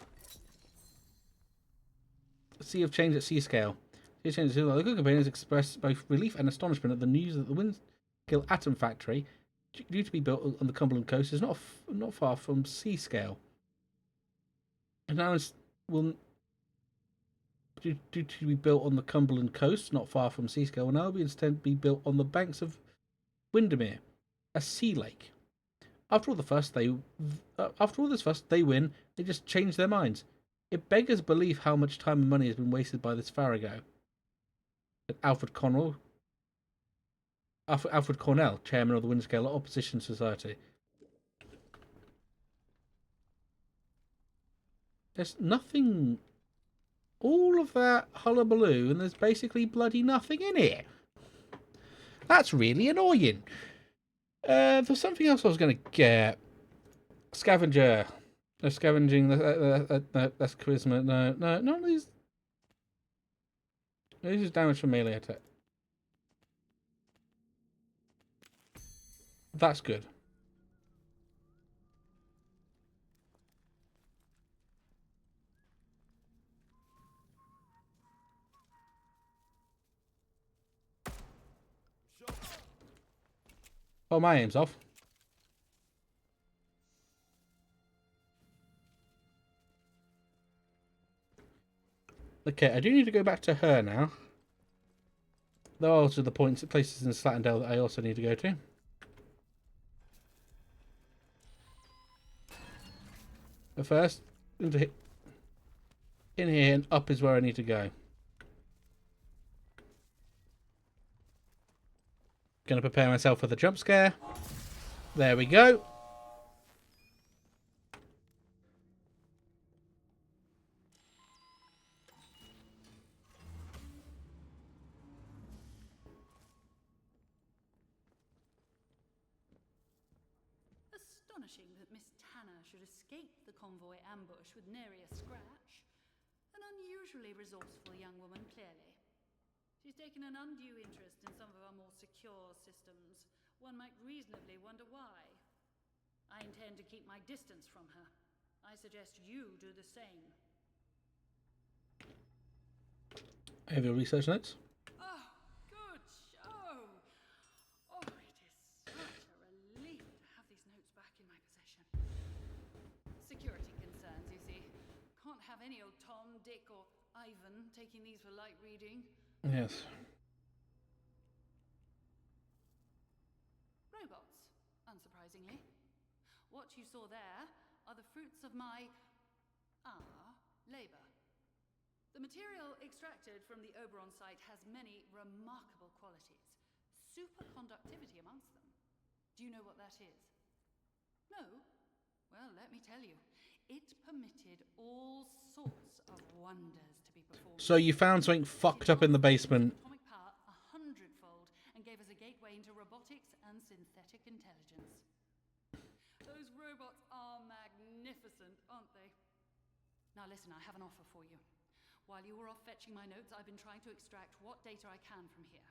Speaker 1: Sea of Change at Sea Scale. Sea of Change at Sea Scale. Local companions express both relief and astonishment at the news that the Windskill Atom Factory, due to be built on the Cumberland coast, is not far from Sea Scale. And now will due to be built on the Cumberland coast, not far from Sea Scale, will now be instead be built on the banks of Windermere, a sea lake. After all this fuss, they win. They just change their minds. It beggars belief how much time and money has been wasted by this Farrago. Alfred Cornell, chairman of the Windscale Opposition Society. There's nothing. All of that hullabaloo, and there's basically bloody nothing in it. That's really annoying. There's something else I was going to get. Scavenger. No scavenging. That's charisma. No, none of these. These is damage from melee attack. That's good. Oh, my aim's off. Okay, I do need to go back to her now. There are also the places in Slattendale that I also need to go to. But first, in here and up is where I need to go. Gonna prepare myself for the jump scare. There we go.
Speaker 4: Astonishing that Miss Tanner should escape the convoy ambush with nary a scratch. An unusually resourceful young woman, clearly. She's taken an undue interest in some of our more secure systems. One might reasonably wonder why. I intend to keep my distance from her. I suggest you do the same.
Speaker 1: I have your research notes.
Speaker 4: Oh, good show! Oh, it is such a relief to have these notes back in my possession. Security concerns, you see. Can't have any old Tom, Dick, or Ivan taking these for light reading.
Speaker 1: Yes.
Speaker 4: Robots, unsurprisingly. What you saw there, are the fruits of my labor. The material extracted from the Oberon site has many remarkable qualities, superconductivity amongst them. Do you know what that is? No? Well, let me tell you. It permitted all sorts of wonders to be performed.
Speaker 1: So you found something fucked up in the basement.
Speaker 4: Atomic power 100-fold and gave us a gateway into robotics and synthetic intelligence. Those robots are magnificent, aren't they? Now listen, I have an offer for you. While you were off fetching my notes, I've been trying to extract what data I can from here.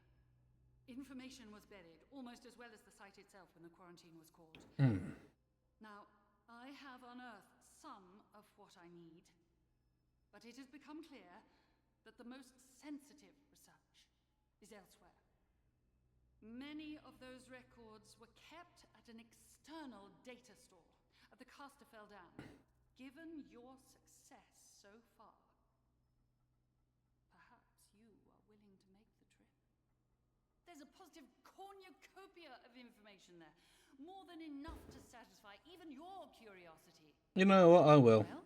Speaker 4: Information was buried, almost as well as the site itself when the quarantine was called. Now, I have unearthed some of what I need, but it has become clear that the most sensitive research is elsewhere. Many of those records were kept at an external data store at the Casterfell Dam. Given your success so far, perhaps you are willing to make the trip. There's a positive cornucopia of information there. More than enough to satisfy even your curiosity.
Speaker 1: You know what? I will.
Speaker 4: Well,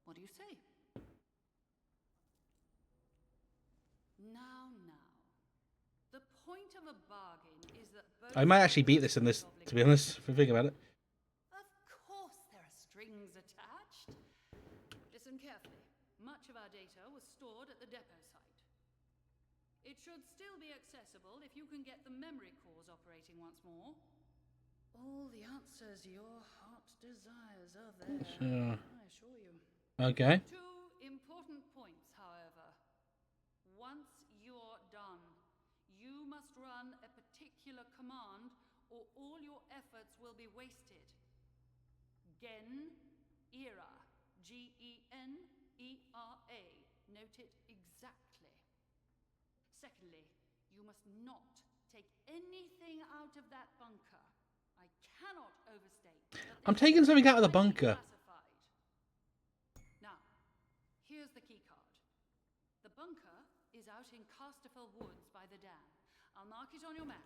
Speaker 4: what do you say? Now. The point of a bargain is that both
Speaker 1: I might actually beat this in this, to be honest, if you think about it.
Speaker 4: Of course there are strings attached. Listen carefully. Much of our data was stored at the depot site. It should still be accessible if you can get the memory cores operating once more. All the answers your heart desires are there,
Speaker 1: Sure.
Speaker 4: I assure you.
Speaker 1: Okay.
Speaker 4: Two important points, however. Once you're done, you must run a particular command or all your efforts will be wasted. Gen-era. G-E-N-E-R-A. Note it exactly. Secondly, you must not take anything out of that bunker. I cannot overstate.
Speaker 1: I'm taking something out of the bunker.
Speaker 4: Now, here's the key card. The bunker is out in Casterfell Woods by the dam. I'll mark it on your map.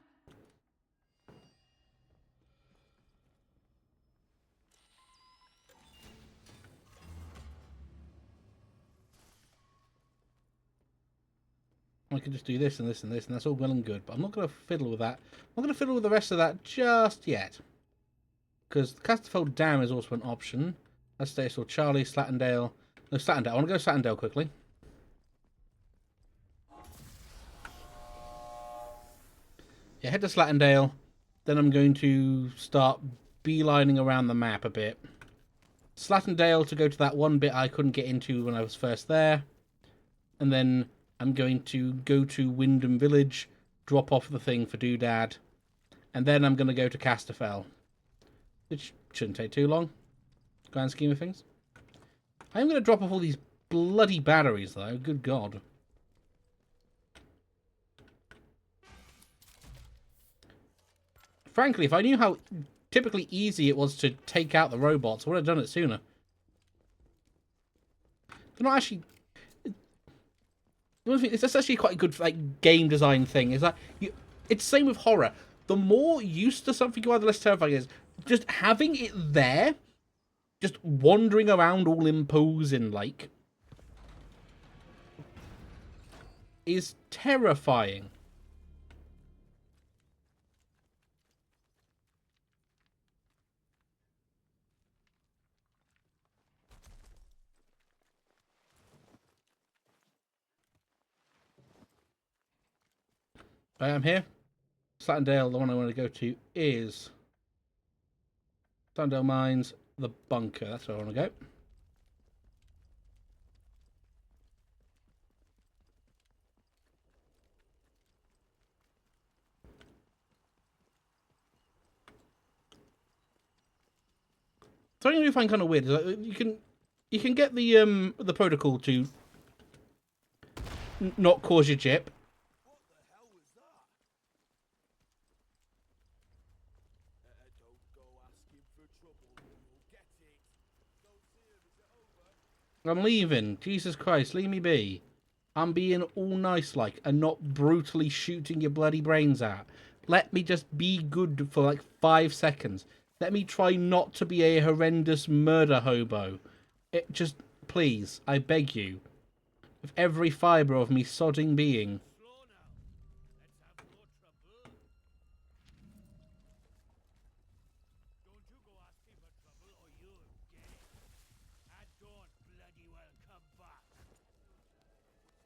Speaker 1: I can just do this and this and this, and that's all well and good, but I'm not going to fiddle with that. I'm not going to fiddle with the rest of that just yet. Because the Casterfell Dam is also an option. Let's stay so Charlie, Slattendale. No, Slattendale. I want to go Slattendale quickly. Yeah, head to Slattendale. Then I'm going to start beelining around the map a bit. Slattendale to go to that one bit I couldn't get into when I was first there. And then I'm going to go to Wyndham Village, drop off the thing for Doodad. And then I'm going to go to Casterfell. Which shouldn't take too long. Grand scheme of things. I'm going to drop off all these bloody batteries, though. Good God. Frankly, if I knew how typically easy it was to take out the robots, I would have done it sooner. They're not actually... It's actually quite a good game design thing. Is that it's the same with horror. The more used to something you are, the less terrifying it is. Just having it there, just wandering around all imposing is terrifying. I am here. Slattendale, the one I want to go to is Slattendale Mines, the bunker. That's where I want to go. Something I find kind of weird is you can get the protocol to not cause your chip.
Speaker 3: What the hell was that? Don't go asking for trouble. You'll get it. Don't see him. Is it over?
Speaker 1: I'm leaving. Jesus Christ, leave me be. I'm being all nice and not brutally shooting your bloody brains out. Let me just be good for 5 seconds. Let me try not to be a horrendous murder hobo. It just, please, I beg you, with every fibre of me sodding being.
Speaker 2: Slow now. Let's have no trouble. Don't you go ask me for trouble or you'll get it. And don't bloody well come back.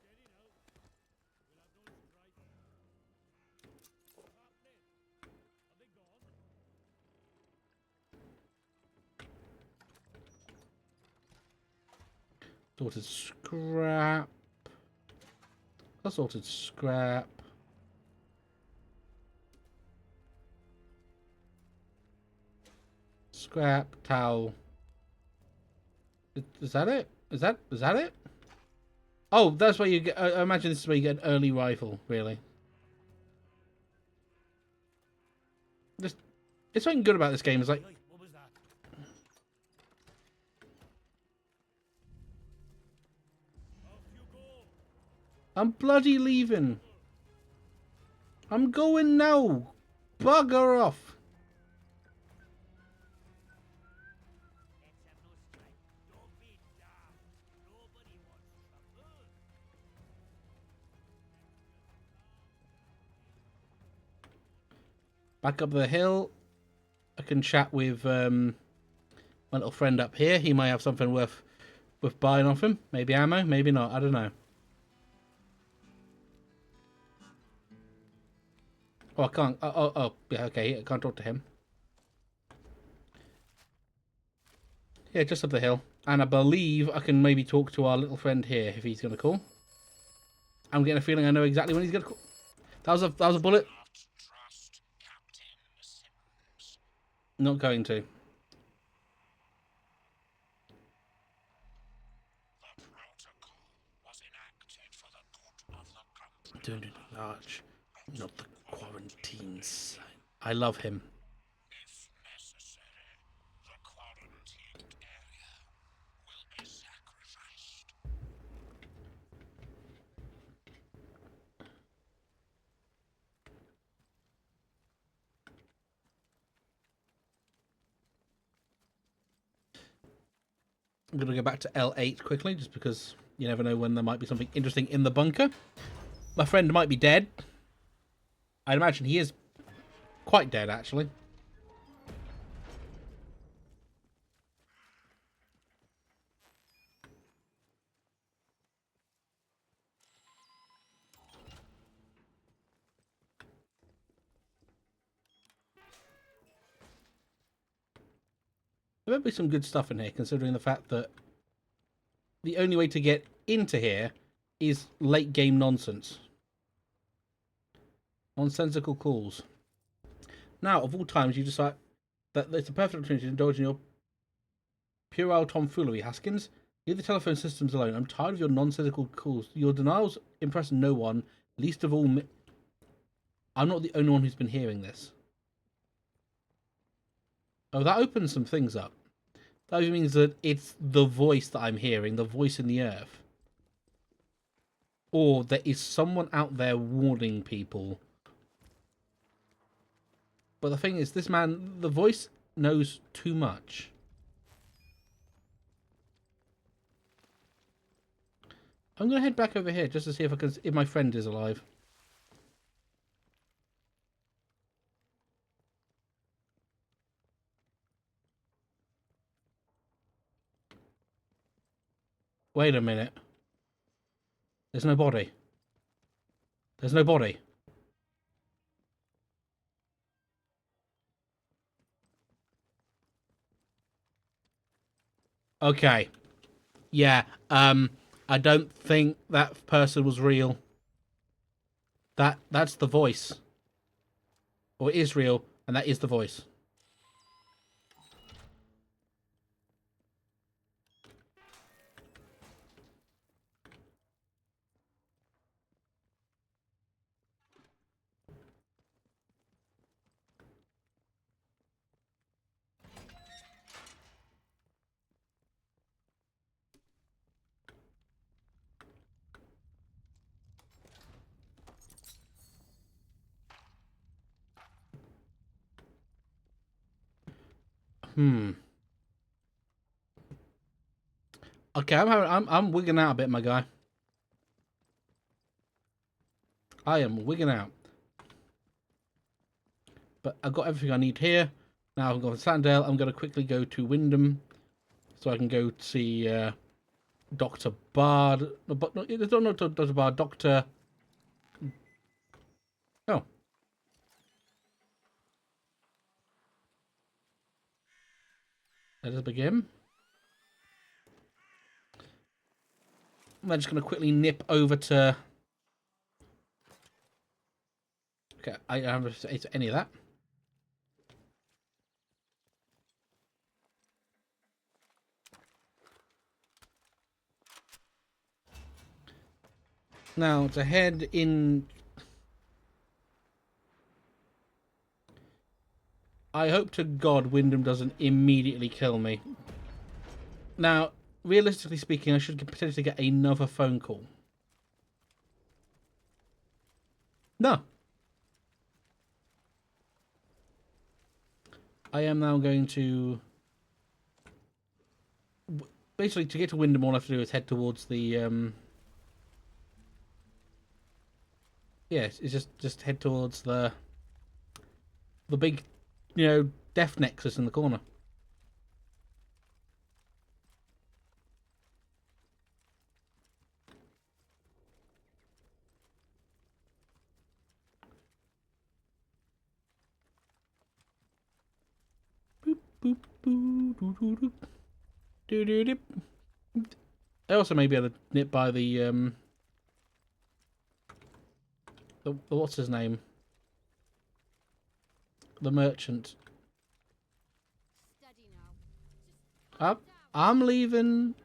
Speaker 2: Steady now. We'll have no strife. What's happening? Are they gone?
Speaker 1: Sorted scrap. Assorted scrap. Scrap, towel. Is that it? Is that it? Oh, that's where you get. I imagine this is where you get an early rifle. Really. It's something good about this game. Is like,
Speaker 2: What was that? Off you go.
Speaker 1: I'm bloody leaving. I'm going now. Bugger off.
Speaker 2: Let's have no strife. Don't be daft. Nobody wants trouble.
Speaker 1: Back up the hill. I can chat with my little friend up here. He might have something worth buying off him. Maybe ammo, maybe not. I don't know. Oh, I can't. Oh, yeah, okay. I can't talk to him. Yeah, just up the hill. And I believe I can maybe talk to our little friend here if he's going to call. I'm getting a feeling I know exactly when he's going to call. That was a bullet. Not going to. Doing it large, not the quarantine sign. I love him.
Speaker 5: If necessary, the quarantined area will be sacrificed.
Speaker 1: I'm going to go back to L8 quickly, just because you never know when there might be something interesting in the bunker. My friend might be dead. I'd imagine he is quite dead, actually. There might be some good stuff in here, considering the fact that the only way to get into here is late game nonsense. Nonsensical calls. Now, of all times, you decide that it's a perfect opportunity to indulge in your puerile tomfoolery, Haskins. Leave the telephone systems alone. I'm tired of your nonsensical calls. Your denials impress no one, least of all me. I'm not the only one who's been hearing this. Oh, that opens some things up. That means that it's the voice that I'm hearing, the voice in the earth. Or there is someone out there warning people. But the thing is, this man, the voice knows too much. I'm going to head back over here just to see if my friend is alive. Wait a minute. There's no body. There's no body. Okay. Yeah, I don't think that person was real. That's the voice. Or it is real, and that is the voice. Okay, I'm wigging out a bit, my guy. I am wigging out. But I've got everything I need here. Now I'm going to Sandale. I'm going to quickly go to Wyndham so I can go see Dr. Bard. But no, not Dr. Bard, Dr. Oh. Let us begin. I'm just going to quickly nip over to... Okay, I don't have to say any of that. Now, to head in... I hope to God Wyndham doesn't immediately kill me. Now, realistically speaking, I should potentially get another phone call. No. I am now going to... Basically, to get to Wyndham, all I have to do is head towards the... Yes, it's just head towards the big, death nexus in the corner. Boop boop boo doo doo doo doo doo doo. I also may be able to nip by the what's his name? The merchant.
Speaker 7: Steady now. Just
Speaker 1: I'm leaving.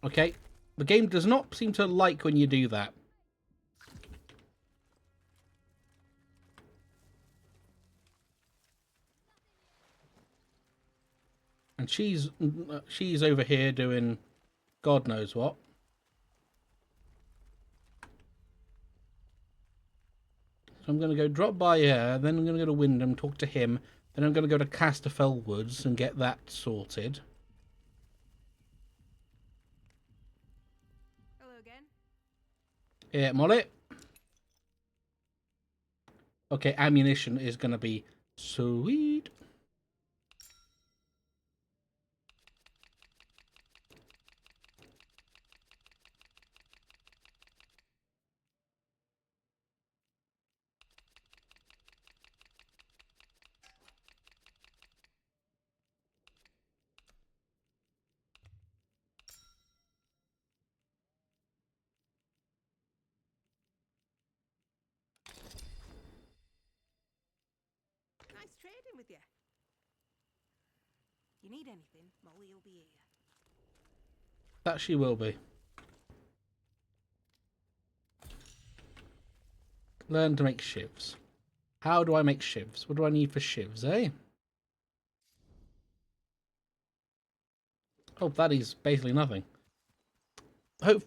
Speaker 1: Okay, the game does not seem to like when you do that. And she's over here doing God knows what. So I'm going to go drop by her, then I'm going to go to Wyndham, talk to him, then I'm going to go to Casterfell Woods and get that sorted.
Speaker 10: Hello again.
Speaker 1: Yeah, Molly. Okay, ammunition is going to be sweet.
Speaker 10: Nice trading with you. You need anything, Molly will be here.
Speaker 1: That she will be. Learn to make shivs. How do I make shivs? What do I need for shivs, eh? Oh, that is basically nothing. Hope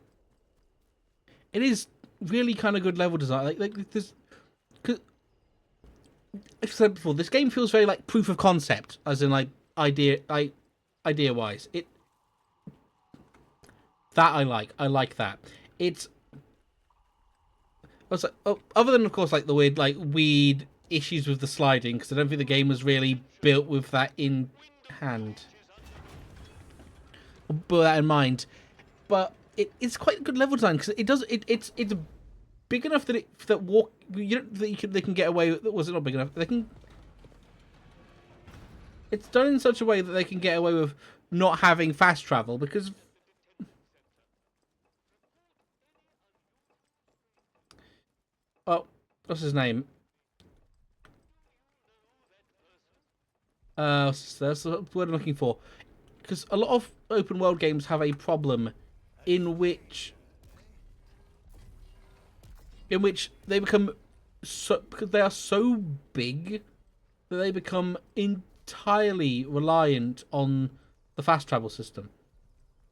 Speaker 1: it is really kind of good level design. Like this, because I've said before, this game feels very like proof of concept, as in like idea wise. I like that. It's also, other than of course like the weird issues with the sliding, because I don't think the game was really built with that in hand. Bear that in mind, but it's quite good level design because it's big enough that they can get away with. Was it not big enough? They can. It's done in such a way that they can get away with not having fast travel because. Oh, what's his name? That's the word I'm looking for. Because a lot of open world games have a problem in which in which they become so, because they are so big that they become entirely reliant on the fast travel system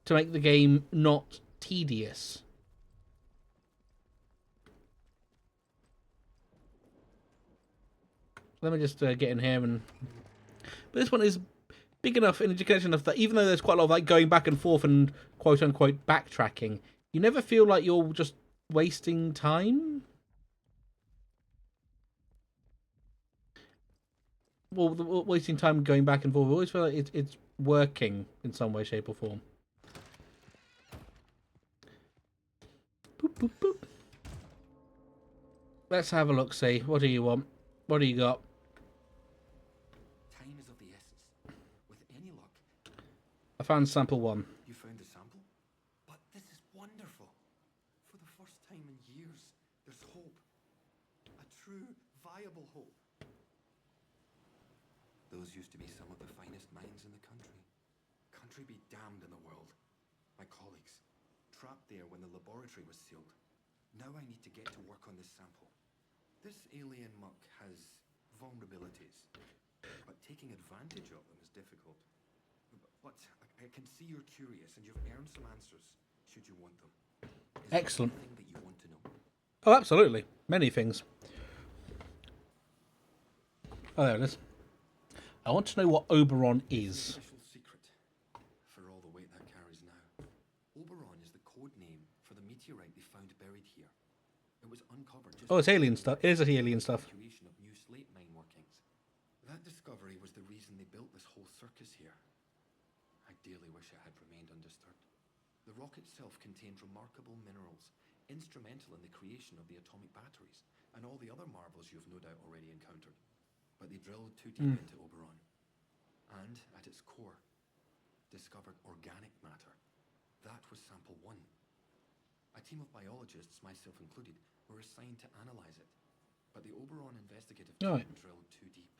Speaker 1: to make the game not tedious. Let me just get in here and. But this one is big enough and educational enough that even though there's quite a lot of like going back and forth and quote unquote backtracking, you never feel like you're just wasting time. Well, wasting time going back and forth. I always feel like it's working in some way, shape, or form. Boop, boop, boop. Let's have a look, see. What do you want? What do you got?
Speaker 12: Time is of the essence. With any luck.
Speaker 1: I found sample 1.
Speaker 12: You found the sample? But this is wonderful. For the first time in years, there's hope. A true, viable hope. Those used to be some of the finest minds in the country. Country be damned in the world. My colleagues, trapped there when the laboratory was sealed. Now I need to get to work on this sample. This alien muck has vulnerabilities, but taking advantage of them is difficult. But I can see you're curious and you've earned some answers, should you want them. Is
Speaker 1: Excellent.
Speaker 12: there anything that you want to know?
Speaker 1: Oh, absolutely. Many things. Oh, there it is. I want to know what Oberon is.
Speaker 12: Official secret, for all the weight that carries now. Oberon is the code name for the meteorite they found buried here. It was uncovered just.
Speaker 1: Oh, it's alien stuff. It is alien stuff.
Speaker 12: Evacuation of new slate mine workings. That discovery was the reason they built this whole circus here. I dearly wish it had remained undisturbed. The rock itself contained remarkable minerals, instrumental in the creation of the atomic batteries, and all the other marvels you've no doubt already encountered. But they drilled too deep into Oberon. And, at its core, discovered organic matter. That was sample 1. A team of biologists, myself included, were assigned to analyze it. But the Oberon investigative team drilled too deep.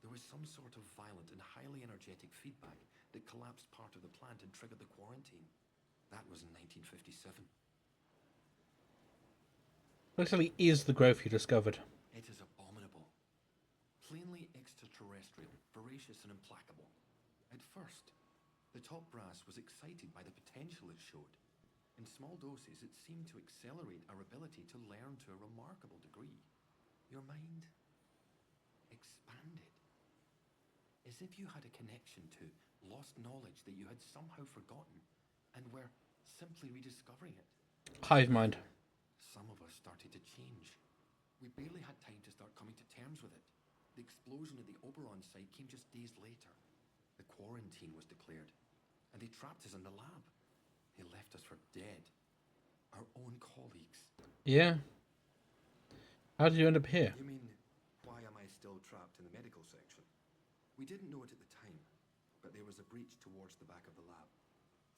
Speaker 12: There was some sort of violent and highly energetic feedback that collapsed part of the plant and triggered the quarantine. That was in 1957.
Speaker 1: Actually, is the growth you discovered?
Speaker 12: It is abominable. Plainly extraterrestrial, voracious and implacable. At first, the top brass was excited by the potential it showed. In small doses, it seemed to accelerate our ability to learn to a remarkable degree. Your mind expanded. As if you had a connection to lost knowledge that you had somehow forgotten and were simply rediscovering it.
Speaker 1: Hive mind.
Speaker 12: Some of us started to change. We barely had time to start coming to terms with it. The explosion at the Oberon site came just days later. The quarantine was declared, and they trapped us in the lab. They left us for dead. Our own colleagues.
Speaker 1: Yeah. How did you end up here?
Speaker 12: You mean, why am I still trapped in the medical section? We didn't know it at the time, but there was a breach towards the back of the lab.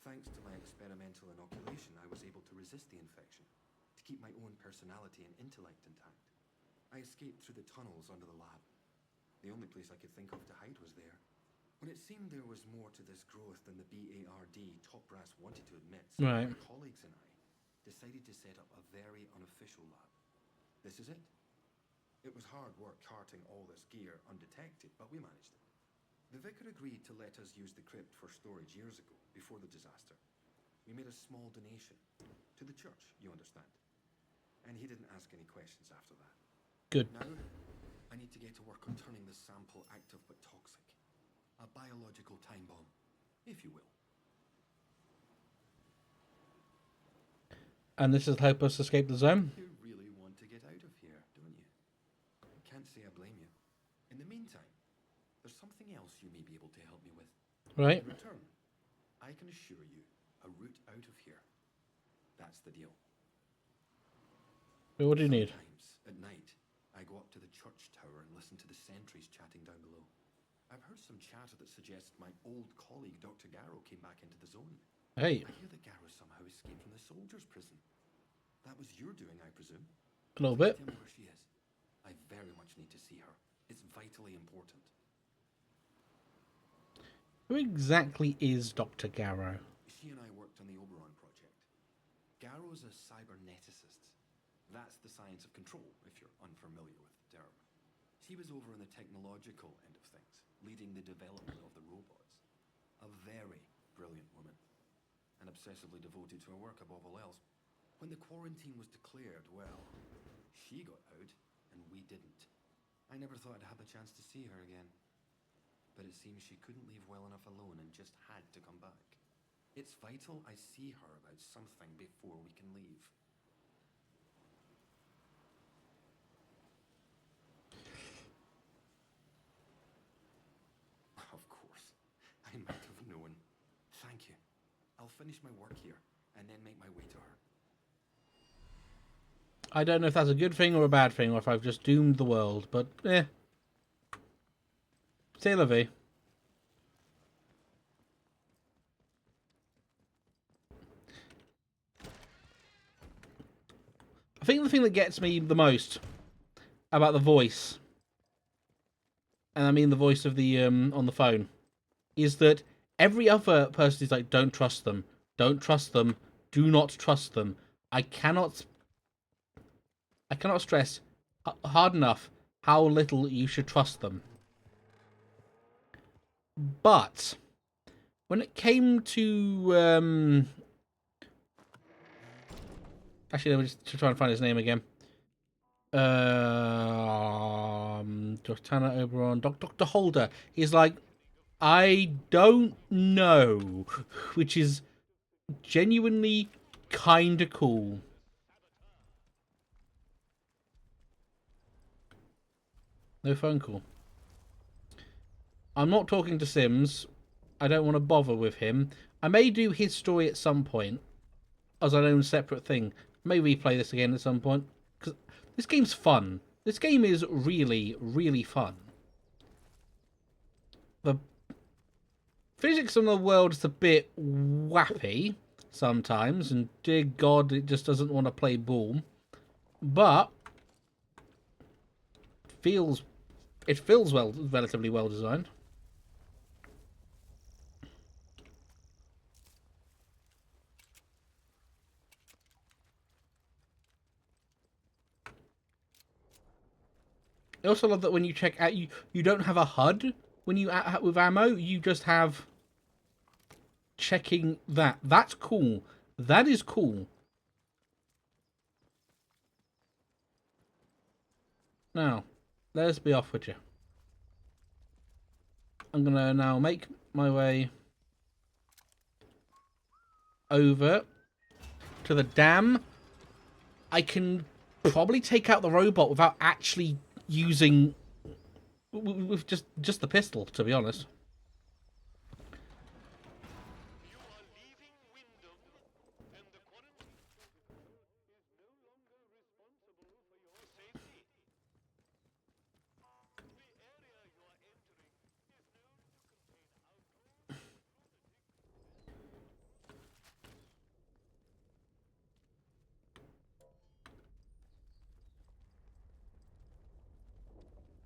Speaker 12: Thanks to my experimental inoculation, I was able to resist the infection, to keep my own personality and intellect intact. I escaped through the tunnels under the lab. The only place I could think of to hide was there. When it seemed there was more to this growth than the BARD top brass wanted to admit, so my colleagues and I decided to set up a very unofficial lab. This is it. It was hard work carting all this gear undetected, but we managed it. The vicar agreed to let us use the crypt for storage years ago, before the disaster. We made a small donation. To the church, you understand. And he didn't ask any questions after that.
Speaker 1: Good.
Speaker 12: Now, I need to get to work on turning this sample active but toxic. A biological time bomb, if you will.
Speaker 1: And this will help us escape the zone?
Speaker 12: You really want to get out of here, don't you? Can't say I blame you. In the meantime, there's something else you may be able to help me with.
Speaker 1: Right.
Speaker 12: In return, I can assure you a route out of here. That's the deal.
Speaker 1: What do you need?
Speaker 12: Sometimes, at night, I go up to the church tower and listen to the sentries chatting down below. I've heard some chatter that suggests my old colleague Dr. Garrow came back into the zone.
Speaker 1: Hey.
Speaker 12: I hear that Garrow somehow escaped from the soldiers' prison. That was your doing, I presume?
Speaker 1: A little bit.
Speaker 12: Tell me where she is. I very much need to see her. It's vitally important.
Speaker 1: Who exactly is Dr. Garrow?
Speaker 12: She and I worked on the Oberon project. Garrow's a cyberneticist. That's the science of control, if you're unfamiliar with the term. She was over on the technological end of things, leading the development of the robots. A very brilliant woman, and obsessively devoted to her work above all else. When the quarantine was declared, well, she got out, and we didn't. I never thought I'd have a chance to see her again. But it seems she couldn't leave well enough alone and just had to come back. It's vital I see her about something before we can leave. Of course. I might have known. Thank you. I'll finish my work here and then make my way to her.
Speaker 1: I don't know if that's a good thing or a bad thing, or if I've just doomed the world, but C'est la vie. I think the thing that gets me the most about the voice, and I mean the voice of the on the phone, is that every other person is like, don't trust them, don't trust them, do not trust them. I cannot stress hard enough how little you should trust them. But when it came to actually, let me just try and find his name again. Dr. Oberon, Dr. Holder. He's like, I don't know, which is genuinely kind of cool. No phone call. I'm not talking to Sims. I don't want to bother with him. I may do his story at some point as an own separate thing. I may replay this again at some point. Because this game's fun. This game is really, really fun. The physics of the world is a bit wappy sometimes, and dear God, it just doesn't want to play ball. But it feels relatively well designed. I also love that when you check out, you don't have a HUD when you with ammo. You just have checking that. That's cool. That is cool. Now, let's be off with you. I'm gonna now make my way over to the dam. I can probably take out the robot without actually using with just the pistol, to be honest.
Speaker 5: You are leaving Wyndham, and the quarantine protocol is no longer responsible for your safety. The area you are entering is known to contain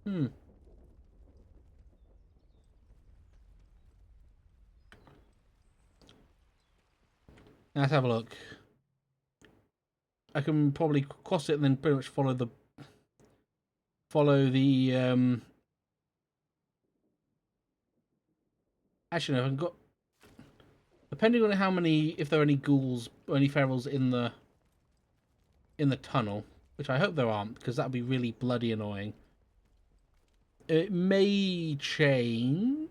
Speaker 5: outlaws,
Speaker 1: Let's have a look. I can probably cross it and then pretty much follow the actually no, I've got, depending on how many, if there are any ghouls or any ferals in the tunnel, which I hope there aren't, because that would be really bloody annoying. It may change.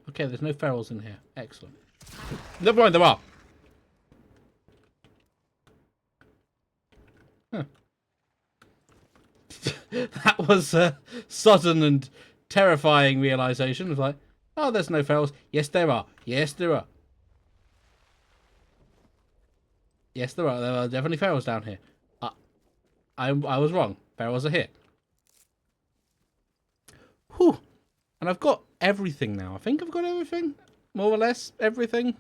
Speaker 1: Okay, there's no ferals in here. Excellent. Never mind, there are. Huh. That was a sudden and terrifying realization. It was like, oh, there's no ferals. Yes, there are. Yes, there are. Yes, there are. There are definitely ferals down here. I was wrong. Ferals are here. Whew. And I've got everything now. I think I've got everything. More or less everything.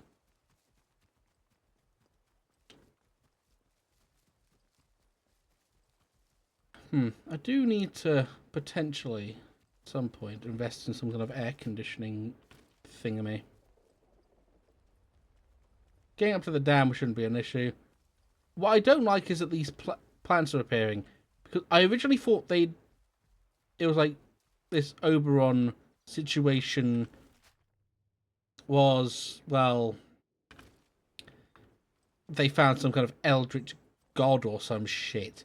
Speaker 1: I do need to potentially, at some point, invest in some kind of air conditioning thingamy. Getting up to the dam shouldn't be an issue. what I don't like is that these plants are appearing. Because I originally thought it was like this Oberon situation was, well, they found some kind of eldritch god or some shit.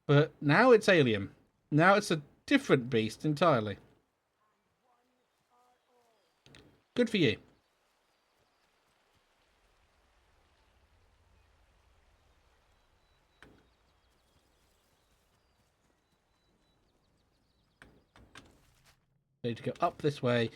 Speaker 1: But now it's alien. Now it's a different beast entirely. Good for you. Need to go up this way.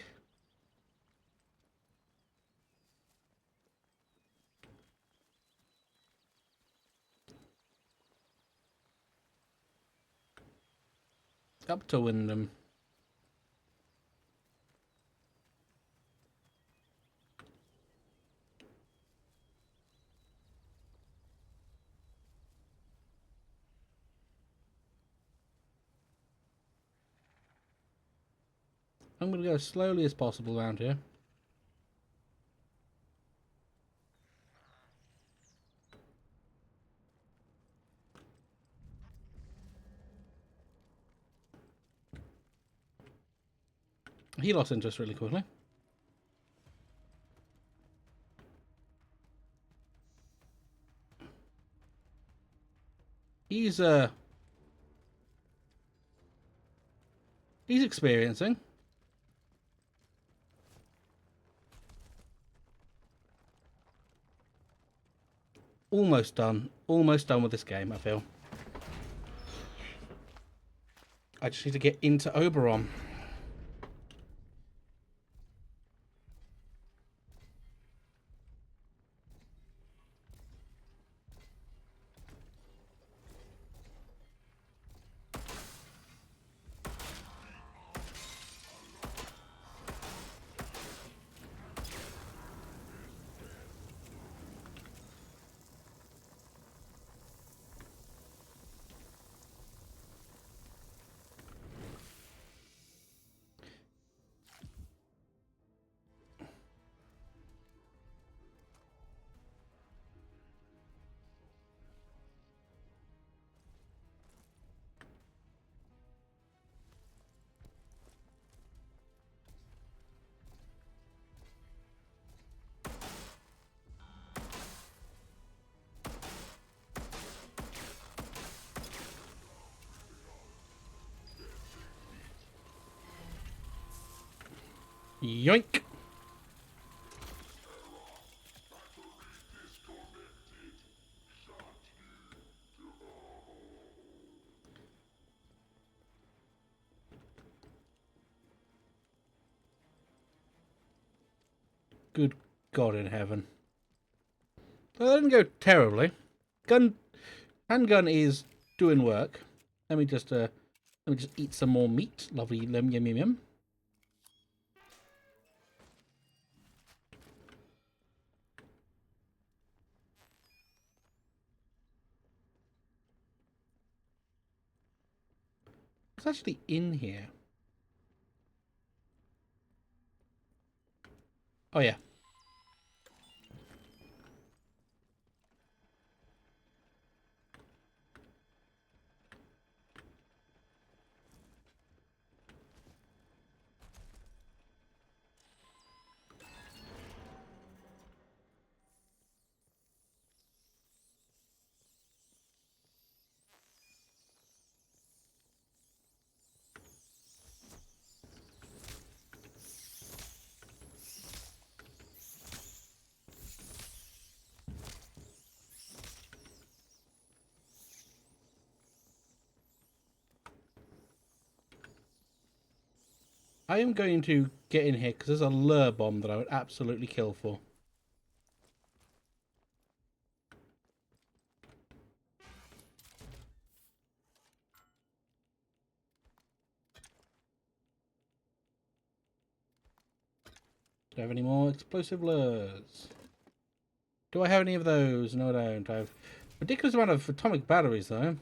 Speaker 1: Up to Wyndham. I'm going to go as slowly as possible around here. He lost interest really quickly. He's experiencing. Almost done. Almost done with this game, I feel. I just need to get into Oberon. Yoink! Good God in heaven. Well, that didn't go terribly. Handgun is doing work. Let me just eat some more meat. Lovely, yum yum yum yum. It's actually in here. Oh yeah. I am going to get in here because there's a lure bomb that I would absolutely kill for. Do I have any more explosive lures? Do I have any of those? No, I don't. I have a ridiculous amount of atomic batteries, though.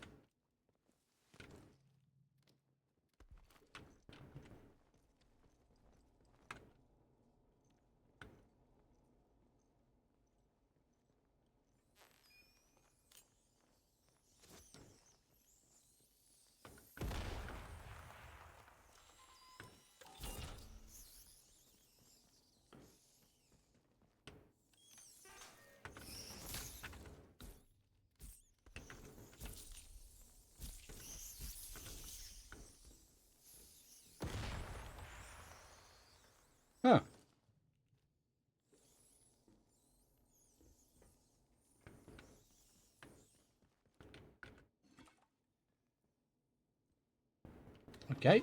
Speaker 1: Okay.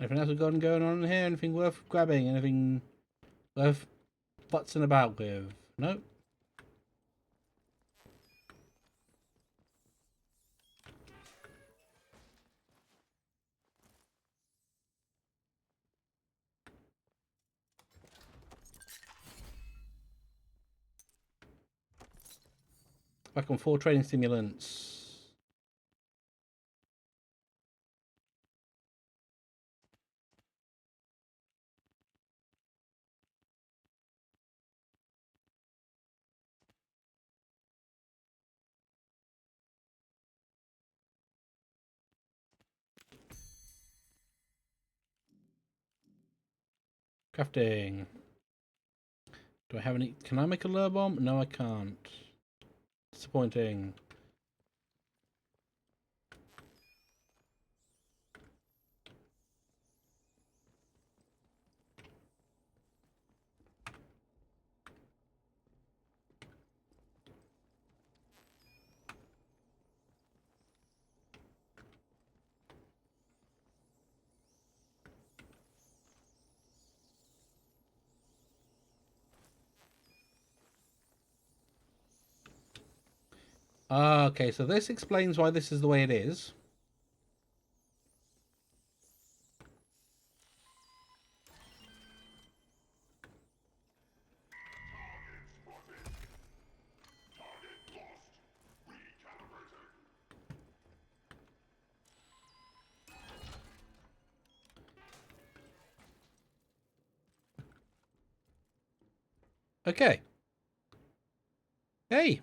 Speaker 1: Anything else we've got going on in here? Anything worth grabbing? Anything worth futzing about with? No? Back on 4 training stimulants. Crafting. Do I have any? Can I make a lure bomb? No, I can't. Disappointing. Okay, so this explains why this is the way it is. Okay. Hey,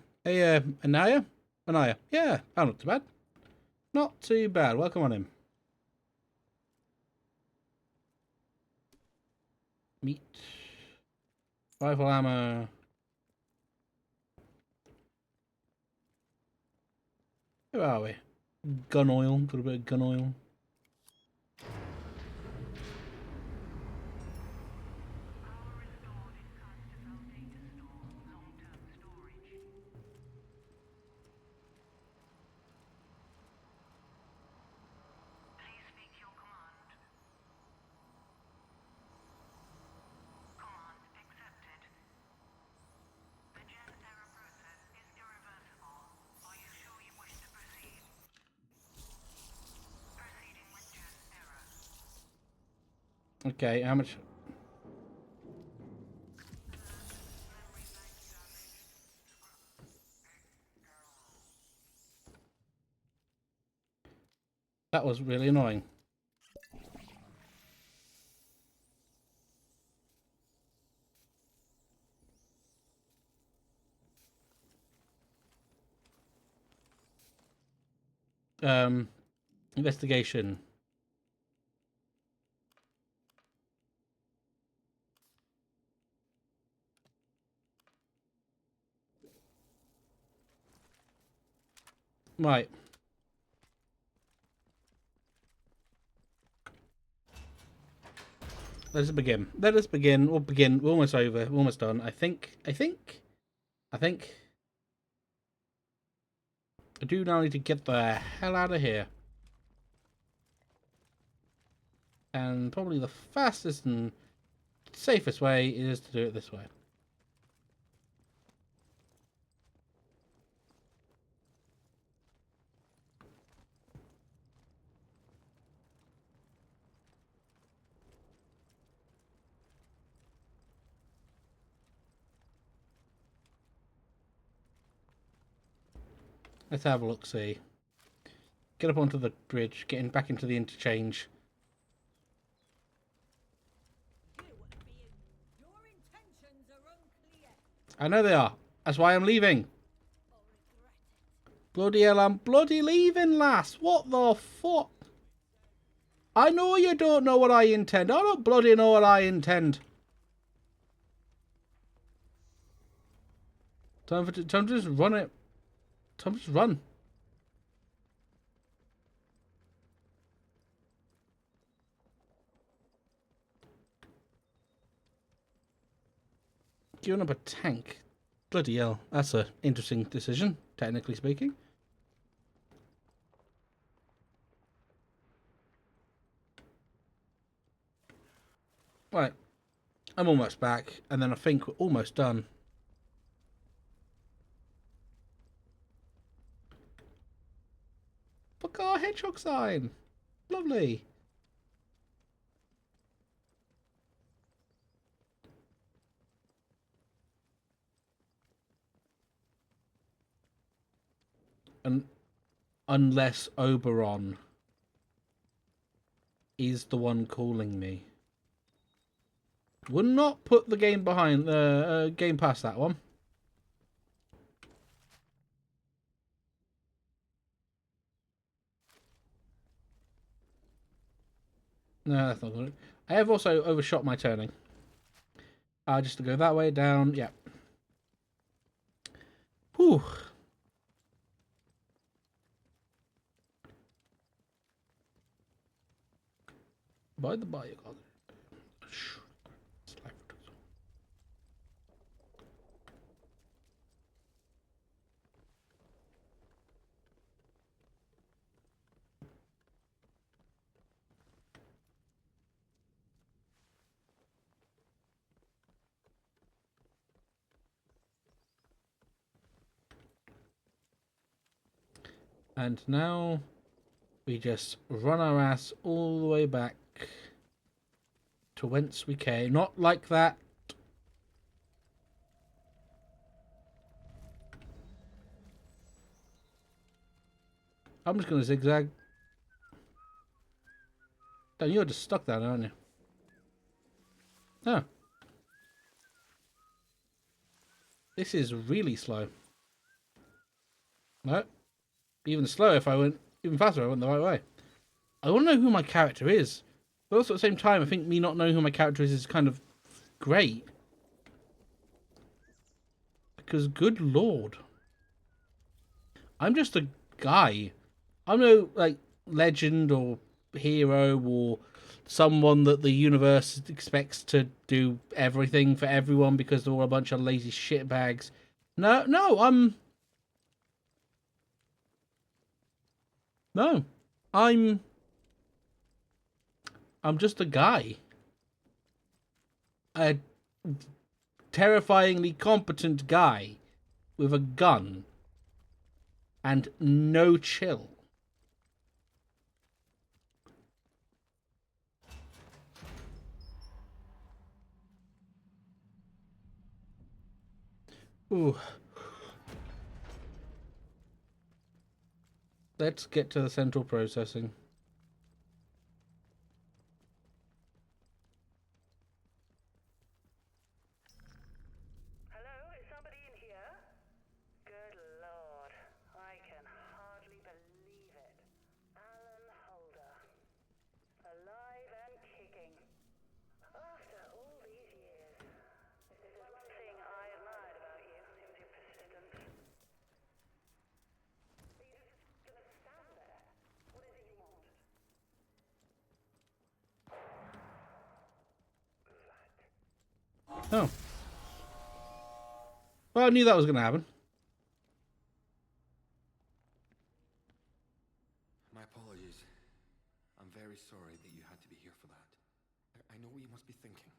Speaker 1: Anaya? Anaya. Yeah, oh, not too bad. Not too bad. Welcome on in. Meat. Rifle ammo. Where are we? Gun oil. Got a bit of gun oil. Okay, how much? That was really annoying. Investigation. Right. Let us begin. Let us begin. We'll begin. We're almost over. We're almost done. I think. I do now need to get the hell out of here. And probably the fastest and safest way is to do it this way. Let's have a look, see. Get up onto the bridge, getting back into the interchange. I know they are. That's why I'm leaving. Bloody hell, I'm bloody leaving, lass. What the fuck? I know you don't know what I intend. I don't bloody know what I intend. Time to just run it. Time to just run. Giving up a tank. Bloody hell. That's an interesting decision, technically speaking. Right, I'm almost back, and then I think we're almost done. Look, our hedgehog sign. Lovely. And unless Oberon is the one calling me. Would not put the game behind the game past that one. No, that's not good. I have also overshot my turning. Just to go that way, down, yeah. Whew. By the by, and now we just run our ass all the way back to whence we came. Not like that. I'm just going to zigzag. Dan, you're just stuck there, aren't you? Oh. This is really slow. No. Even slower if I went... Even faster if I went the right way. I want to know who my character is. But also at the same time, I think me not knowing who my character is kind of great. Because, good lord. I'm just a guy. I'm no, like, legend or hero or someone that the universe expects to do everything for everyone because they're all a bunch of lazy shitbags. No, no, I'm just a guy. A terrifyingly competent guy with a gun and no chill. Ooh. Let's get to the central processing.
Speaker 11: Hello, is somebody in here? Good lord, I can hardly believe it. Alan Holder. Alive and kicking. After all these years. If there's one thing I admired about you, it was your persistence. Are you just gonna stand there? What is it you want?
Speaker 1: Oh. Well, I knew that was going to happen.
Speaker 12: My apologies. I'm very sorry that you had to be here for that. I know what you must be thinking,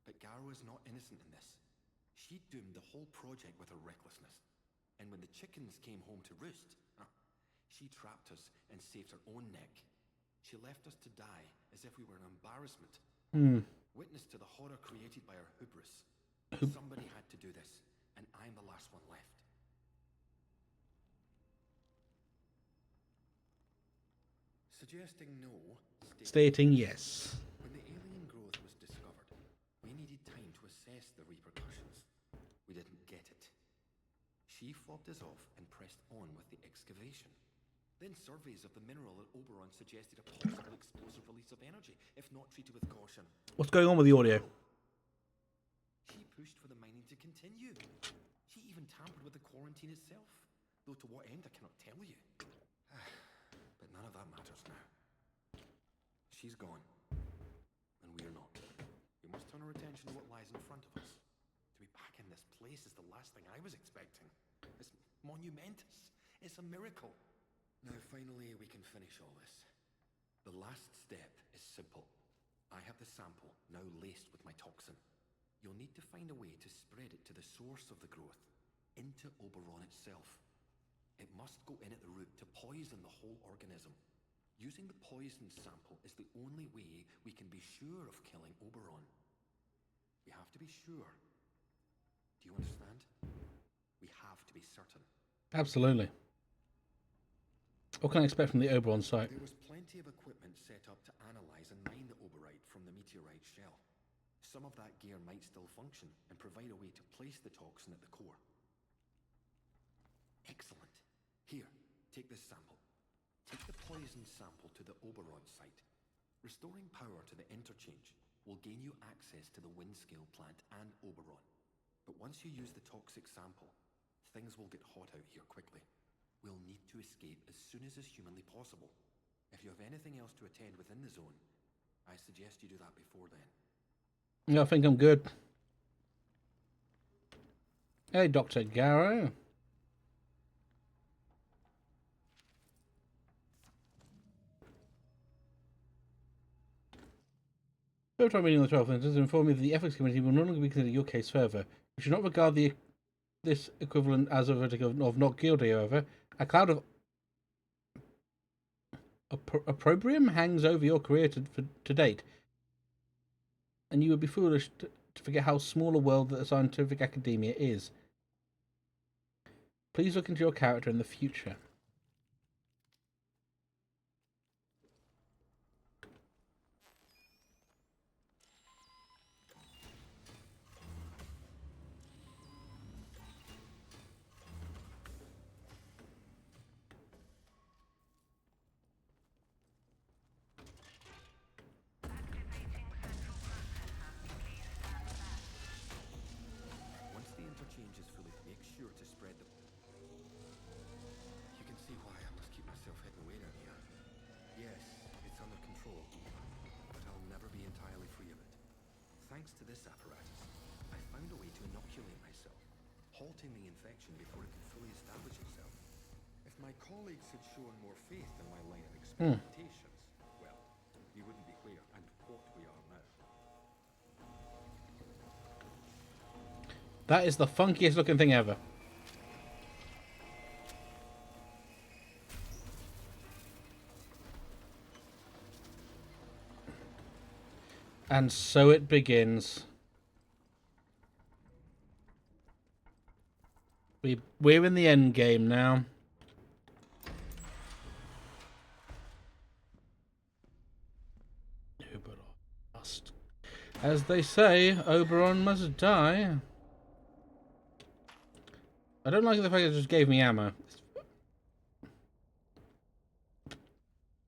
Speaker 12: but Garrow is not innocent in this. She doomed the whole project with her recklessness. And when the chickens came home to roost, she trapped us and saved her own neck. She left us to die as if we were an embarrassment. Witness to the horror created by our hubris. Somebody had to do this, and I'm the last one left. Suggesting no,
Speaker 1: Stating yes.
Speaker 12: When the alien growth was discovered, we needed time to assess the repercussions. We didn't get it. She fobbed us off and pressed on with the excavation. Then surveys of the mineral at Oberon suggested a possible explosive release of energy, if not treated with caution.
Speaker 1: What's going on with the audio?
Speaker 12: She pushed for the mining to continue. She even tampered with the quarantine itself, though to what end I cannot tell you. But none of that matters now. She's gone, and we're not. We must turn our attention to what lies in front of us. To be back in this place is the last thing I was expecting. It's monumentous. It's a miracle. Now finally we can finish all this. The last step is simple. I have the sample now laced with my toxin. You'll need to find a way to spread it to the source of the growth, into Oberon itself. It must go in at the root to poison the whole organism. Using the poison sample is the only way we can be sure of killing Oberon. We have to be sure. Do you understand? We have to be certain.
Speaker 1: Absolutely. What can I expect from the Oberon site?
Speaker 12: There was plenty of equipment set up to analyze and mine the oberite from the meteorite shell. Some of that gear might still function and provide a way to place the toxin at the core. Excellent. Here, take this sample. Take the poison sample to the Oberon site. Restoring power to the interchange will gain you access to the Windscale plant and Oberon. But once you use the toxic sample, things will get hot out here quickly. We'll need to escape as soon as is humanly possible. If you have anything else to attend within the zone, I suggest you do that before then.
Speaker 1: Yeah, I think I'm good. Hey, Dr. Garrow. Third time meeting on the 12th, and does inform me that the ethics committee will no longer be considering your case further. We should not regard this equivalent as a verdict of not guilty, however. A cloud of opprobrium hangs over your career to date, and you would be foolish to forget how small a world that the scientific academia is. Please look into your character in the future.
Speaker 12: Once the interchange is fully, make sure to spread the... You can see why I must keep myself hidden away down here. Yes, it's under control, but I'll never be entirely free of it. Thanks to this apparatus, I found a way to inoculate myself, halting the infection before it could fully establish itself. If my colleagues had shown more faith in my line of experimentations, well, we wouldn't be where and what we are now.
Speaker 1: That is the funkiest looking thing ever. And so it begins. We're in the end game now. Oberon must. As they say, Oberon must die. I don't like the fact it just gave me ammo.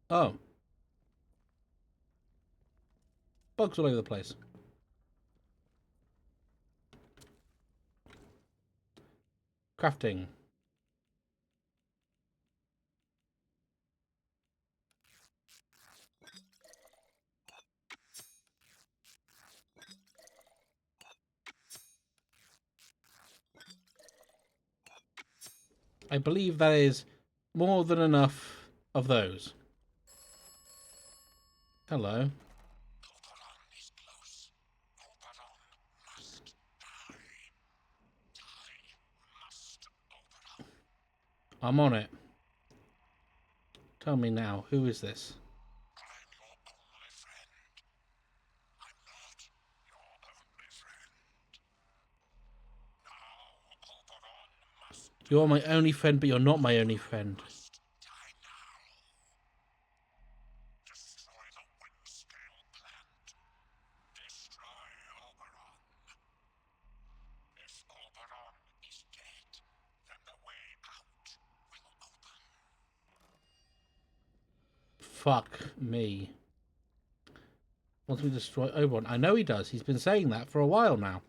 Speaker 1: Oh. Bugs all over the place. Crafting. I believe that is more than enough of those. Hello. I'm on it. Tell me now, who is this? You're my only friend, but you're not my only friend. Fuck me. Wants me to destroy Oberon. I know he does. He's been saying that for a while now.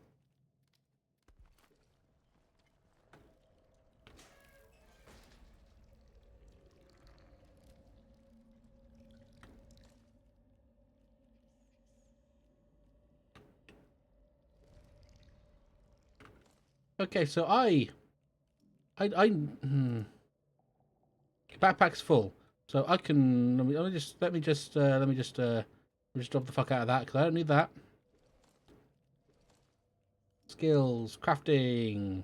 Speaker 1: Okay, so backpack's full, so I can let me just Just drop the fuck out of that because I don't need that. Skills, crafting.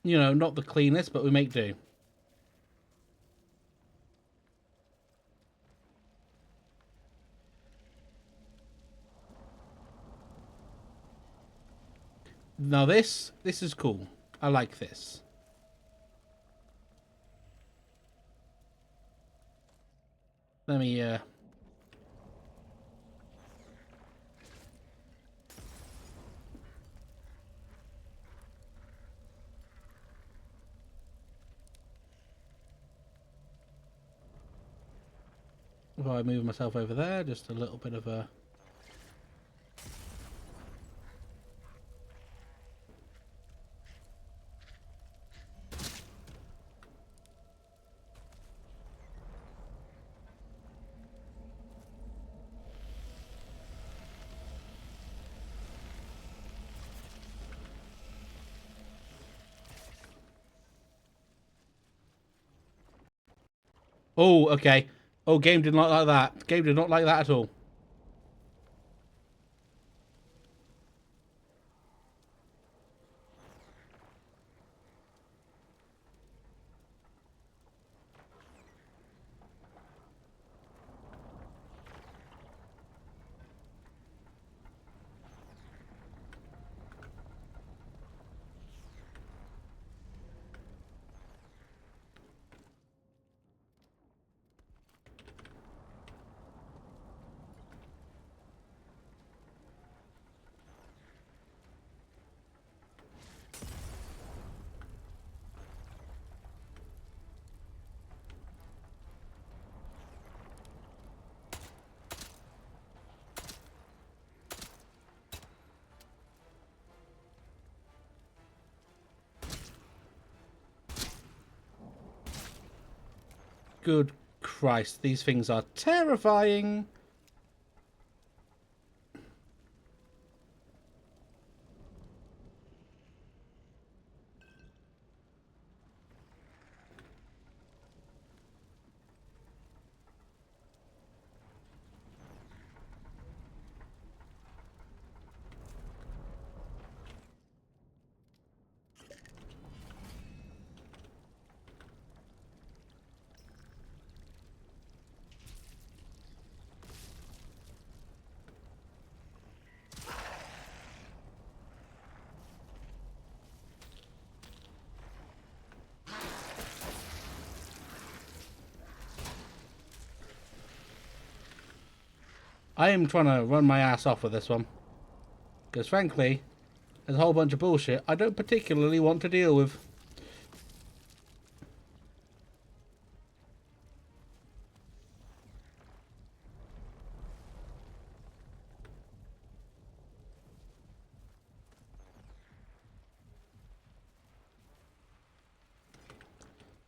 Speaker 1: You know, not the cleanest, but we make do. Now this is cool. I like this. Let me if I move myself over there, just a little bit of a... Oh, okay. Oh, game did not like that. Game did not like that at all. Good Christ, these things are terrifying. I am trying to run my ass off with this one. Because frankly, there's a whole bunch of bullshit I don't particularly want to deal with.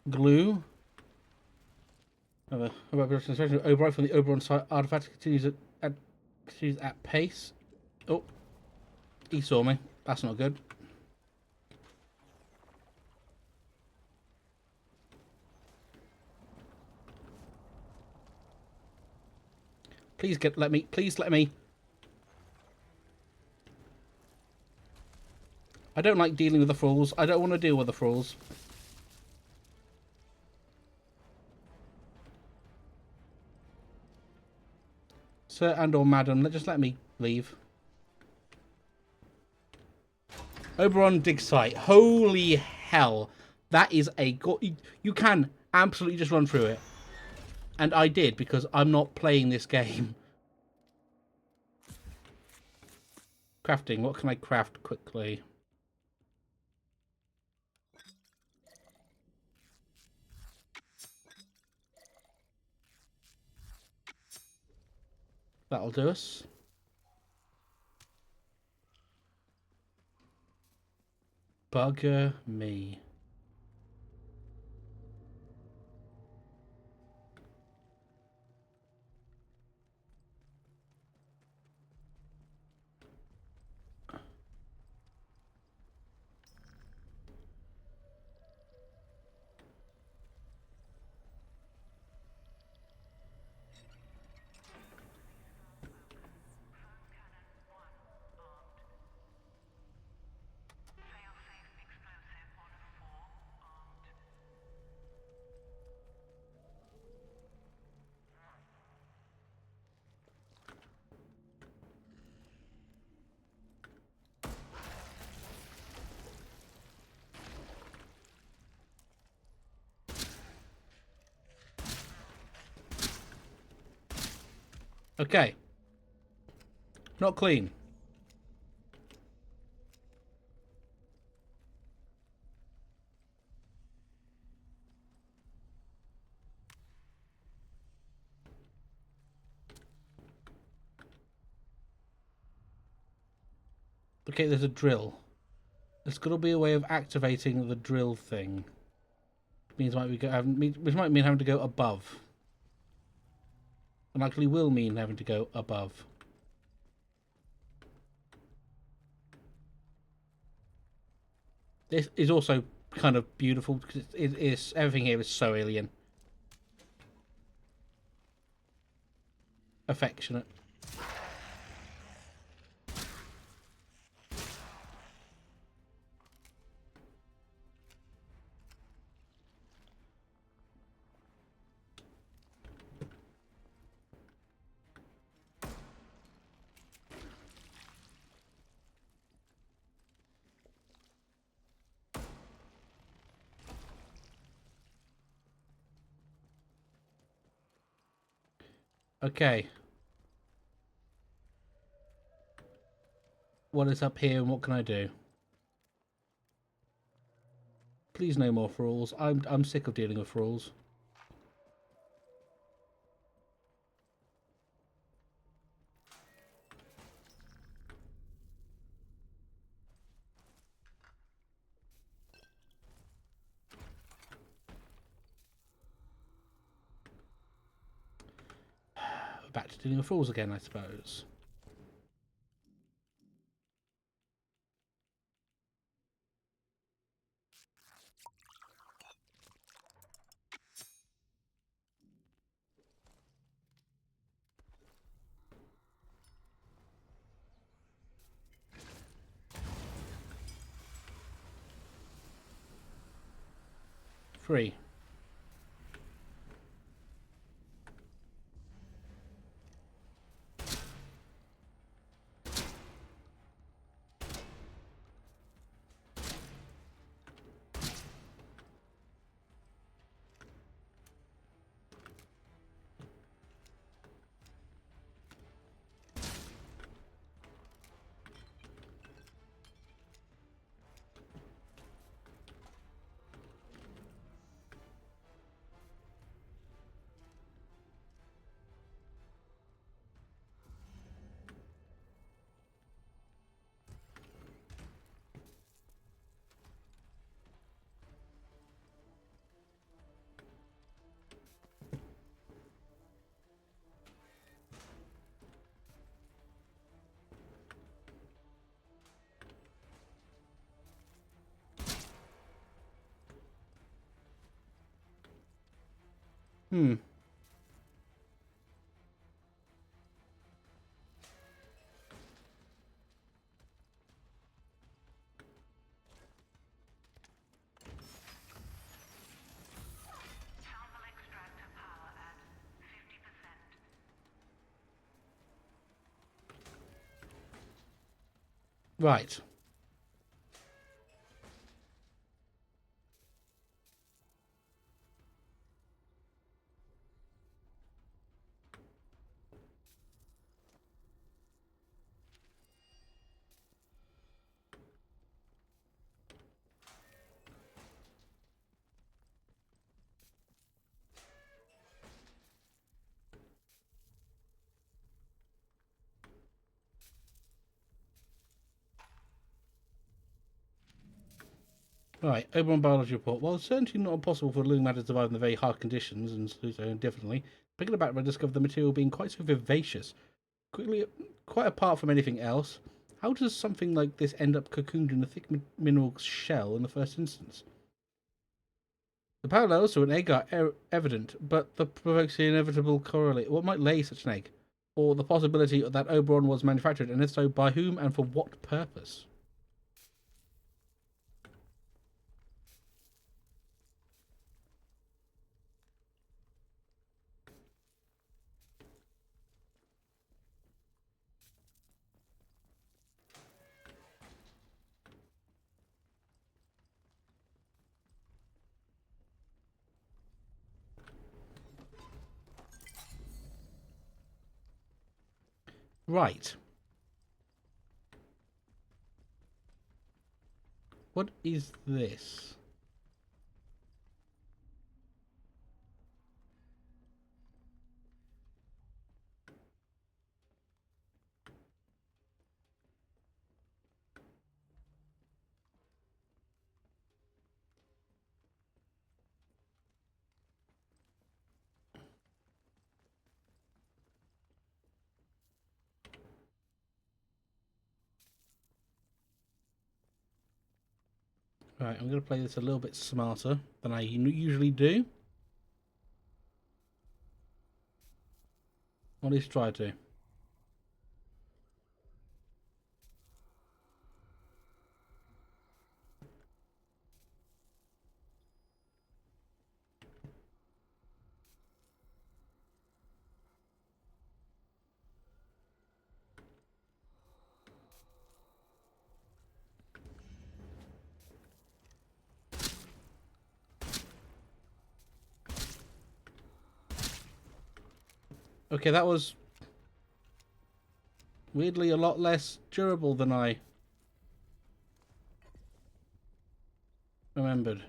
Speaker 1: Glue. Override from the Oberon site artifact continues at pace. Oh, he saw me. That's not good. Please let me. Please let me. I don't like dealing with the thralls. I don't want to deal with the thralls. Sir and or madam, just let me leave. Oberon dig site. Holy hell. That is a... You can absolutely just run through it. And I did, because I'm not playing this game. Crafting. What can I craft quickly? That'll do us. Bugger me. Okay. Not clean. Okay, there's a drill. There's got to be a way of activating the drill thing. Which might mean having to go above. And actually will mean having to go above. This is also kind of beautiful because it is everything here is so alien. Affectionate. Okay. What is up here and what can I do? Please no more thralls. I'm sick of dealing with thralls. Back to dealing with thralls again, I suppose. Free. Hmm. Right. Right, Oberon biology report. Well, it's certainly not impossible for a living matter to survive in the very hard conditions, and so indefinitely. Picking it back, I discovered the material being quite so vivacious. Quickly, quite apart from anything else, how does something like this end up cocooned in a thick mineral shell in the first instance? The parallels to an egg are evident, but that provokes the inevitable correlate. What might lay such an egg? Or the possibility that Oberon was manufactured, and if so, by whom and for what purpose? Right. What is this? Right, I'm going to play this a little bit smarter than I usually do. Or at least try to. Okay, that was weirdly a lot less durable than I remembered.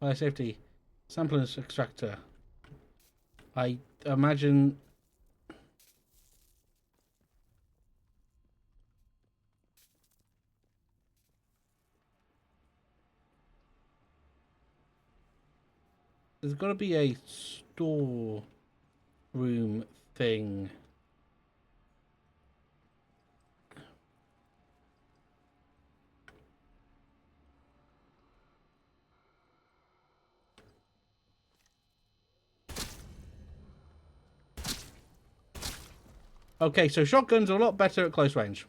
Speaker 1: Fire safety. Sampling extractor. I imagine... There's got to be a store room thing. Okay, so shotguns are a lot better at close range.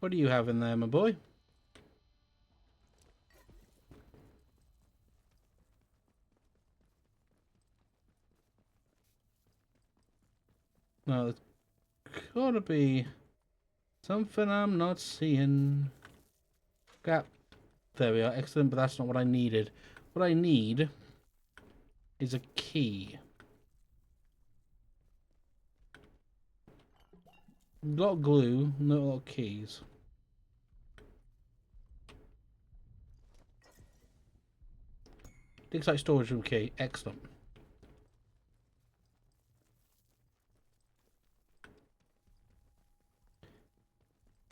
Speaker 1: What do you have in there, my boy? No, there's gotta be something I'm not seeing. Gap. There we are. Excellent, but that's not what I needed. What I need is a key. A lot of glue, not a lot of keys. Dig site storage room key. Excellent.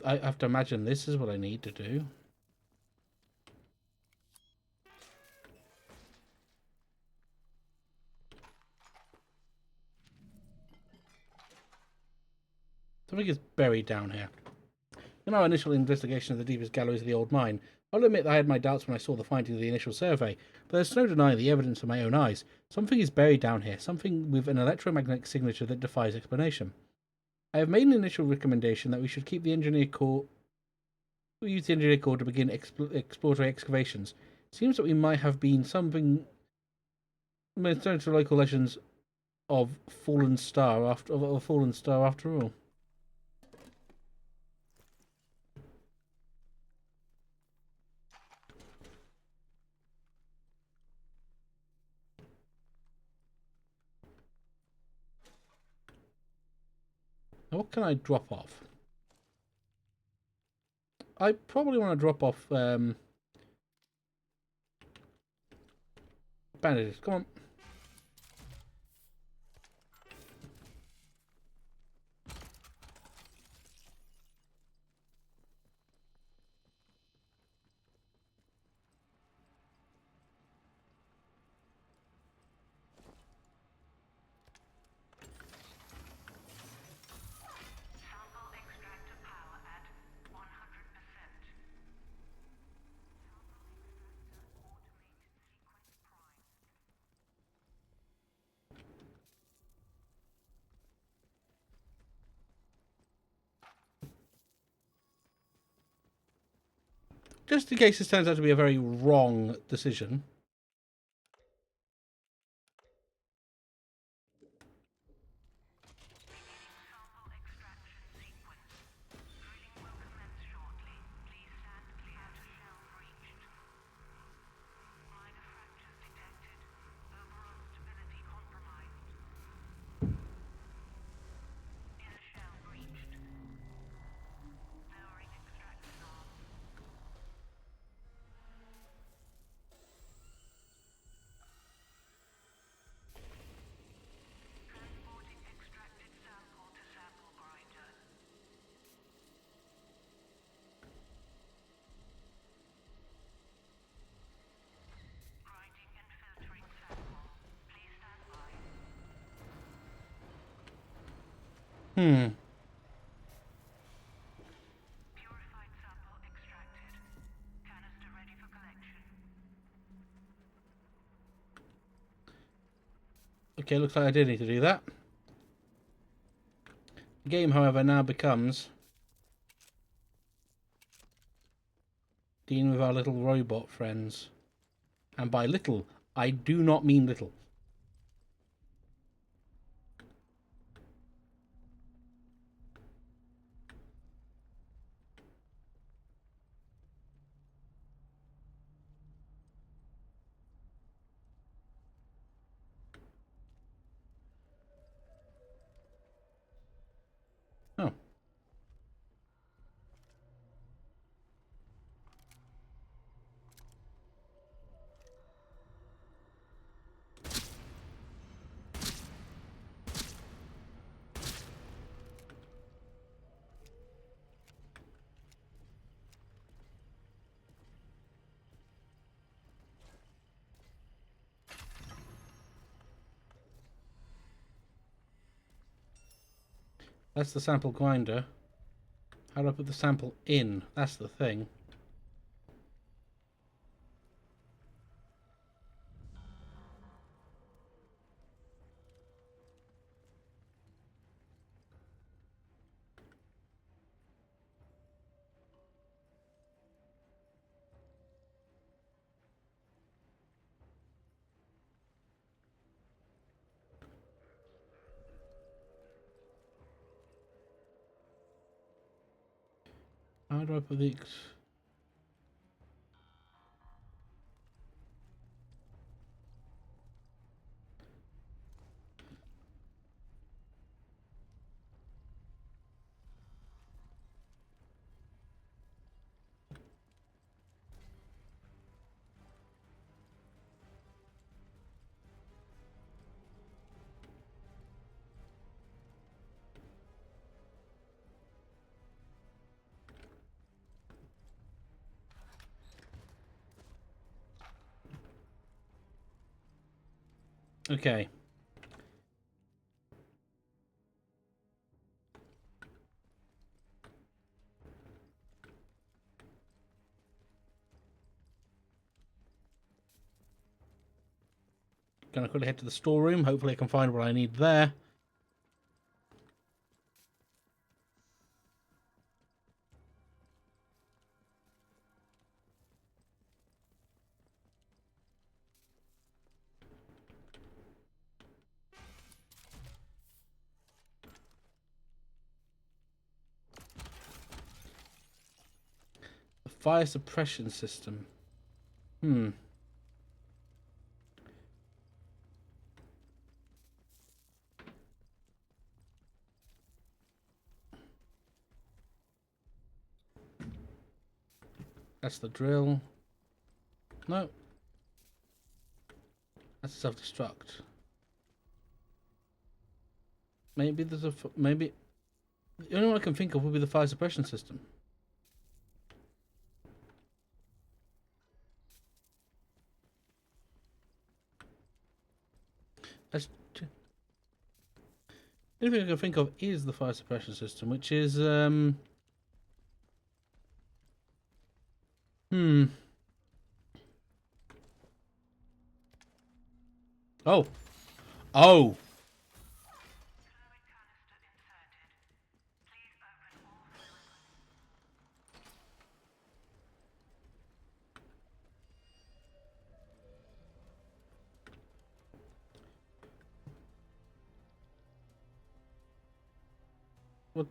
Speaker 1: I have to imagine this is what I need to do. Something is buried down here. In our initial investigation of the deepest galleries of the old mine, I'll admit I had my doubts when I saw the findings of the initial survey, but there's no denying the evidence of my own eyes. Something is buried down here, something with an electromagnetic signature that defies explanation. I have made an initial recommendation that we should keep the engineer core. We use the engineer core to begin exploratory excavations. It seems that we might have been something. Return to local legends of fallen star after of a fallen star after all. Now, what can I drop off? I probably want to drop off Bandages, come on. Just in case this turns out to be a very wrong decision. Hmm. Okay, looks like I did need to do that. The game, however, now becomes dealing with our little robot friends. And by little, I do not mean little. Oh. That's the sample grinder. How do I put the sample in? That's the thing. How do I put the... Okay. Gonna quickly head to the storeroom. Hopefully I can find what I need there. The fire suppression system. Hmm. That's the drill. No. That's self-destruct. Maybe there's a... Maybe... The only one I can think of would be the fire suppression system. That's... The only thing I can think of is the fire suppression system, which is... Oh. Oh!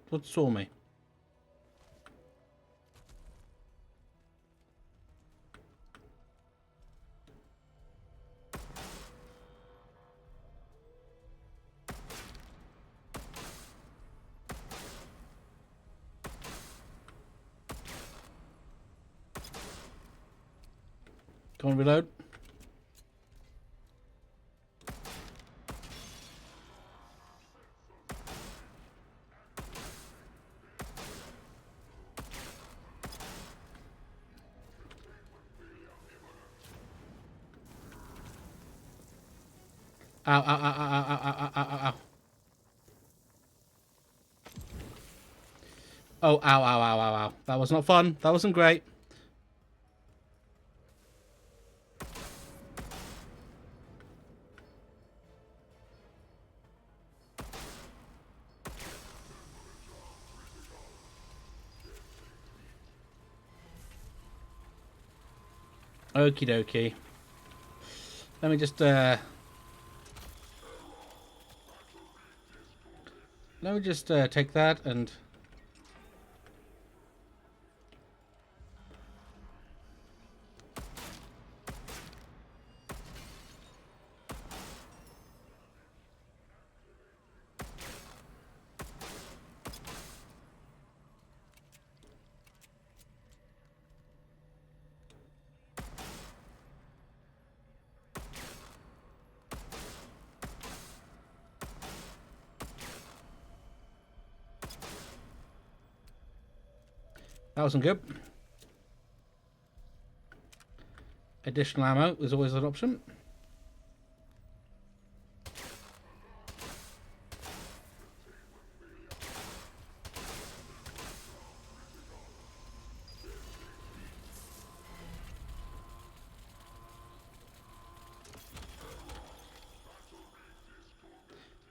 Speaker 1: What saw me? Come on, reload. Ow, ow, ow, ow, ow, ow, ow, ow, ow. Oh, ow, ow, ow, ow, ow. That was not fun. That wasn't great. Okie dokie. Let me just, take that and... That wasn't good. Additional ammo is always an option.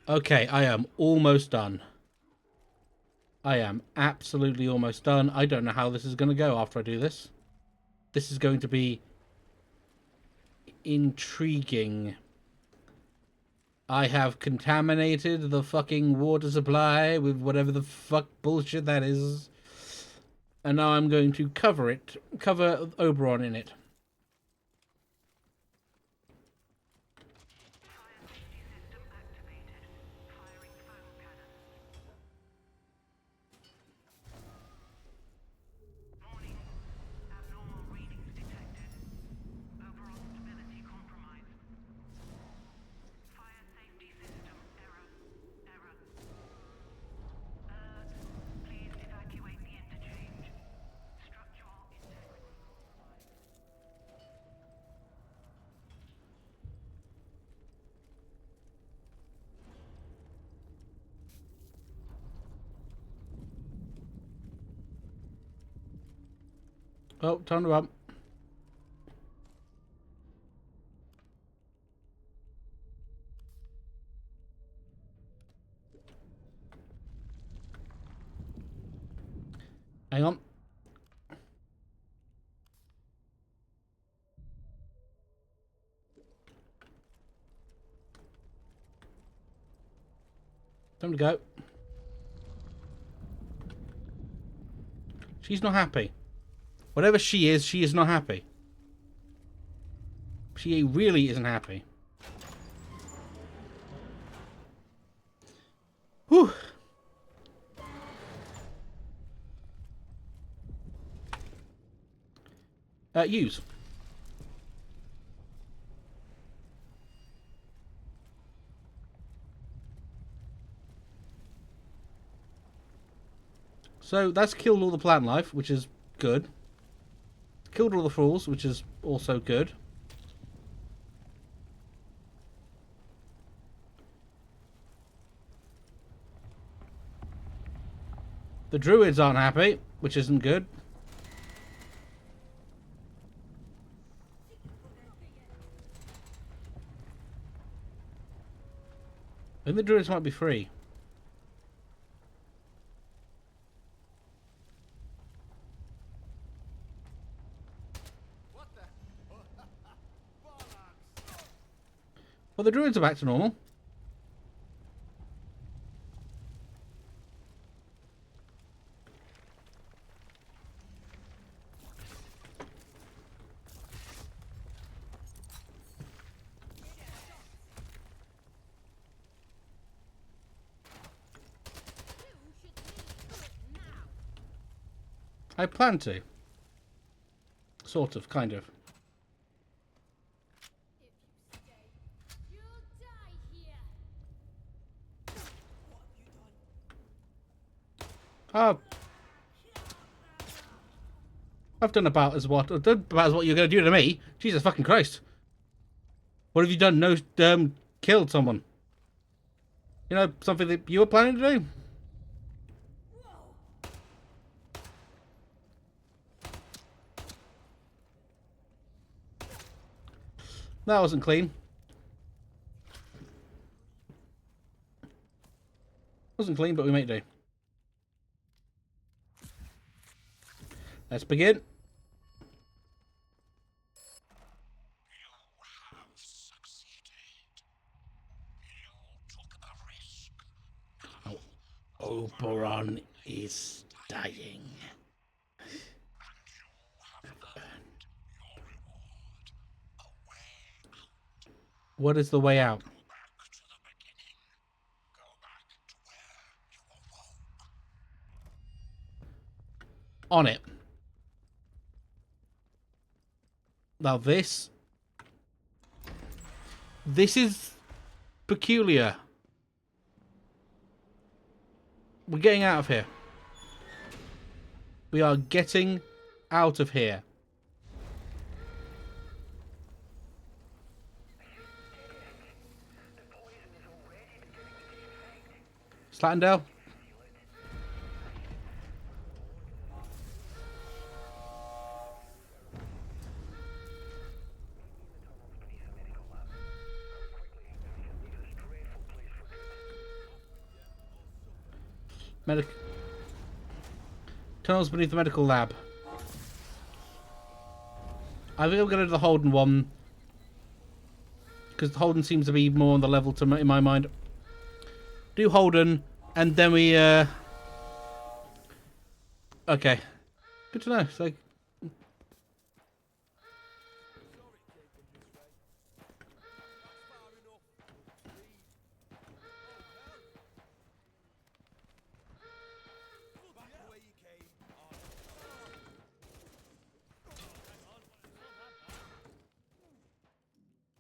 Speaker 1: Okay, I am almost done. I am absolutely almost done. I don't know how this is going to go after I do this. This is going to be intriguing. I have contaminated the fucking water supply with whatever the fuck bullshit that is. And now I'm going to cover Oberon in it. Oh, time to run. Hang on. Time to go. She's not happy. Whatever she is not happy. She really isn't happy. Whew. Use. So that's killed all the plant life, which is good. Killed all the fools, which is also good. The druids aren't happy, which isn't good. I think the druids might be free. Well, the druids are back to normal. I plan to. Sort of, kind of. Oh. I've done about as what you're going to do to me. Jesus fucking Christ. What have you done? No, killed someone. You know, something that you were planning to do? That wasn't clean. Wasn't clean, but we may do. Let's begin. Oberon is dying. What is the way out? On it. Now this is peculiar. We're getting out of here. We are getting out of here. Slatendale? Tunnels beneath the medical lab. I think I'm going to do the Holden one. Because Holden seems to be more on the level to in my mind. Do Holden, and then we... Okay. Good to know. So...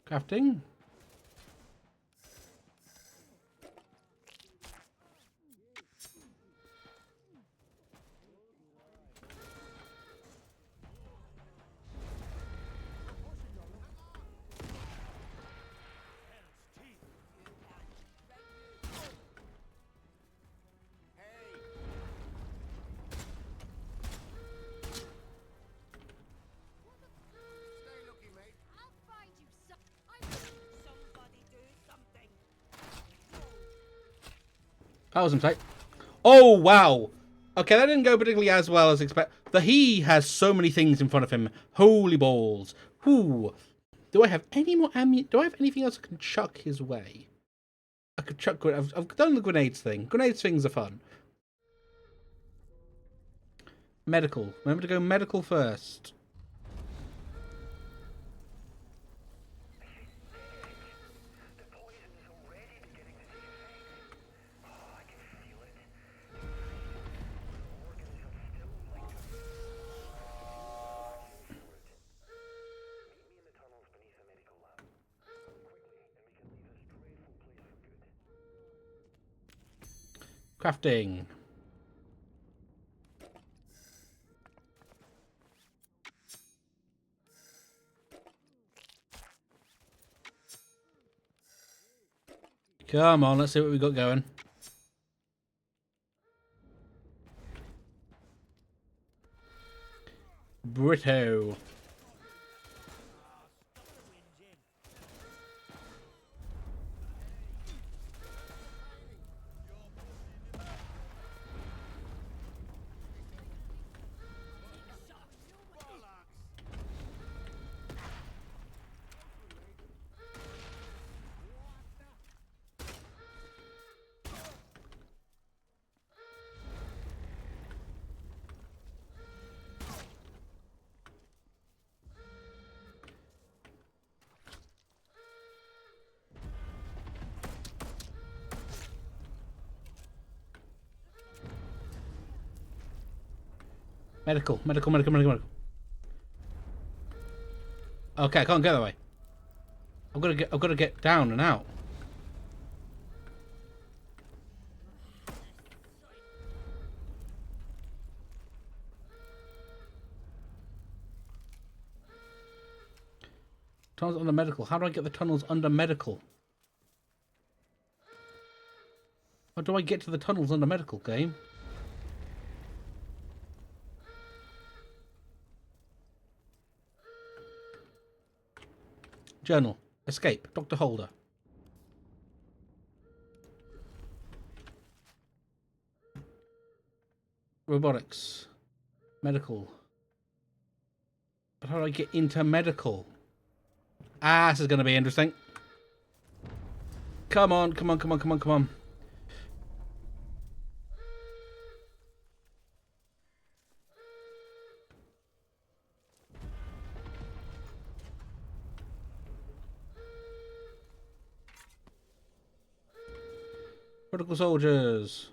Speaker 1: Crafting. That was tight. Oh, wow. Okay, that didn't go particularly as well as expected. He has so many things in front of him. Holy balls. Whoo. Do I have any more ammunition? Do I have anything else I can chuck his way? I could chuck... I've done the grenades thing. Grenades things are fun. Medical. Remember to go medical first. Crafting. Come on, let's see what we got going. Brito. Medical. Okay, I can't go that way. I've got to get down and out. Tunnels under medical. How do I get the tunnels under medical? How do I get to the tunnels under medical, game? Journal. Escape. Dr. Holder. Robotics. Medical. But how do I get into medical? Ah, this is going to be interesting. Come on. Protocol soldiers.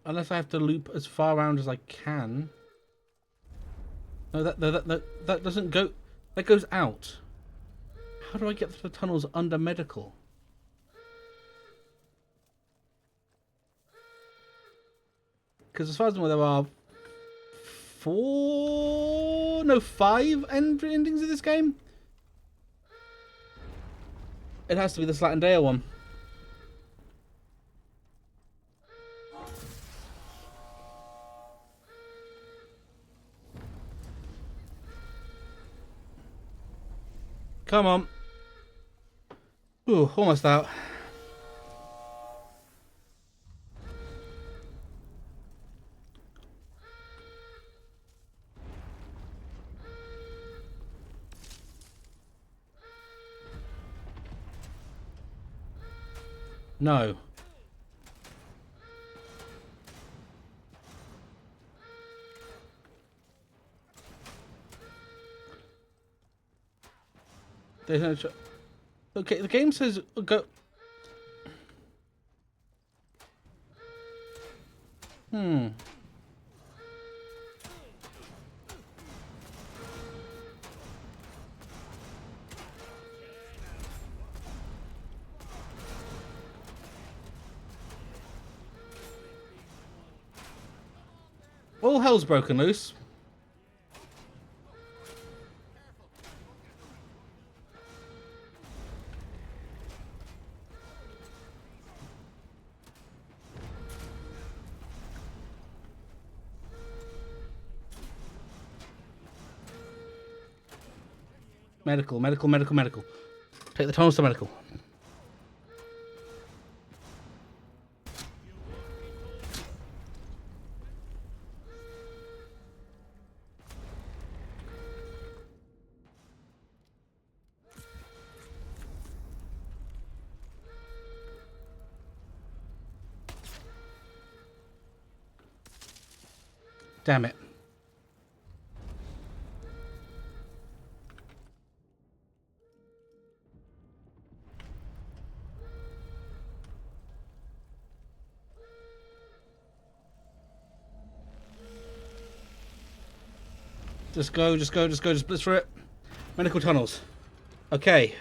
Speaker 1: Unless I have to loop as far around as I can. No, that doesn't go. That goes out. How do I get to the tunnels under medical? Because as far as I know, there are 5 endings of this game. It has to be the Slatandale one. Come on. Ooh, almost out. No. There's no. Okay, the game says go. All hell's broken loose. Medical. Take the tunnels to medical. Damn it. Just go, just go, just go, just blitz for it. Medical tunnels. Okay.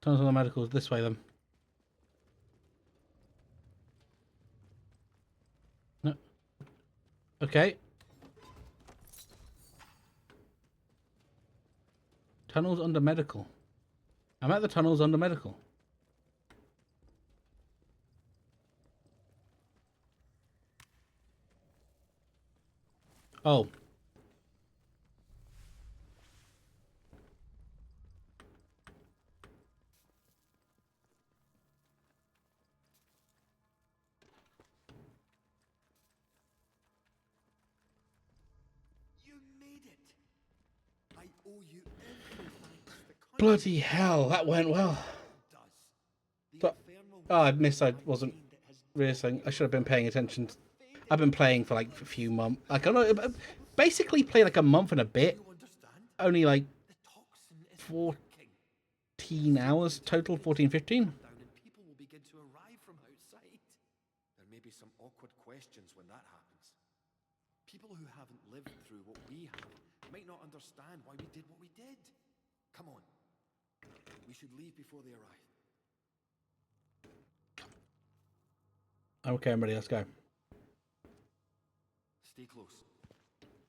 Speaker 1: Tunnels on the medicals. This way, then. No. Okay. Tunnels under medical. I'm at the tunnels under medical. Oh.
Speaker 12: You made it. I owe you every thanks. The
Speaker 1: Bloody hell, that went well. But, oh, I missed. I wasn't rehearsing. I should have been paying attention. I've been playing for like a few months. Like, I don't know, basically play like a month and a bit. Only like 14 hours total, 14, 15.
Speaker 12: People will begin to arrive from outside. There may be some awkward questions when that happens. People who haven't lived through what we have might not understand why we did what we did. Come on. We should leave before they arrive.
Speaker 1: Okay, I'm ready. Let's go.
Speaker 12: Stay close.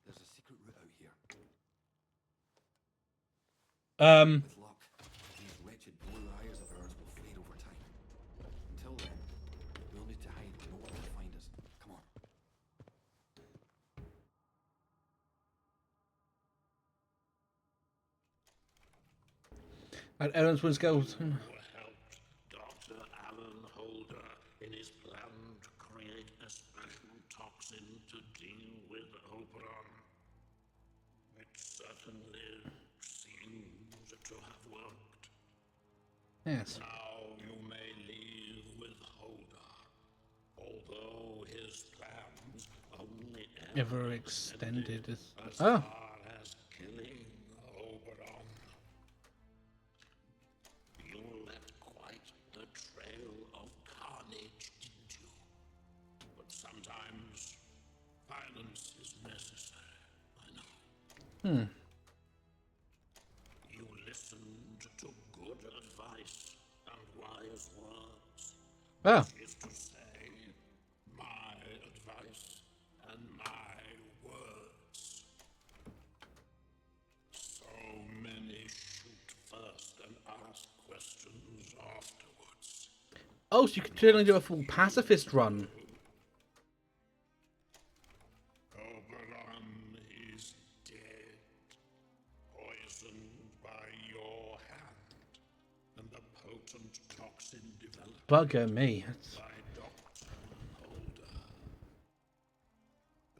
Speaker 12: There's a secret route out here. With luck, these wretched blue eyes of ours will fade over time. Until then, we'll need to hide and no one can find us. Come on.
Speaker 1: And Aaron's was goes.
Speaker 13: Helped Dr. Alan Holder in his plan to create a special toxin to deal with Oberon. It certainly seems to have worked.
Speaker 1: Yes.
Speaker 13: Now you may leave with Holder, although his plans only
Speaker 1: Ever extended as.
Speaker 13: as
Speaker 1: Oh.
Speaker 13: far as killing Oberon. You left quite the trail of carnage, didn't you? But sometimes violence is necessary, I know. You listened to good advice and wise words.
Speaker 1: Oh.
Speaker 13: Which is to say, my advice and my words. So many shoot first and ask questions afterwards.
Speaker 1: Oh, so you could totally do a full pacifist run.
Speaker 13: Oberon is dead, poisoned by your hand, and the potent toxin developed
Speaker 1: Bugger me. That's...
Speaker 13: by Dr. Holder.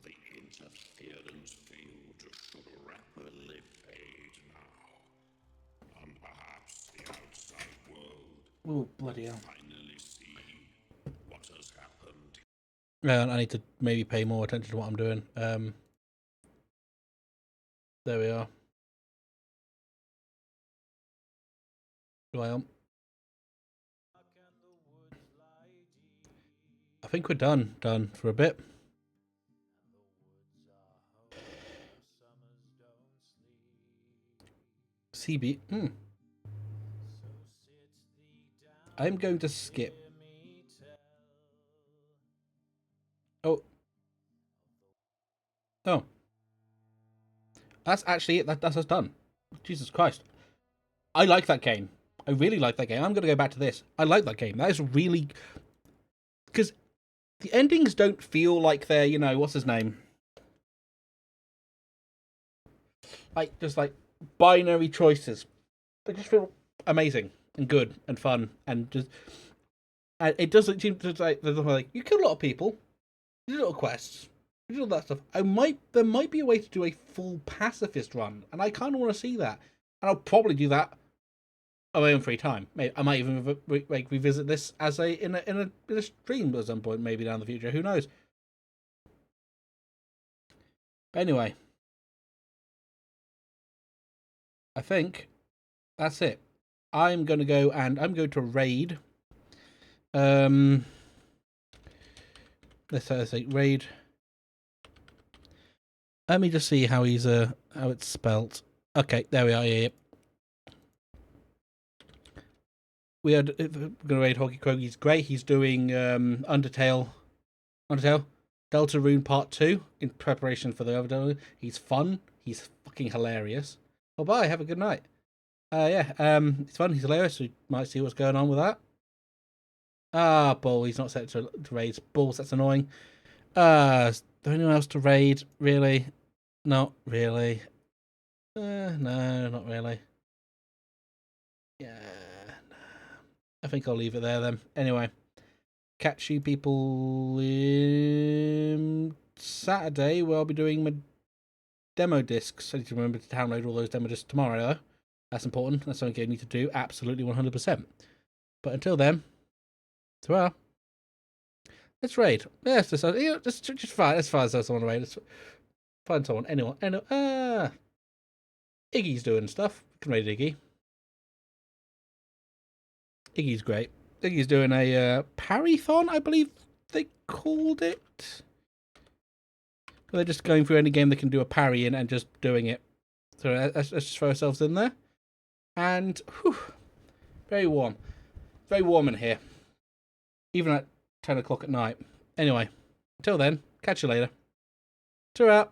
Speaker 13: The interference field should rapidly fade now, and perhaps the outside world
Speaker 1: Oh, bloody hell.
Speaker 13: finally see what has happened.
Speaker 1: I need to maybe pay more attention to what I'm doing. There we are. Well, I think we're done for a bit. CB. I'm going to skip. Oh. That's actually it. That's us done. Jesus Christ. I like that game. I really like that game. I'm going to go back to this. I like that game. That is really... Because the endings don't feel like they're, you know, what's his name? Like, just like binary choices. They just feel amazing and good and fun and just... And it doesn't seem to like you kill a lot of people, you do little quests, you do all that stuff. There might be a way to do a full pacifist run, and I kind of want to see that. And I'll probably do that on my own free time. Maybe I might even revisit this as in a stream at some point, maybe down the future. Who knows? But anyway, I think that's it. I'm going to go and I'm going to raid. Let's say raid. Let me just see how he's how it's spelt. Okay, there we are. Yeah. We are going to raid Hockey Crow. He's great. He's doing Undertale, Deltarune Part 2 in preparation for the other. He's fun. He's fucking hilarious. Oh, bye. Have a good night. Yeah. It's fun. He's hilarious. We might see what's going on with that. Ah, Bull. He's not set to raid. Bulls. That's annoying. Is there anyone else to raid? Really? Not really. No, not really. Yeah. I think I'll leave it there then. Anyway, catch you people Saturday where I'll be doing my demo discs. I need to remember to download all those demo discs tomorrow, though. That's important. That's something I need to do absolutely 100%. But until then, ta-ra. Let's raid. Yes, just fine. As far as someone to raid. Let's find someone. Anyone. Iggy's doing stuff. We can raid Iggy. Iggy's great. Iggy's doing a parry-thon, I believe they called it. They're just going through any game they can do a parry in and just doing it. So let's just throw ourselves in there. And, whew, very warm. Very warm in here. Even at 10 o'clock at night. Anyway, until then, catch you later. Ta-ra!